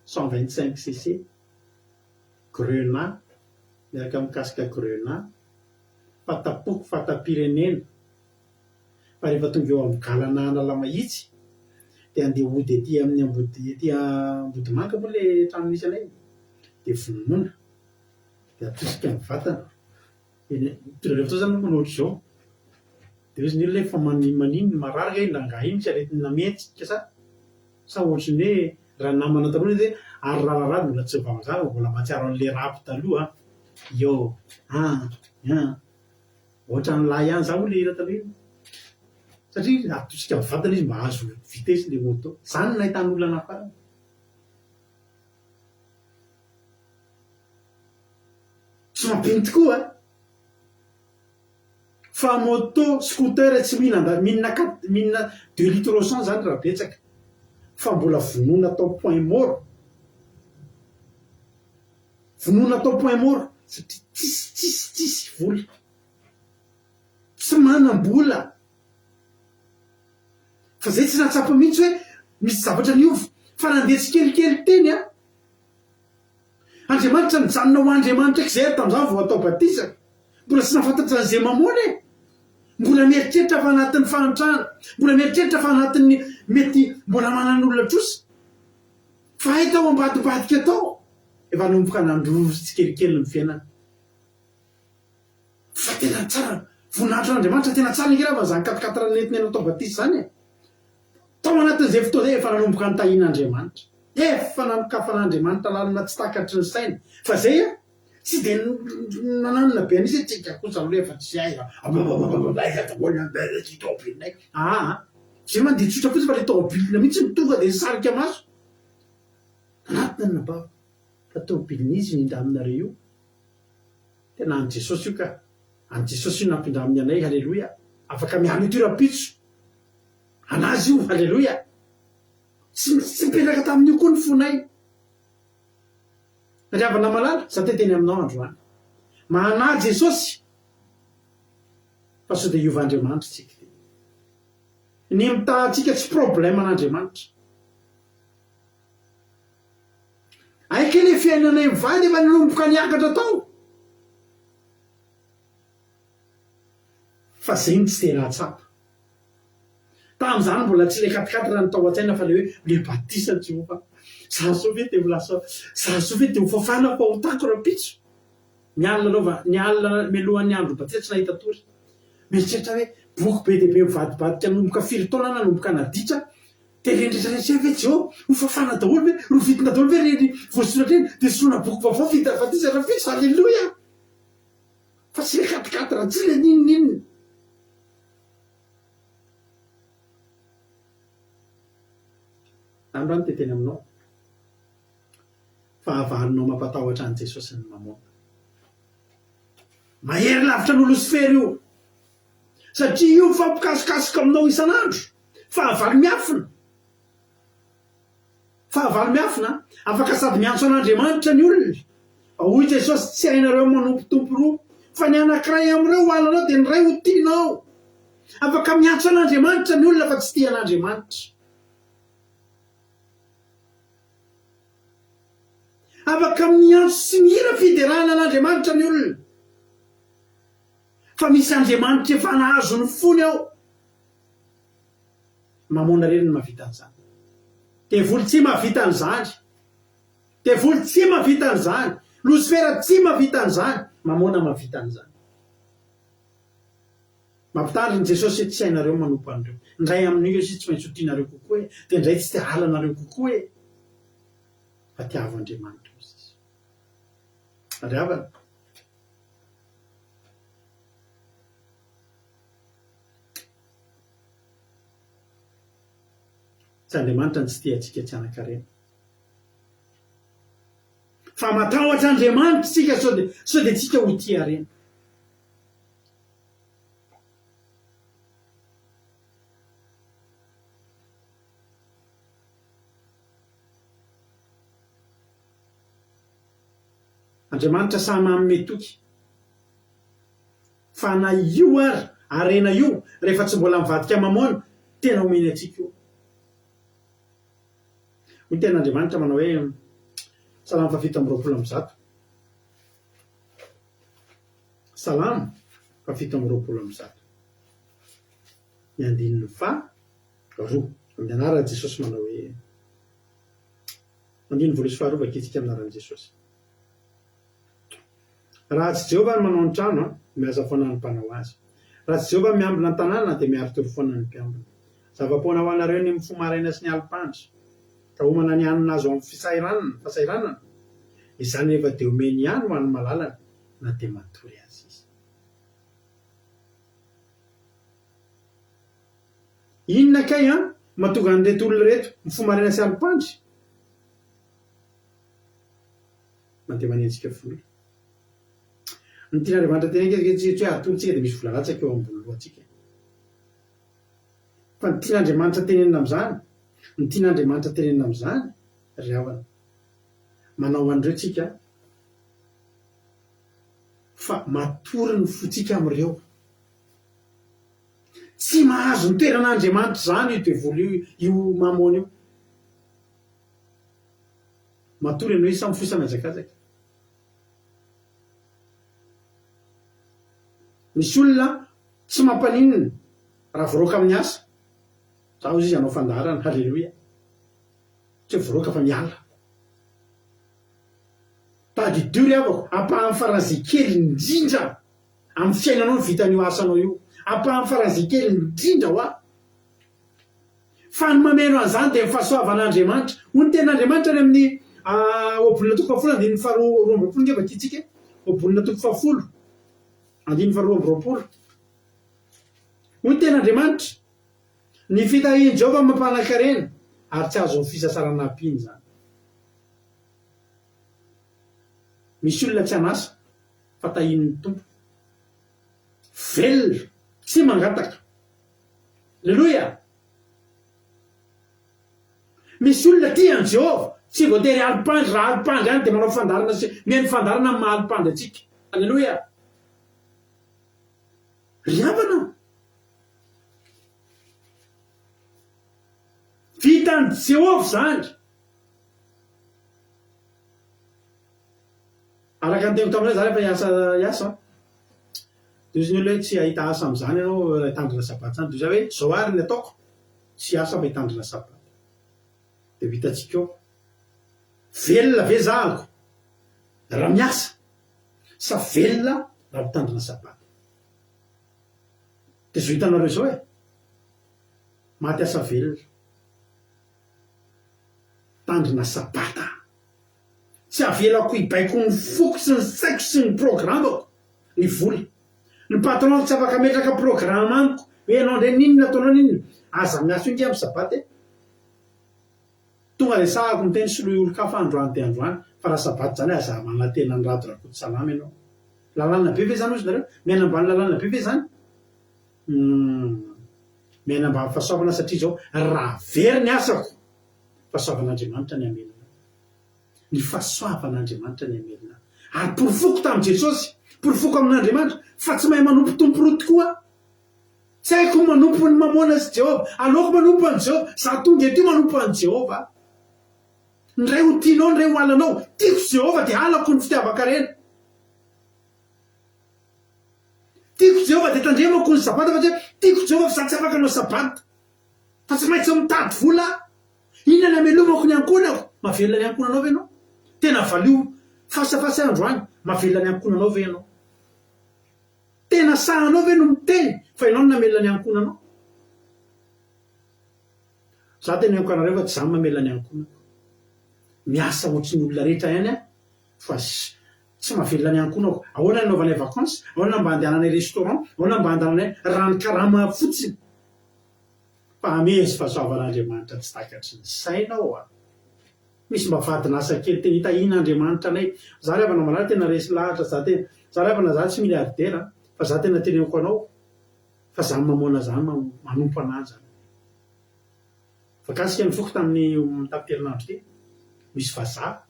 125cc Grenat miaraka mikasika Grenat fatapoko fatapirenena fa rehefa tonga eo amin'ny galana Analala mahitsy de andeha ody ety amin'ny Ambodimanga moa le trano misy anay de vonoina de atosika ny vatana rehefa tao zany moa nohatry zao de ozy ny olona fa manino mararaka nanga iny tsy aretina nametsika sa ohatry ny hoe raha namana taloha de ary rararady mbola tsy vavanzava mbola matsiaro an'le rapy taloha io ohatra ny lahy ihany za moa le hira taloha satria atosika ny vatana izy mba azo vitesy le moto zany nahitany olona nafarana tsy mampiny tokoa fa moto scooter tsy mihinana 2 litres 100 zany raha betsaka fa mbola vonoina atao point mort vonoina atao point mort satria tsisy vola tsy manam-bola fa zay tsy natsapa mihitsy hoe misy zavatra niova fa nandeha tsy kelikely teny Andriamanitra mijanona ho Andriamanitra zay tamin'izany vao atao batisaka mbola tsy nafantatra an'izay mamoana mbola mieritreritra fa anatin'ny fanotrana mbola mieritreritra fa anatin'ny mety mbola manan'olona trosa fa hay tao ambadibadika atao efa nomboka nandrovo tsy kelikely ny fiainana fa tena tsara voninahitran'Andriamanitra tena tsara ngerava zany 4x4 nentinena atao batisy zany tao anatin'izay fotoa zay efa nanomboka nytahian'Andriamanitra efa namokafan'Andriamanitra lalina tsy takatry ny saina fa zay tsy dia nananona be anisy tsika kosa rehefa tsy ay tôbilinay zay mandeha tsotra fotsy fa le tôbilina mihitsy mitonga dia sarika maso anatina nabava fa tôbilin'izy nindra aminareo io tena any Jesosy io ka any Jesosy io nampindra amin'ny anay halleloia afaka miamy io rapitso anazy io halleloia tsy mipetraka tamin'io koa ny fonay riavana malala za teteny aminao androany mahana Jesosy fa so dia iovan'Andriamanitra tsika ny mitahantsika tsy problème an'Andriamanitra aika le fiainanay mivady efa nanomboka niakatra tao fa zay ny tsy tena tsapa tamin'izany mbola tsy le katikati raha ny tao an-tsaina fa le hoe le batisa Jehova za so ve dia volasa za so ve dia ho fafana fa ho tako rapitso mialina aloha ny alina mialohan'ny andro batisa tsy nahita tory mieritreritra hoe boky be dia be mivadibadika nanomboka firy taona nanomboka naditra dia rendretraretra ve Jehova ho fafana daholo ve ro vitina daholo ve reny voasoratra eny dia sorona boky vaovao vita batisa rapitso halleloia fa tsy le katikati raha tsy le ninonina androany teteny aminao fa avalinao mampatahotra an' Jesosy ny mamoana mahery lavitra ny Lucifer io satria io mifampikasokasoka aminao isan'andro fa avaly miafina afaka sady miantso an'Andriamanitra ny olona hoy Jesosy tsy hainareo manompotompo roa fa ny anankiray amin'ireo alanao dia ny ray ho tianao afaka miantso an'Andriamanitra ny olona fa tsy tia an'Andriamanitra afaka miantso sy mihira fiderana an'Andriamanitra ny olona fa misy Andriamanitra efa nahazo ny fony ao mamona reny ny mahavita an'izany devoly tsy mahavita an'izany devoly tsy mahavita an'izany Lucifer tsy mahavita an'izany mamona mahavita an'izany mampitandriny Jesosy tsy hainareo manompo an'ireo ndray amin'io izy tsy maintsy ho tianareo kokoa dia ndray tsy tia halanareo kokoa fa tiavo Andriamanitra izy ariavana tsy Andriamanitra ny tsy tia antsika tsy anakarena fa matahotra Andriamanitra tsika so dia tsika ho tia rena Andriamanitra samy manome toky fa na io ary arena io rehefa tsy mbola mivadika mamoana tena omeny atsika io hoy tena Andriamanitra manao hoe Salamo 7:20 Salamo 7:20 ny andininy fa roa amin'ny anaran'i Jesosy manao hoe andininy voalohany sy faharoa vakitsika amin'ny anaran'i Jesosy raha tsy Jehova ny manao ny trano miasa foana ny mpanao azy raha tsy Jehova miambina ny tanàna dia miaro toro foana ny mpiambina zava-poana ho anareo ny mifomaraina sy ny alipandry ka homana ny hanina azo amin'ny fasairanana izany rehefa dia omeny ihany ho an'ny malalana na dia matory azy izy inona kay mahatonga an'ireto olona reto mifomaraina sy alipandry mandeha manenjika vola ny tian'Andriamanitra tena ngezikezitsika hoe atolontsika dia misy volalatsaka eo ambony lohantsika fa ny tian'Andriamanitra tenenina amin'izany ny tian'Andriamanitra tenenina amin'izany ry havana manao an'ireo tsika fa matory ny fotsika amin'ireo tsy mahazo ny toeran'Andriamanitra izany io devoly io mamoana io matory ianao izy samy fosa miazakazaka misy olona tsy mampaninina raha voaroaka amin'ny asa za izy anao fandarana halleloia tsy hoe voaroaka fa miala tadidio ry avako ampahan'ny faran'izay kely indrindra amin'ny fiainanao ny vitan'io asanao io ampahan'ny faran'izay kely indrindra ho fa ny mameno an'izany dia mifahasoavan'Andriamanitra hoy ny ten'Andriamanitra ny amin'ny obolina toko 10 ny faharoa 20 ngeva titsika obolona toko 70 andiny faharoa amby roapolo hoy ny ten'Andriamanitra ny fitahian Jehova mampanakarena ary tsy azo ny fisasarana ampiny zany. Misy olona tsy anasa fa tahin'ny tompo velona tsy mangataka. Alleloia. Misy olona tiany Jehova tsy voatery alipandry raha alipandry any dia manao fandarana sy mihaino fandarana amin'ny maha-alipandry atsika. Alleloia. Riavana vitany Jehova zany. Araka ny teny taminay zany efa iasa dia izy ny olona hoe tsy ahita asa amin'izany ianao hitandrina sabaty zany dia zay hoe zao ary ny ataoko tsy asa fa hitandrina sabaty dia vitantsika eo velona ve zahako raha miasa sa velona raha mitandrina sabaty. Dia zo hitanareo zao maty asa velona tandrina sabata tsy avelako hibaiko ny foko sy ny saiko sy ny programako ny vola. Ny patron tsy afaka metraka programa amiko hoe ianao ndray ninona ataonao ninona aza miaso ingy amin'ny sabaty tonga dia sahako ny teny soloy olo-kafa androany dia androany fa raha sabaty zany aza manantena ny rado rakoto salama ianao. Lalàna be ve zany ozy nareo miaina ambany lalàna be ve zany miaina ambany fahasoavana satria zao raha very ny asako fahasoavan'Andriamanitra ny amelona. Ny fahasoavan'Andriamanitra ny amelona ary porofoko tamin'i Jesosy porofoko amin'Andriamanitra fa tsy mahay manompo tomporoa tokoa. Tsy haiko manompo ny mamoana sy Jehova aleoko manompo an' Jehova za tonga eto manompo an' Jehova. Ndray ho tianao ndray ho alanao tiako Jehova dia alako ny fitiavakarena. Tiako Jehova dia tandremako ny sabata fa tiako Jehova fa za tsy afaka anao sabata fa tsy maintsy mitady vola. Inona ny amelomako ny ankonako mahavelona ny ankonanao ve ianao? Tena valio fasafasy androany mahavelona ny ankonanao ve ianao? Tena sahanao ve no miteny fa ianao no namelona ny ankonanao? Za tena ankonareo fa tsy za mamelona ny ankonako. Miasa ohatry ny olona rehetra ihany fa tsy mahavelona ny ankonako. Ahoana ny naovanay vakansa, ahoana mba andehananay restaurant, ahoana mba andehananay rano-karama fotsiny. Fa amezy fahasoavan'Andriamanitra tsy takatry ny sainao misy mba vadinasa kely teny hitahian'Andriamanitra anay. Za rehefa namalala tena resy lahatra za rehefa na za tsy miliardera fa za tena teneniko anao fa za mamoana zany manompo anazy. Vakasika ny foko tamin'ny tapiterinandro ty misy vazaha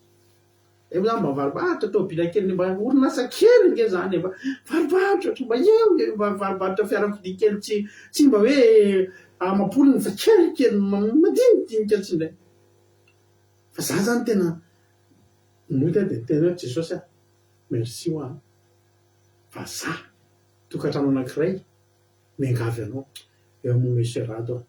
zany mba varobaritra tôbila kely mba orinasa kely nge zany mba varobaritra mba eo mba varobaritra fiarakodia kely tsy mba hoe amam-polony fa kelikely madinidinika tsy indray. Fa za zany tena nohita dia tena hoe Jesosy merci ho fa za tokantrano anankiray miangavy anao eo amin'ny monsieur rado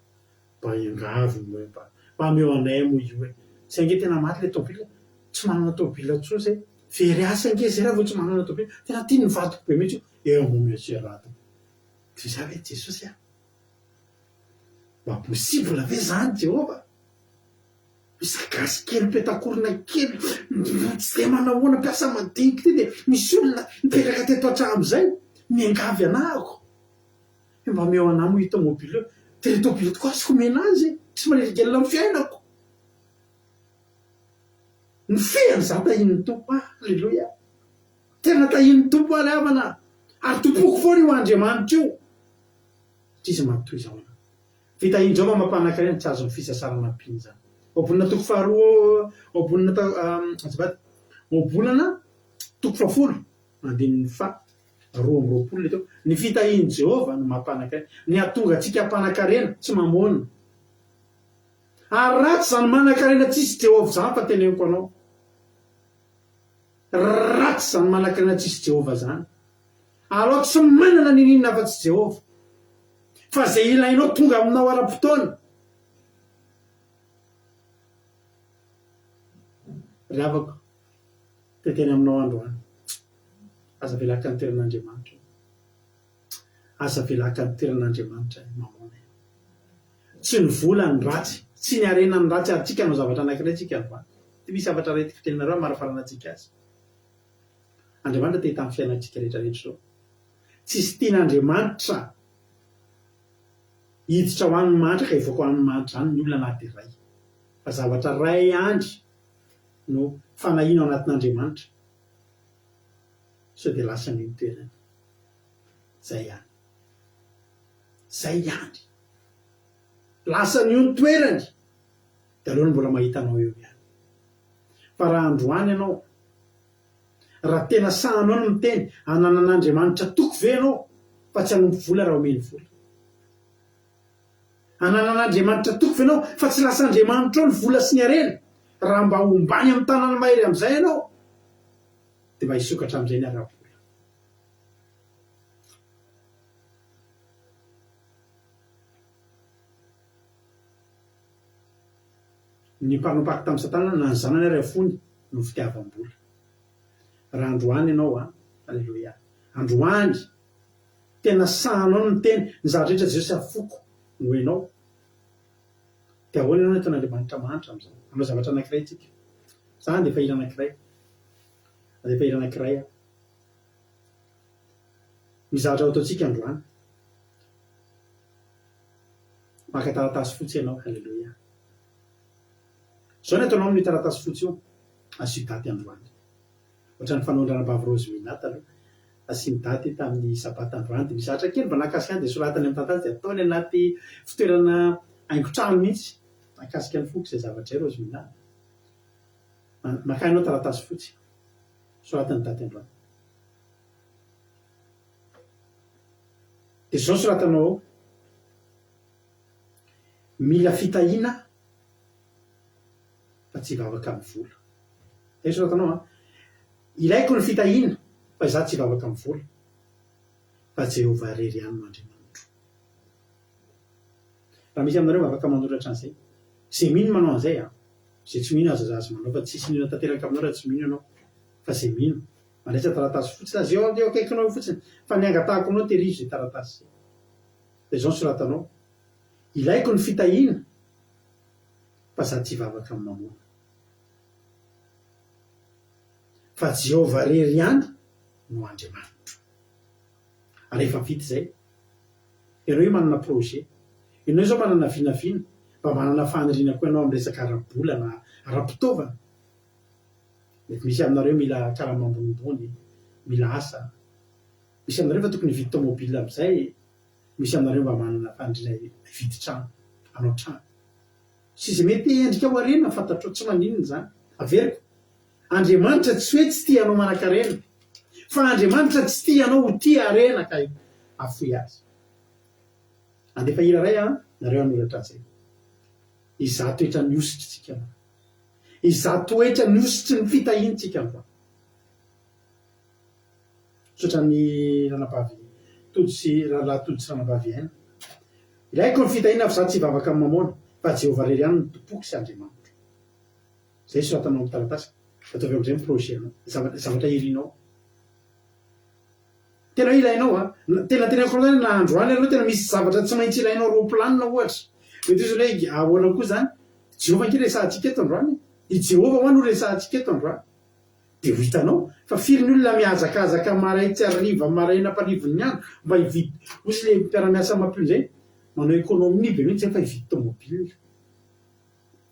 mba iangavy mba ameo anay moa io hoe tsy ange tena maty le tôbila tsy manana tôbila tsoa zay very asa ange zay raha vao tsy manana tôbila tena tia ny vadiko be mihitsy eo amin'ny monsieur rado. Dia za hoe Jesosy mba possible ve zany Jehova? Misy gasy kely petakorona kely tsy dia manahoana mpiasa madinika ty dia misy olona mipetraka teto an-trano zay miangavy anahako mba meo anah moa io tômôbila eo dia le tôbila tokoa azoko omena azy tsy manerigelina amin'ny fiainako. Ny feany za tahin'ny tompo alleloia. Tena tahin'ny tompo ary havana ary tompoko foana io Andriamanitra io. Tsisy matoy zao fitahian Jehova mampanankarena tsy azo ny fisasarana ampiny zany. Obolana toko faharoa obolana toko 70 andininy fa roa amby roapolo le teo ny fitahian Jehova no mampanankarena ny atonga antsika hampanankarena tsy mamoana. Ary ratsy zany manankarena tsisy Jehova zany fa teneniko anao. Ratsy zany manankarena tsisy Jehova zany. Alao tsy manana ny ninona fa tsy Jehova fa zay ilainao tonga aminao ara-potoana. Ravako teteny aminao androany aza velaka ny toeran'Andriamanitra. Aza velaka ny toeran'Andriamanitra mamona. Tsy ny vola ny ratsy, tsy ny arena ny ratsy ary tsika no zavatra anankiray tsika androany. Ty misy zavatra retika tenareo marafarana antsika azy. Andriamanitra te tamin'ny fiainantsika rehetrarehetra zao. Tsisy tian'Andriamanitra hiditra ho an'ny manitra ka hivoaka ho an'ny manitra zany ny olona anaty iray. Fa zavatra ray andry no fanahina ao anatin'Andriamanitra. Sao dia lasa ny toerana. Zay ihany. Zay ihany. Lasa ny toerany. Dia aloha mbola mahita anao eo ihany. Fa raha androany ianao, raha tena sahanao no miteny ananan'Andriamanitra toko ve ianao fa tsy hanompo vola raha omeny vola. Ananan'Andriamanitra toko ve ianao fa tsy lasa Andriamanitra ao ny vola sy ny harena. Raha mba ombany amin'ny tanàna mahery amin'izay ianao dia mba hisokatra amin'izay ny ara-vola. Ny mpanompaky tamin'ny Satana na ny zanany ary afony no fitiavam-bola. Raha androany ianao aleluia, androany tena sahanao no miteny ny zavatra rehetra Jesosy afoko no ianao dia ahoana ianao natao n'Andriamanitra manitra amin'izany. Hanao zavatra anankiray tsika. Zany dia efa hira anankiray. Dia efa hira anankiray ny zavatra ho ataontsika androany. Maka taratasy fotsy ianao, aleluia. Zao ny ataonao amin'ny taratasy fotsy io, asio daty androany. Ohatran'ny fanaondrana-bavy Rosemina taloha, asiany daty tamin'ny sabata androany dia misy zavatra kely mba nakasika any dia soratany amin'ny taratasy dia ataony anaty fitoerana haingon-trano mihitsy. Nakasika ny foko izay zavatra izay Rosemina. Maka ianao taratasy fotsy, soratany daty androany. Dia zao soratanao ao, mila fitahiana fa tsy hivavaka amin'ny vola. Zay soratanao ilaiko ny fitahiana fa izaho tsy hivavaka amin'ny vola fa Jehovah irery ihany no Andriamanitra. Raha misy aminareo afaka manoratra an'izay. Izay mino manao an'izay izay tsy mino aza manao fa tsisy mino tanteraka aminao raha tsy mino ianao fa izay mino. Mandraisa taratasy fotsy azy eo akaikinao fotsiny fa ny angatahako aminao terizo izay taratasy. Dia izao ny soratanao, ilaiko ny fitahiana fa izaho tsy hivavaka amin'ny mamona. Fa Jehovah irery ihany no Andriamanitra. Rehefa vita izay, ianao io manana projet, ianao izao manana vinavina mba manana faniriana koa ianao amin'ny resaka ara-bola na ara-pitaovana. Misy aminareo mila karama ambonimbony, mila asa. Misy aminareo fa tokony hividy tômôbila amin'izay. Misy aminareo mba manana faniriana hividy trano, hanao trano. Sy izay mety endrika ho harena fantatrao tsy maninona izany. Averiko. Andriamanitra tsy hoe tsy tia anao manan-karena, fa Andriamanitra tsy tia anao ho tia harena ka afoy azy. Andefa hira iray nareo hanoratra an'izay. Izaho toetra ny ositry tsika. Izaho toetra ny ositry ny fitahiantsika androany. Sotra ny ranabavy todisy rahalahy todisy ranabavy ihany. Ilaiko ny fitahiana fa izaho tsy hivavaka amin'ny mamona fa Jehovah irery ihany no tompoko sy Andriamanitra. Zay soratanao amin'ny taratasy. Ataovy amin'izay ny projet zavatra irinao. Tena ilainao tena tenako zany na androany aloha tena misy zavatra tsy maintsy ilainao roaplanina ohatra. Mety izy hoe ahoana koa zany Jehovah anke resahantsika eto androany. I Jehovah hoany no resahantsika eto androany. Dia ho hitanao fa firy ny olona mihazakazaka maraitsy hariva maraina amparivony andro mba hividy. Osy le mpiara-miasa mampio izay manao ekônômia be mihitsy fa hividy tômôbila.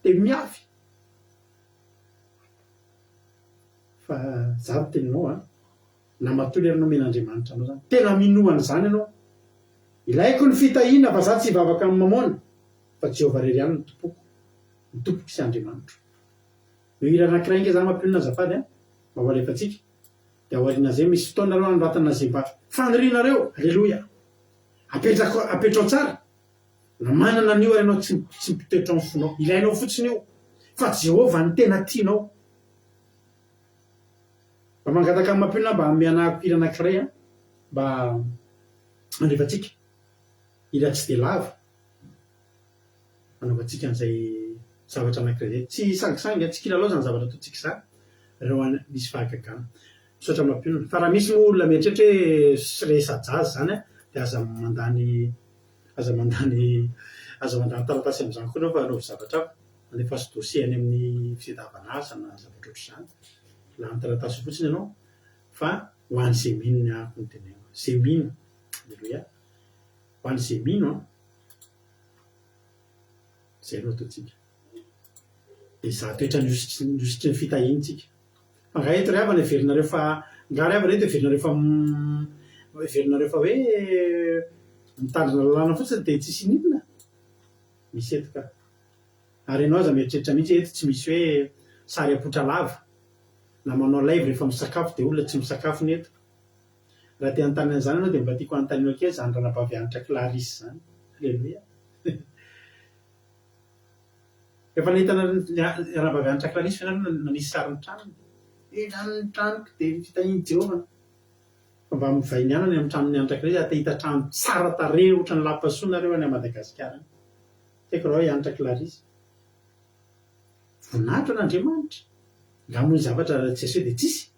Dia miafy. Fa zaho teninao na matory ianao men'Andriamanitra anao zany. Tena minoana izany ianao. Ilaiko ny fitahiana fa izaho tsy hivavaka amin'ny mamona fa Jehovah irery ihany no tompoko. Ny tompoko sy Andriamanitra. Io hira anankiray inge izany mampionina azafady mba ho alefantsika. Dia aoriana izay misy fotoana aloha anoratana izay mba fanirianareo. Aleloia. Apetrao tsara. Na manana an'io ianao tsy mpitoetra amin'ny fonao. Ilainao fotsiny io. Fa Jehovah ny tena tianao. Mba mangataka amin'ny mampionina mba mianahako hira anankiray mba andrefantsika. Hira tsy dia lava. Anaovantsika an'izay zavatra anankiray zay. Tsy sangisangy tsy kilalao zany zavatra ataontsika izany. Reo misy fahagagana. Misaotra mampionina. Fa raha misy olona mieritreritra hoe sy resa-jazy zany dia aza mandany taratasy amin'izany koa ianao fa anaovy zavatra hafa. Alefa sy dosie any amin'ny fitadiavana asa na zavatra ohatr'izany. Lany taratasy fotsiny ianao fa ho an'ny semino ny ahako ny tenena semino aleloia ho an'ny semino zay aloha ataotsika de za toetra njositry ny fitahintsika fa nga eto ry avana everinareo fa nga ry avana eto everinareo fa hoe mitandrina lalàna fotsiny de tsisy ninona misy eto ka ary ianao aza mieritreritra mihitsy eto tsy misy hoe sary apotra lava na manao live rehefa misakafo de olona tsy misakafo ny eto raha te anontany zany anao de mba tiako anontanianao kely zany ranampavianitra Clarisse zany aleloia efa nahitana ranampavianitra Clarisse fa ianareo nanisy sariny tranony tranony tranoko de fitahiny Jehovah fa mba mivahiny ihany any amin'ny tranony anitra Clarisse atahita trano tsara tarehy ohatrany lapasoanareo any Madagasikara tiako raha hoe anitra Clarisse voninahitra n'Andriamanitra ngamony zavatra tsy aseho de tsisy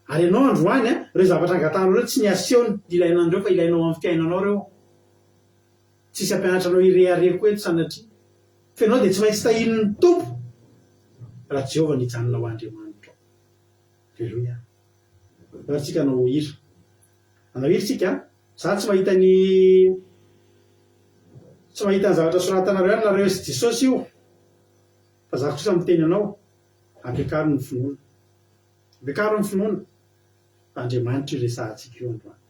ary ianao androany reo zavatra angatanao reo tsy ny asehony ilainandreo fa ilainao amin'ny fiainanao reo tsisy ampianatra anao ireare koa eto sanatria fa ianao de tsy maintsy tahirin'ny tompo raha Jehovah nijanona ho Andriamanitra aleloia raha tsika anao hira anao hira tsika za tsy mahita ny zavatra soratanareo ihany nareo sy Jesosy io fa za kosa miteny anao ampiakaro ny finoana ampiakaro ny finoana fa Andriamanitra io resahantsika io androany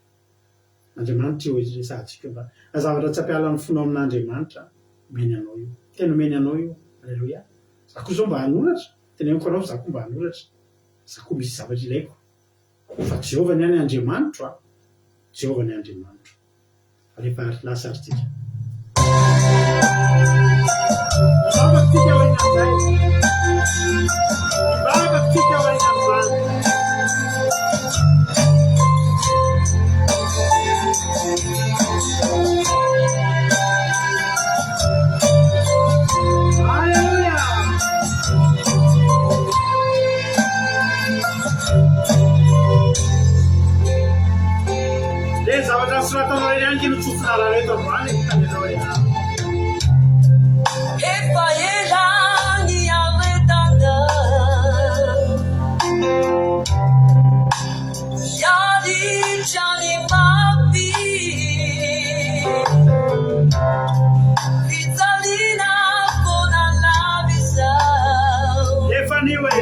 Andriamanitra io resahantsika io androany na zavatra tsy ampiala ny finoa amin'Andriamanitra meny anao io tena meny anao io aleloia za koa zao mba hanoratra teneniko anao za koa mba hanoratra za koa misy zavatra ilaiko fa Jehovah ny any Andriamanitra Jehovah ny Andriamanitra rehefa lasa ary tsika zavatra soratanao reny ihany kino tsofina raha reto androany tanenao e efa ela ny aretana yalitra ny mapy fitsalina kona lavizao efa nio e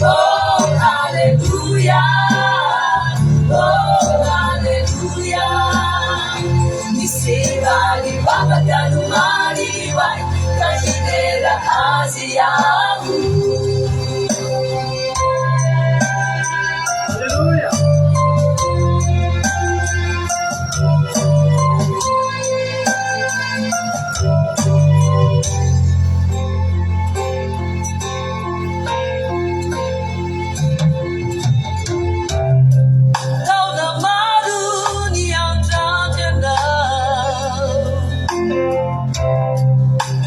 Oh, hallelujah. Oh, hallelujah. Nisibali baba kanumani wai kajidera Asiamu. Hallelujah.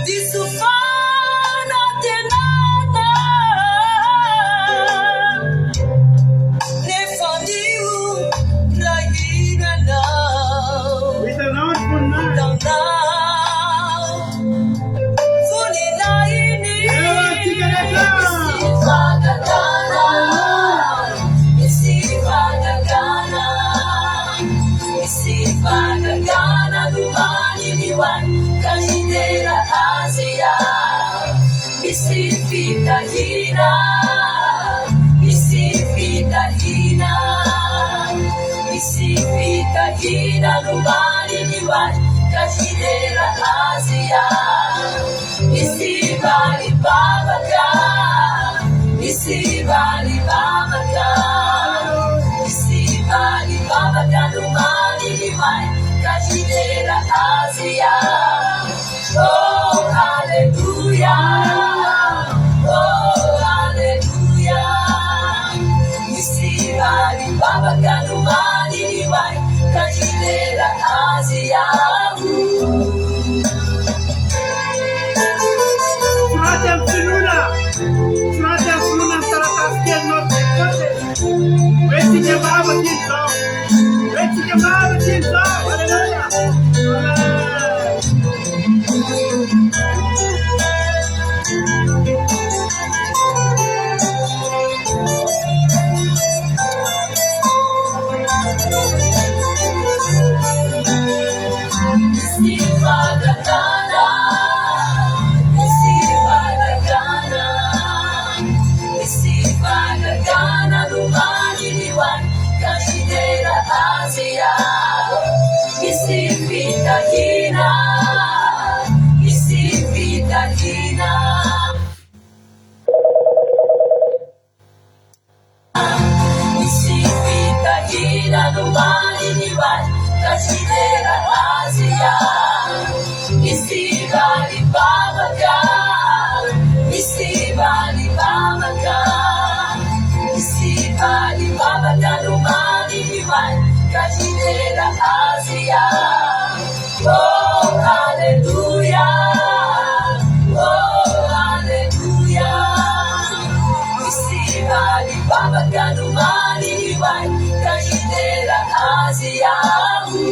Disufana tenada fitahina, misy fitahina, misy fitahina nombany ny hoany ka hinera azy aho. Misy valibavaka, misy valibavaka, misy valibavaka nombany ny hoany ka hinera azy aho. Oh, hallelujah, oh, hallelujah. Misy valibavaka nombany ny hoany ka hinera azy aho. Oh, hallelujah, oh, hallelujah. Misy valibavaka nombany ny hoany ka hinera azy aho.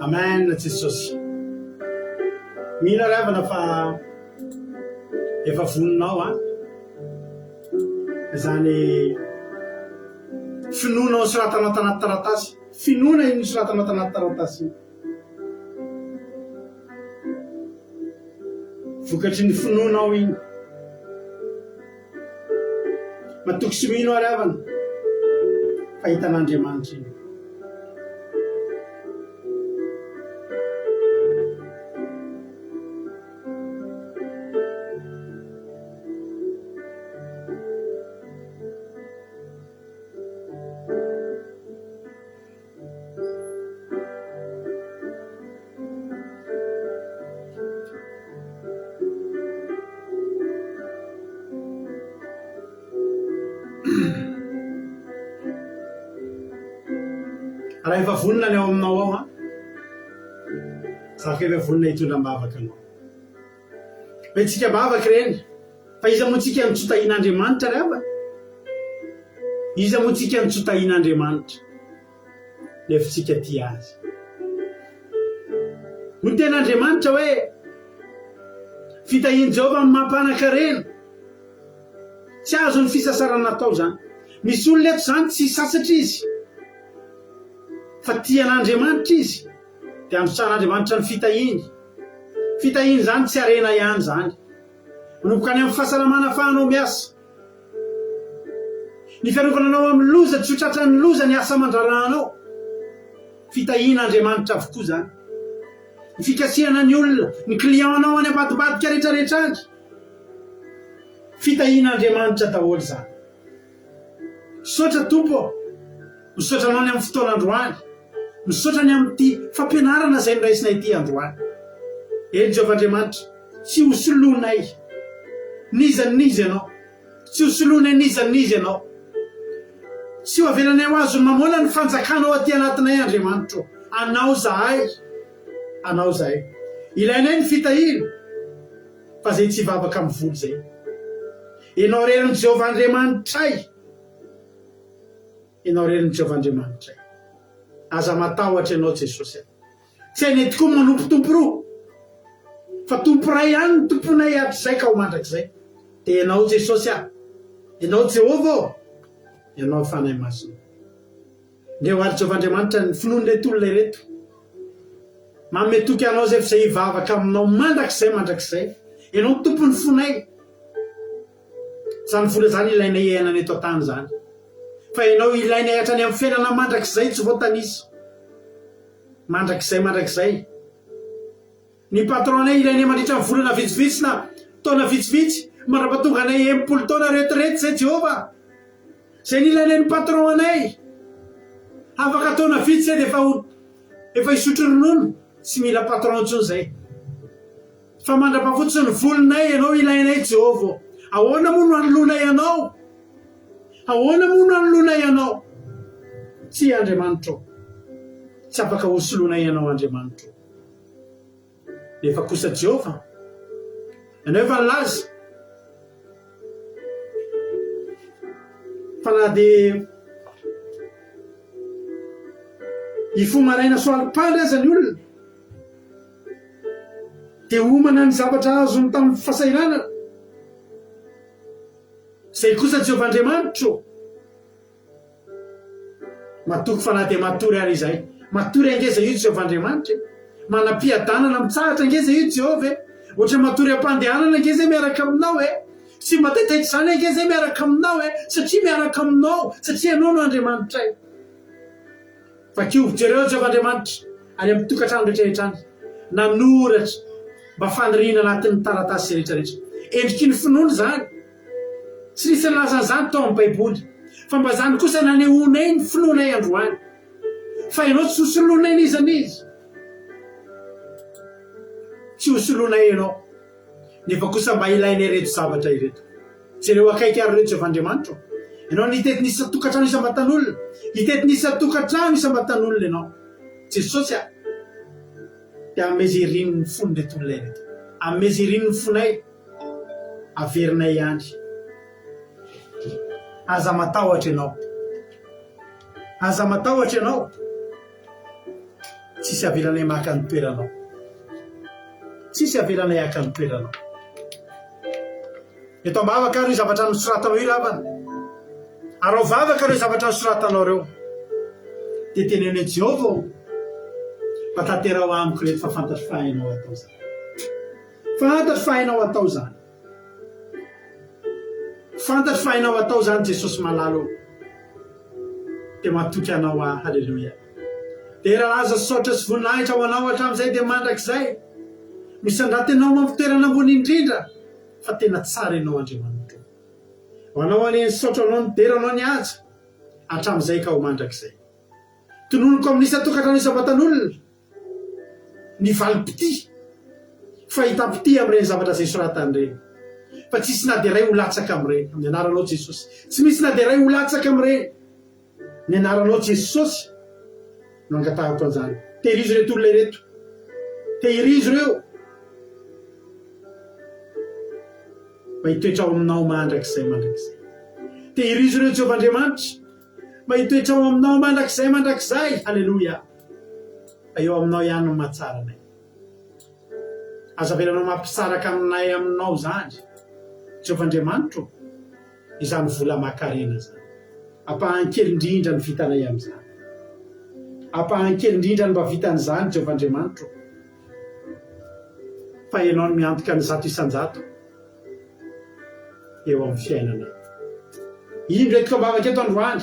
Amen, Jesosy. Mino revana fa efa voninao zany finoana soratanao tanaty taratasy. Finoana iny soratanao tanaty taratasy. Vokatry ny finoanao iny. Matoky sy mino revana fa hitan'Andriamanitra iny. Raha efa vonina ny ao aminao ao saka efa vonina hitondram-bavaka anao. Fa itsika bavaka reny, fa iza moa tsika mitsotahin'Andriamanitra rehefa? Iza moa tsika mitsotahin'Andriamanitra nefa tsika tia azy. No ten'Andriamanitra hoe fitahian Jehovah amin'ny mampanankarena, tsy azo ny fisasarana natao zany. Misy olona eto zany tsy sasatra izy fa tian'Andriamanitra izy, dia androtsaha'Andriamanitra ny fitahiny. Fitahiny zany tsy arena ihany zany. Manomboka any amin'ny fahasalamana ahafahanao miasa. Ny fiarovananao amin'ny loza tsy ho tratran'ny loza ny asa aman-draharahanao. Fitahin'Andriamanitra avokoa zany. Ny fikasiana ny olona, ny clientanao any ambadibadika rehetrarehetra any. Fitahin'Andriamanitra daholo zany. Misaotra Tompo, misaotra anao ny amin'ny fotoan'androany, misaotra ny amin'ity fampianarana izay noraisinay ity androany. Eny Jehovah Andriamanitra, tsy hosoloanay niza ianao, tsy hosoloanay niza ianao, tsy ho avelanay ho azo mamoana ny fanjakanao aty anatinay Andriamanitra. Anao zahay, anao zahay. Ilainay ny fitahina fa zay tsy vavaka amin'ny volo zay. Ianao reran'ny Jehovah Andriamanitray, ianao reran'ny Jehovah Andriamanitray. aza matahotra ianao Jesosy. Tsy hainay tokoa manompo tompo roa, fa tompo ray ihany ny tomponay hatrizay ka ho mandrakizay. Dia ianao Jesosy ianao Jehovah, ianao fanahy masina. Ndea ho ary Jehovahandriamanitra ny finoan'ilay tolona ireto, mametoky anao zay fa zay hivavaka aminao mandrakizay, ianao tompony fonay. Zany vola zany ilainay iainana eto an-tany zany, fa ianao ilainay hatrany amin'ny fiainana mandrakizay tsy voatanisa. Mandrakizay. Ny patronay ilainay mandritra ny volana vitsivitsy na taona vitsivitsy, mandrapatonga anay 80 taona retraite zay Jehovah. Zay ny ilainay ny patron anay. Afaka taona vitsy zay dia efa hisotro ronono, tsy mila patron intsony zay. Fa mandrapafotsiny ny volonay ianao ilainay Jehovah. Ahoana moa no hanolonay ianao? Ahoana moa no hanolonay ianao? Tsy Andriamanitra, tsy afaka hosolonay ianao Andriamanitra. Nefa kosa Jehovah, ianao efa nilaza fa na dia hifomaraina soalim-pandry aza ny olona, dia homana ny zavatra azony tamin'ny fahasahiranana. Zay kosa Jehovahandriamanitra, matoky fa na dia matory ary izay. Matory angeza io Jehovahandriamanitra, manam-piadanana mitsahatra angeza io Jehovah. Ohatra matory am-pandehanana angeza miaraka aminao tsy mataitaitra zany angeza miaraka aminao satria miaraka aminao, satria ianao no Andriamanitra. Fa kio jereo Jehovahandriamanitra any amin'ny tokantrano rehetrarehetra any, nanoratra mba faniriana anatin'ny taratasy rehetrarehetra. Endriky ny finoana zany, tsy nisy nilazan'izany tao amin'ny Baiboly, fa mba zany kosa nanehoanay ny finoanay androany. Fa ianao tsy hosolonay n'izy, tsy hosolonay ianao, nefa kosa mba ilainay reto zavatra ireto. Jereo akaiky ary reto Jehovahandriamanitra, ianao nitety nisy tokantrano isam-batan'olona, nitety nisy tokantrano isam-batan'olona ianao Jesosy. Dia amezeriny ny fony reto olona ireto, amezeriny ny fonay, averinay ihany. Aza matahotra ianao, tsisy avelanay maka ny toeranao, tsisy avelanay aka ny toeranao. Eto ambavaka reo zavatra nosoratanao io ravana, ary ao vavaka reo zavatra nosoratanao reo, dia tenenay Jehovah mba tanterao amiko reto fa fantatro fa hainao atao zany. Fantatro fa hainao atao zany. Fantatro fa hainao atao zany Jesosy malalo. Dia matoky anao Halleluia. Dia raha aza sotra sy voninahitra ho anao hatramin'izay dia mandrakizay, misandratenao mampitoerana ambony indrindra, fa tena tsara ianao Andriamanitra. Ho anao any sotra anao ny dera anao ny aja, hatramin'izay ka ho mandrakizay. Tononoko amin'isa tokantrano isam-batan'olona ny valim-pity, fahita-pity amin'ireny zavatra zay soratan'ireny. Fa tsisy na dia ray ho latsaka amin'ireny, amin'ny anaranao Jesosy. Tsy misy na dia ray ho latsaka amin'ireny, ny anaranao Jesosy no angatahako an'izany. Tehirizo reto olona ireto, tehirizo reo, mba hitoetra ao aminao mandrakizay. Tehirizo reo Jehovahandriamanitra, mba hitoetra ao aminao mandrakizay. Halleluia. Eo aminao ihany no mahatsaranay. Aza velanao mampisaraka aminay aminao zany Jehovahandriamanitra, izany vola makarena zany. Ampahankely indrindra ny vitanay amin'izany, ampahankely indrindra ny mba vitan'izany Jehovahandriamanitra. Fa ianao no miantoka ny zato isan-jato eo amin'ny fiainana. Indro eto ka mbavaka eto androany,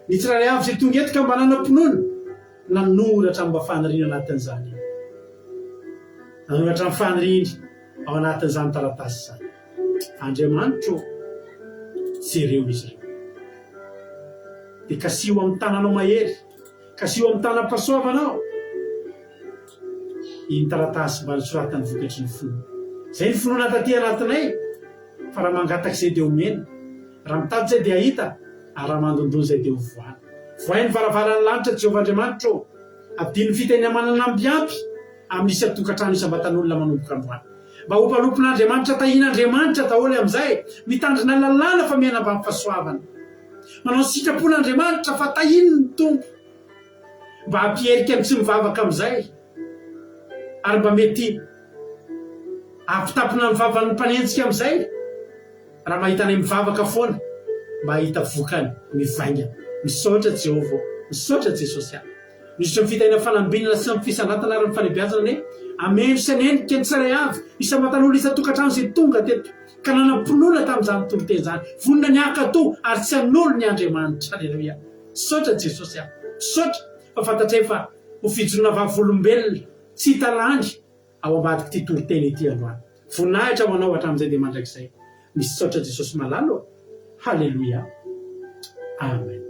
ny tsiraray avy zay tonga eto ka mba nanam-pinoana, nanoratra mba faniriana anatin'izany, nanoratra ny faniriana ao anatin'izany taratasy zany. Andriamanitra, jereo izy ireo. Dia kasio amin'ny tananao mahery, kasio amin'ny tanam-pahasoavanao iny taratasy mba nisoratany vokatry ny finoana. Zay ny finoana taty anatinay, fa raha mangataka izay dia homena, raha mitady izay dia ahita, ary raha mandondona izay dia ho voana. Voainy varavaran'ny lanitra Jehovahandriamanitra, abdiny fiteny manana ambiampy amin'isy tokantrano isam-batan'olona manomboka androany. Mba hopalopin'Andriamanitra tahin'Andriamanitra daholo amin'izay, mitandrina lalàna fa miainam-fahasoavana. Manao sitrapon'Andriamanitra fa tahiny ny tompo, mba hampierika ny tsy mivavaka am'izay ary mba mety ampitapina ny vavan'ny mpanenjika am'izay raha mahita nay mivavaka foana mba hahita vokany mivaingana. Misaotra Jehovah, misaotra Jesosy any. Misy mifitaina fanambinana sy mifisanatana ary mifanebiazana ne ameno sanendrika ny tsiray avy isamatan'olo isa-tokantrano izay tonga teto ka nanam-pinoana tamin'izany toro-teny zany vonina ny ankato ary tsy hanolo ny Andriamanitra. Alleloia. Misaotra Jesosy any. Misaotra fa fantatray fa ho fijorona vavolombelona tsy hitalangy ao ambadiky ty toro-teny ity androany. Voninahitra manao hatramin'izay dia mandrakizay. Misaotra Jesosy malalo. Halleluia. Amen.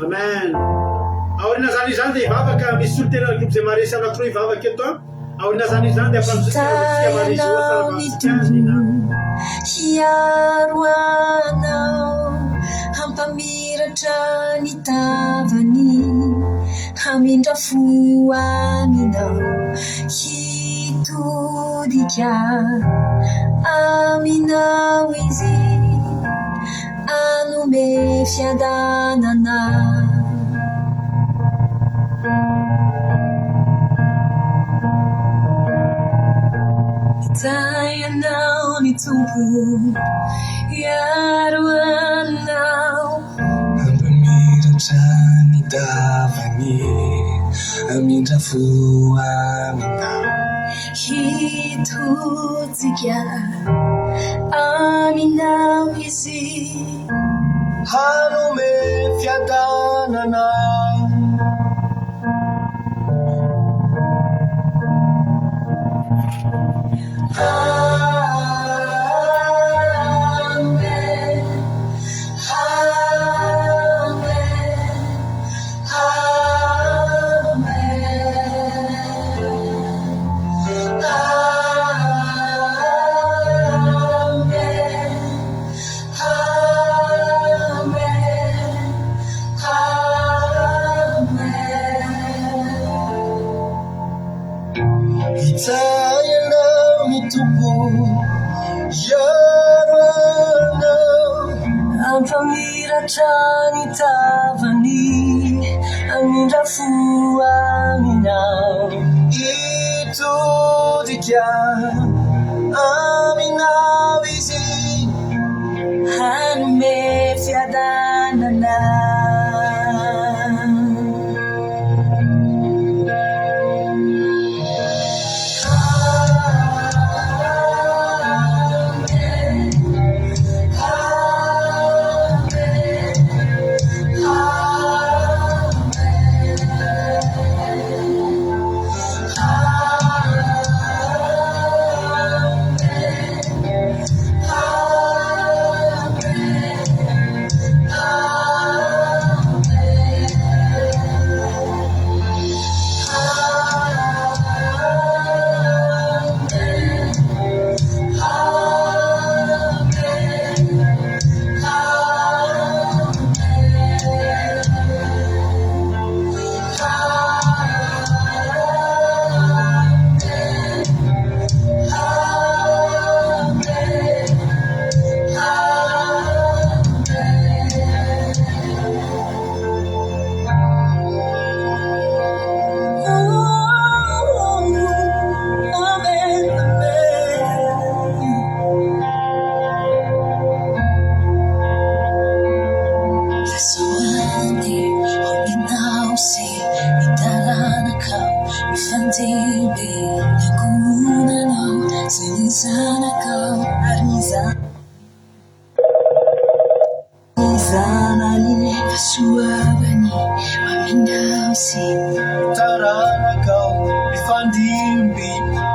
Amen. Aorina zany izany dia hivavaka misy solotena groupe zay maresy anankiroa hivavaka eto a. Aorina zany izany dia hiaroanao hampamiratra ny tavany hamindra fo aminao hitodika aminao izy anome fiadanana Zayanao ni tumpu yaruanao Hampamiratra ny davany amindra fo aminao hitotsika aminao izy hanome fiadanana Amen. Zayanao ni tumpu yaruanao Hampamiratra ny tavany amindra fo aminao hitodika aminao izy hanome fiadanana taranakao ifandimby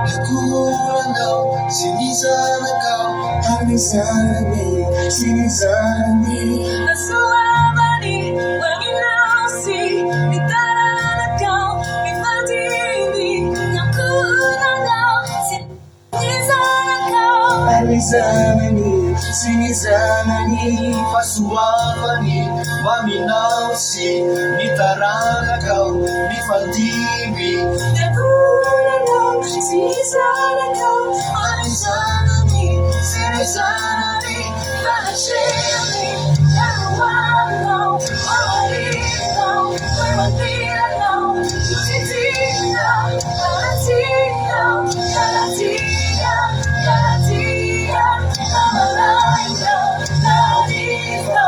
nakuranao sinizanakao Anisane, sinizane, nasuamani, waminausi, mitaranakau, mifadini, nakunanau, sinizanakau. Anisane, sinizanakau ny zanany fahasoavany maminao sy mitaranakao mifandimby Nakulanao si zanakao Ay zanany si zanany Panasiyami Nanuwanao Mawalinao Mawalinao Tutitina Kalatina Kalatina Kalatina Namalaina Narita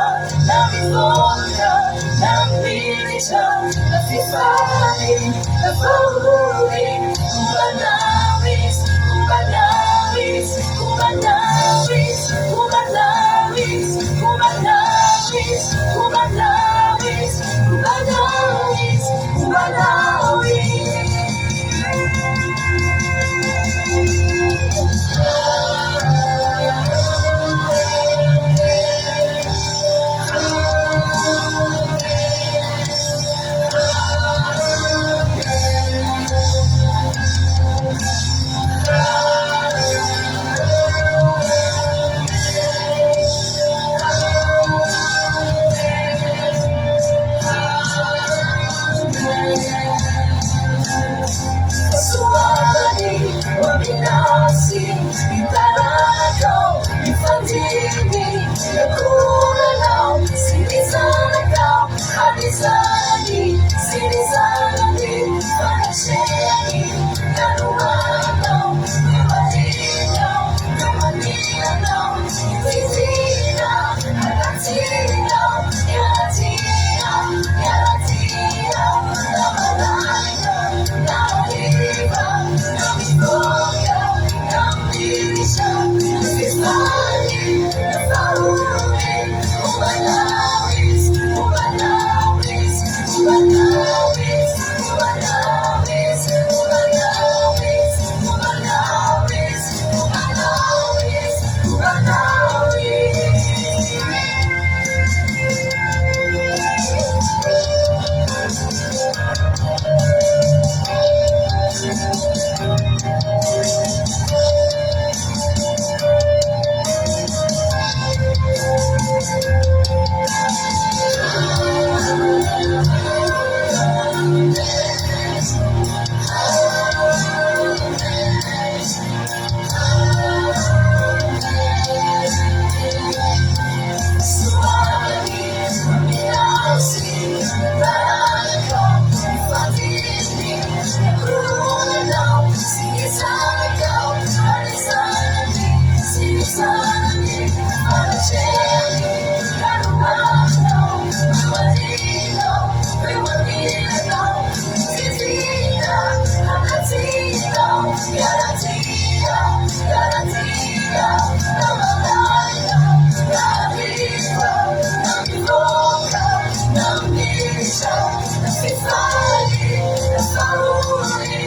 Namifonda Namirita Nafifani Nafahuli Kubanawis Kubanawis Kubanawis Kubanawis Kubanawis Kubanawis Kubanawis Kubanawis Suami waminasi Ibarakau Ifandimi Nakulanau Sinizanakau Hadizani Sinizani Panasiyani Nanuwanau Nawalinau Nawalinau Titina Alatina Yalatina Yalatina Namalaina Nariva Namifoya Namirisha Nafifani Nafahuli Kubanawis Kubanawis Kubanawis Kubanawis Kubanawis Kubanawis Kubanawis Kubanawis Suami waminasi Ibarakau Ifandimi Nakulanau Sinizanakau Hadizani Sinizani Panasiyani Nanuwanau Nawalinau Nawalinau Titina Alatina Yalatina Yalatina Namalaina Nariva Namifoya Namirisha Nafifani Nafahuli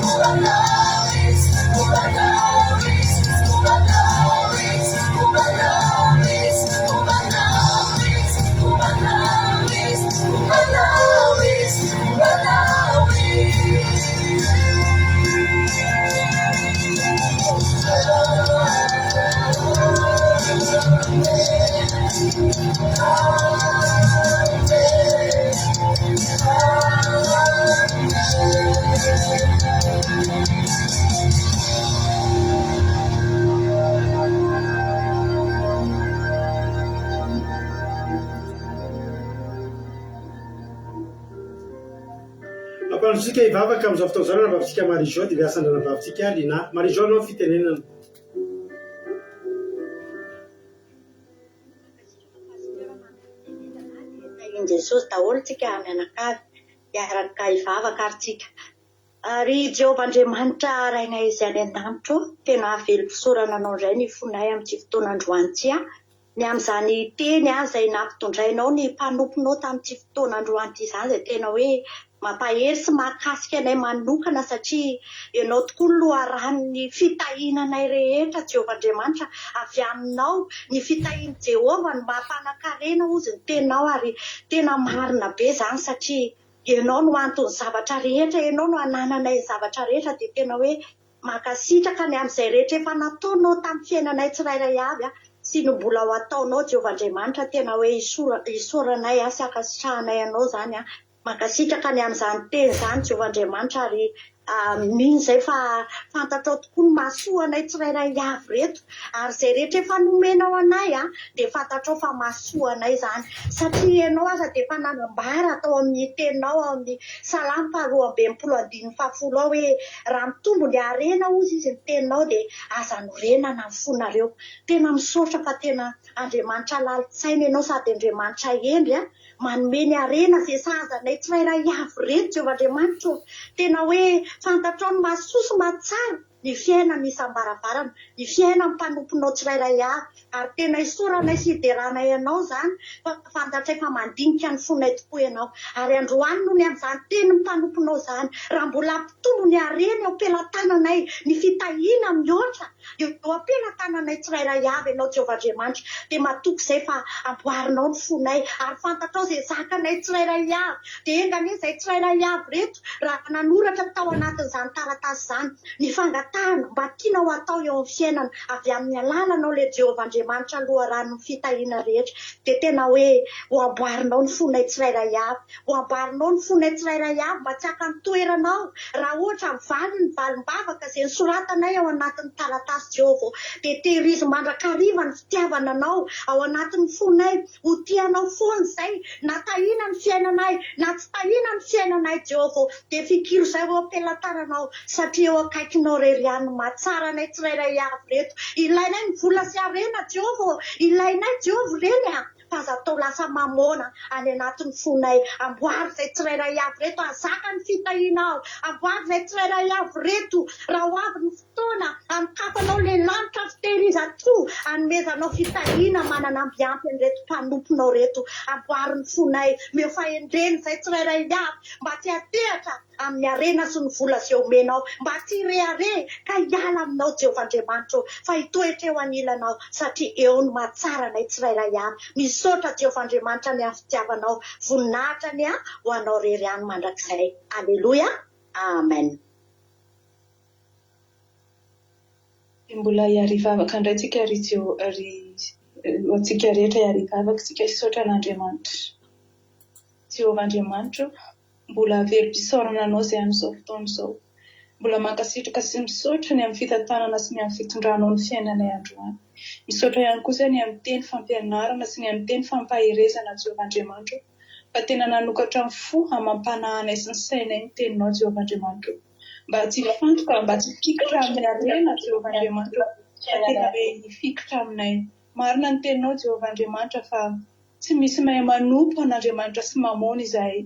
Kubanawis Kubanawis Kubanawis Kubanawis Kubanawis Kubanawis Kubanawis Ampanosika hivavaka amin'izao fotoana izao nanabavintsika Marie-Jo dia miasa nanabavintsika Lina. Marie-Jo anao fitenenana. Jesosy daholo tsika mianakavy hiaraka hivavaka ary tsika. Ary Jehovah Andriamanitra raina izy any an-danitro tena velom-pisorana anao indray ny fonay amin'ity fotoana androany ity ny amin'izany teny izay nampitondrainao ny mpanomponao tamin'ity fotoana androany ity izany izay tena hoe mampahery sy mahakasika anay manokana satria ianao tokoa ny loharan'ny fitahinanay rehetra Jehovah Andriamanitra avy aminao ny fitahian' Jehovah no mampanankarena ozy ny tenao ary tena marina be izany satria ianao no antony zavatra rehetra ianao no anananay zavatra rehetra dia tena hoe mankasitraka ny amin'izay rehetra efa nataonao tamin'ny fiainanay tsirairay avy sy ny mbola ho ataonao Jehovahandriamanitra tena hoe isoranay sy akasitrahanay anao zany makasitraka ny amin'izany teny zany Jehovahandriamanitra ary mino izay fa fantatrao tokoa ny mahasoanay tsirairay avy reto ary izay rehetra efa nomenao anay dia fantatrao fa mahasoanay zany satria ianao aza dia efa nanambara atao amin'ny teninao amin'ny Salamy 2:10 ao hoe raha mitombo ny harena ozy izy ny teninao dia aza norenana ny fonareo. Tena misaotra fa tena Andriamanitra lalitsaina ianao sady Andriamanitra endry manome ny harena izay sahazanay tsirairay avy reto Jehovahandriamanitra. Tena hoe fantatrao ny mahasoa mahatsara ny fiainana isam-baravarana, ny fiainana mpanomponao tsirairay avy ary tena isoranay sy hideranay ianao zany fa fantatray fa mandinika ny fonay tokoa ianao ary androany no ny amin'izany teny mpanomponao zany raha mbola ampitombo ny harena eo am-pelatananay ny fitahiana mihoatra eo am-pelatananay tsirairay avy ianao Jehovahandriamanitra dia matoky izay fa amboarinao ny fonay ary fantatrao izay zakanay tsirairay avy dia engany izay tsirairay avy reto raha nanoratra tao anatin'izany taratasy zany ny fangatahana mba tianao atao eo amin'ny fiainana avy amin'ny alalanao ilay Jehovahandriamanitra loharano ny fitahiana rehetra dia tena hoe ho amboarinao ny fonay tsirairay avy, ho amboarinao ny fonay tsirairay avy mba tsy haka ny toeranao raha ohatra ny valim-bavaka izay nisoratanay ao anatin'ny taratasy Jehova dia tehirizy mandrakariva ny fitiavana anao ao anatin'ny fonay ho tianao foana izay na tahiana ny fiainanay na tsy tahiana ny fiainanay Jehova dia fikiro izay eo am-pelatananao satria eo akaikinao rerian'ny mahatsaranay tsirairay avy reto. Ilainay ny vola sy harena Jehova, ilainay Jehova reny fa aza atao lasa mamona any anatin'ny fonay. Amboary izay tsirairay avy reto azaka ny fitahianao, amboary izay tsirairay avy reto raha ho avy ny fotoana ankafanao le lanitra fitehiriza-tsoa anomezanao fitahiana manana ambiampy an'ireto mpanomponao reto. Amboary ny fonay meo fahendreny izay tsirairay avy mba tsy hatehatra amin'ny harena sy ny vola izay omenao, mba tsy hirehare ka hiala aminao Jehovahandriamanitra fa hitoetra eo anilanao satria eo no mahatsaranay tsirairay avy. Misaotra Jehovahandriamanitra ny amin'ny fitiavanao, voninahitra ny ho anao rery any mandrakizay. Aleluia, amen. Mbola hiarivavaka indray tsika ary antsika rehetra hiarivavaka tsika hisaotra an'Andriamanitra. Jehovahandriamanitra mbola verim-pisaorana anao izay amin'izao fotoana izao. Mbola mankasitraka sy misaotra ny amin'ny fitantanana sy ny amin'ny fitondranao ny fiainanay androany. Misaotra ihany koa ny amin'ny teny fampianarana sy ny amin'ny teny fampaherezana Jehovahandriamanitra. Fa tena nanokatra ny fo hamampananay sy ny sainay ny teninao Jehovahandriamanitra. Mba tsy fantoka, mba tsy fikitra amin'ny harena Jehovahandriamanitra. Fa tena hoe hifikitra aminay. Marina ny teninao Jehovahandriamanitra fa tsy misy mahay manompo an'Andriamanitra sy mamona izahay,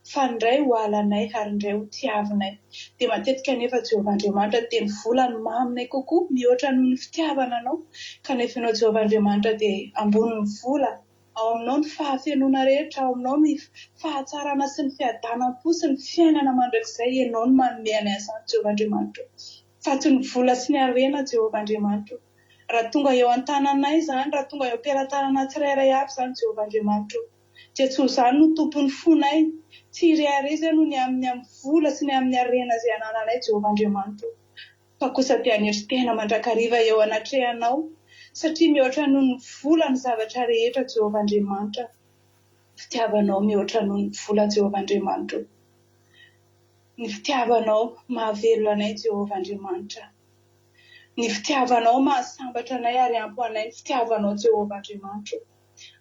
fa indray ho alanay ary indray ho tiavinay. Dia matetika nefa Jehovahandriamanitra teny volany maminay kokoa mihoatra noho ny fitiavana anao, kanefa ianao Jehovahandriamanitra dia ambony ny vola, ao aminao ny fahafenona rehetra, ao aminao ny fahatsarana sy ny fiadanam-po sy ny fiainana mandrakizay, ianao no manome anay izany Jehovahandriamanitra. Fa tsy ny vola sy ny harena Jehovahandriamanitra. Raha tonga eo an-tananay izany, raha tonga eo am-pelatanana tsirairay avy izany Jehovahandriamanitra, dia tsy ho izany no tompon'ny fonay, tsy hirehareza noho ny amin'ny vola sy ny amin'ny harena izay anananay Jehovahandriamanitra, fa kosa dia hanery tena mandrakariva eo anatrehanao, satria mihoatra noho ny vola ny zavatra rehetra Jehovahandriamanitra. Fitiavanao mihoatra noho ny vola Jehovahandriamanitra. Ny fitiavanao mahavelona anay Jehovahandriamanitra. Ny fitiavanao mahasambatra anay ary ampy anay ny fitiavanao Jehovahandriamanitra.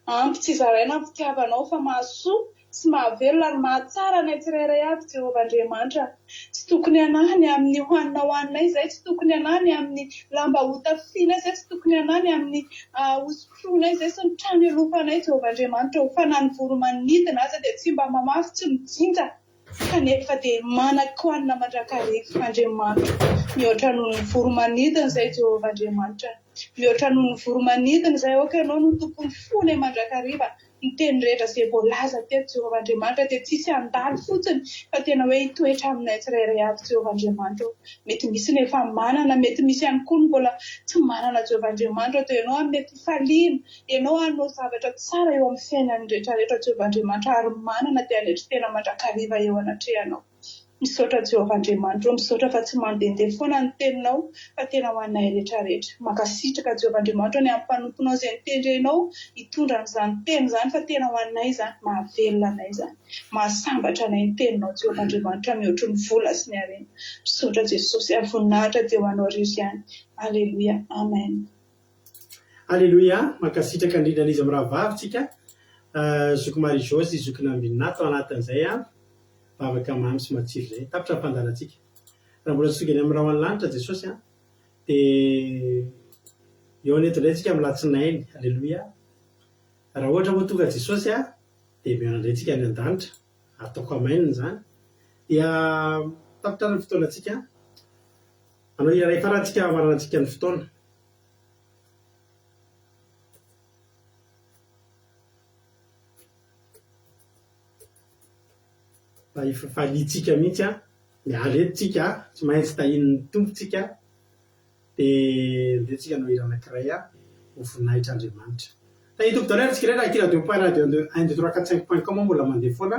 Ampy tsy zaraina ny fitiavanao fa mahasoa sy mahavelona ary mahatsara anay tsirairay avy Jehovahandriamanitra. Tsy tokony anahany amin'ny hohanina hohaninay izay, tsy tokony anahany amin'ny lamba hotafiana izay, tsy tokony anahany amin'ny hosotroana izay sy ny trano ialofanay Jehovahandriamanitra. Fa na ny voromanidina aza dia tsy mba mamafy, tsy mijinja, kanefa dia manan-koanina mandrakariva Andriamanitra. Mihoatra noho ny voromanidina izay Jehovahandriamanitra. Mihoatra noho ny voromanidina izay oka ianao no tompon'ny fony mandrakariva. Ny teny rehetra izay voalaza teto Jehovahandriamanitra dia tsisy handalo fotsiny, fa tena hoe hitoetra aminay tsirairay avy Jehovahandriamanitra. Mety misy ny efa manana, mety misy ihany koa ny mbola tsy manana Jehovahandriamanitra, dia ianao amin'ny fifaliana, ianao hanao zavatra tsara eo amin'ny fiainan'ny rehetrarehetra Jehovahandriamanitra ary manana dia hanetra tena mandrakariva eo anatrehanao. Misaotra Jehovah Andriamanitra, misaotra fa tsy mandehandeha foana ny teninao fa tena ho anay rehetrarehetra. Mankasitraka Jehovah Andriamanitra ny amin'ny mpanomponao izay nitendrenao hitondra an'izany teny izany fa tena ho anay izany, mahavelona anay izany, mahasambatra anay ny teninao Jehovah Andriamanitra mihoatry ny vola sy ny harena. Misaotra Jesosy, ary voninahitra dia ho anao iry ihany. Aleluia, amen. Aleluia, mankasitraka indrindra an'izy amin'ny rahavavitsika zoky Marie Josy zoky Nambinato anatin'izay vavaka mamy sy matsiro izay tapitra ny fandarantsika. Raha mbola tsogany amin'ny raha lanitra Jesosy dia eo neto indray tsika amin'ny latsinainy. Aleluia. Raha ohatra moa tonga Jesosy dia meo indray tsika any an-danitra, ataoko amainina izany. Dia tapitra ny fotoanantsika anao iray farantsika amaranantsika ny fotoana. Faliantsika mihitsy mialentsika tsy maintsy tahin'ny tompontsika dia ndehantsika anao hira anankiray ho voninahitra Andriamanitra. Tahin'ny tompo daholo tsika iray Aki Radio Point Radio 12345.com mbola mandeha foana.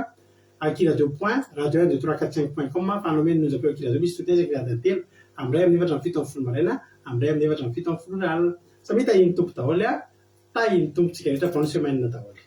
Aki Radio Point Radio 12345.com fa anao meny nonjapeo Aki Radio misy totezaka adiny telo amin'ray amin'ny efatra amin'ny fito amin'ny folo maraina, amin'ray amin'ny efatra amin'ny fito amin'ny folo alina. Samy tahin'ny tompo daholo tahin'ny tompontsika rehetra vao ny semaine daholo.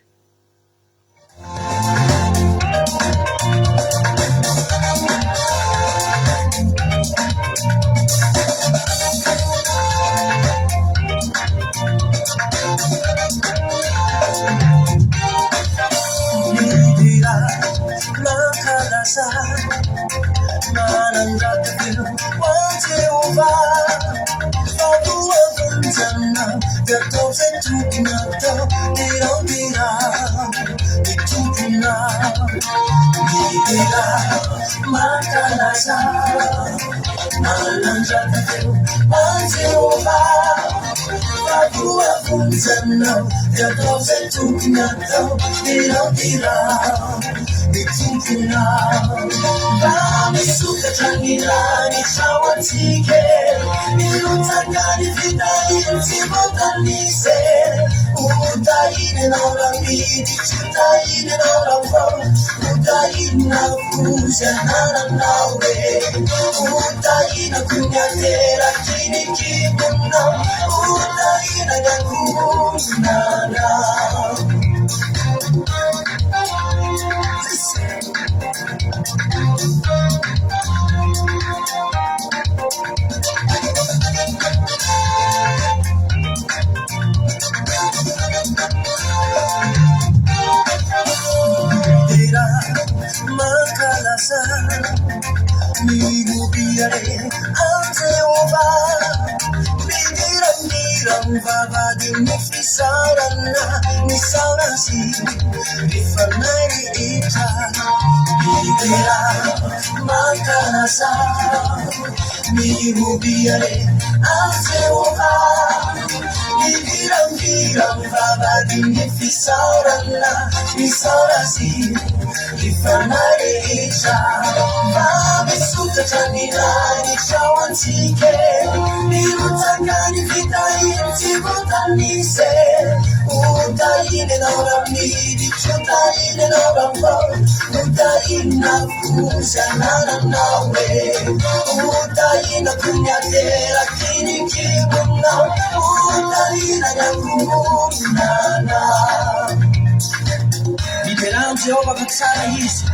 Liberam Jehovah katsara izy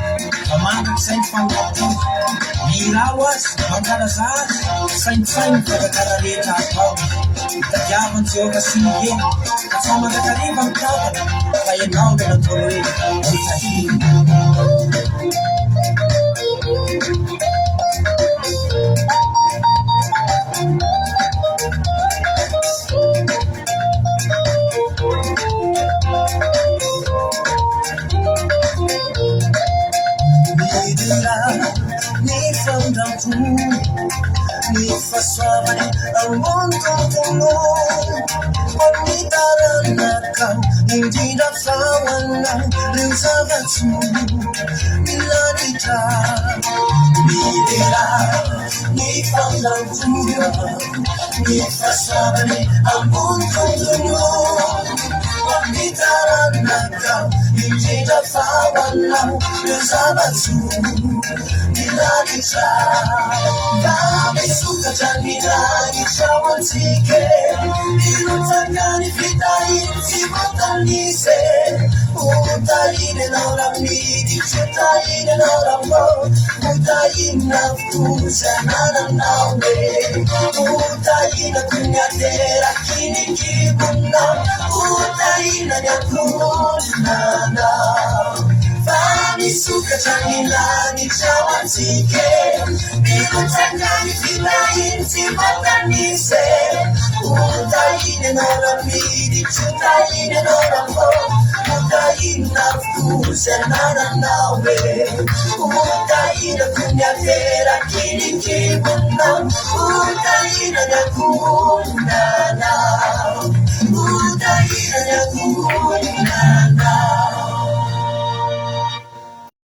mamangaka saingy fangatao mirao azy mankalaza azy saingy fakakara rehetra atao itadiavan Jehovah sy mihena ka sa mandakariva ny tapana fa ianao no natao hoe mitahina. Nifasoavane amontotono Pagmitaranakaw Hindi na fawana Rinsavatsu Milanita Midira Nifandangura Nifasoavane amontotono Mitaranakau Indra fawanau Bersabatu Nilagitra Kami suka dan nilagi cawan tike Dilutangkan fitain si matanise Utayin orang midi Cutayin orang mo Utayin nafku Sananang nawe Utayin na kunyatera Kinikibuna Utayin na nyakunana Fami suka janilani cawan tike Dilutangkan fitain si matanise Utayin orang midi Cutayin orang mo Utayin nafku Sananang nawe Utayin na kunyatera Kinikibuna Utayin na nyakunana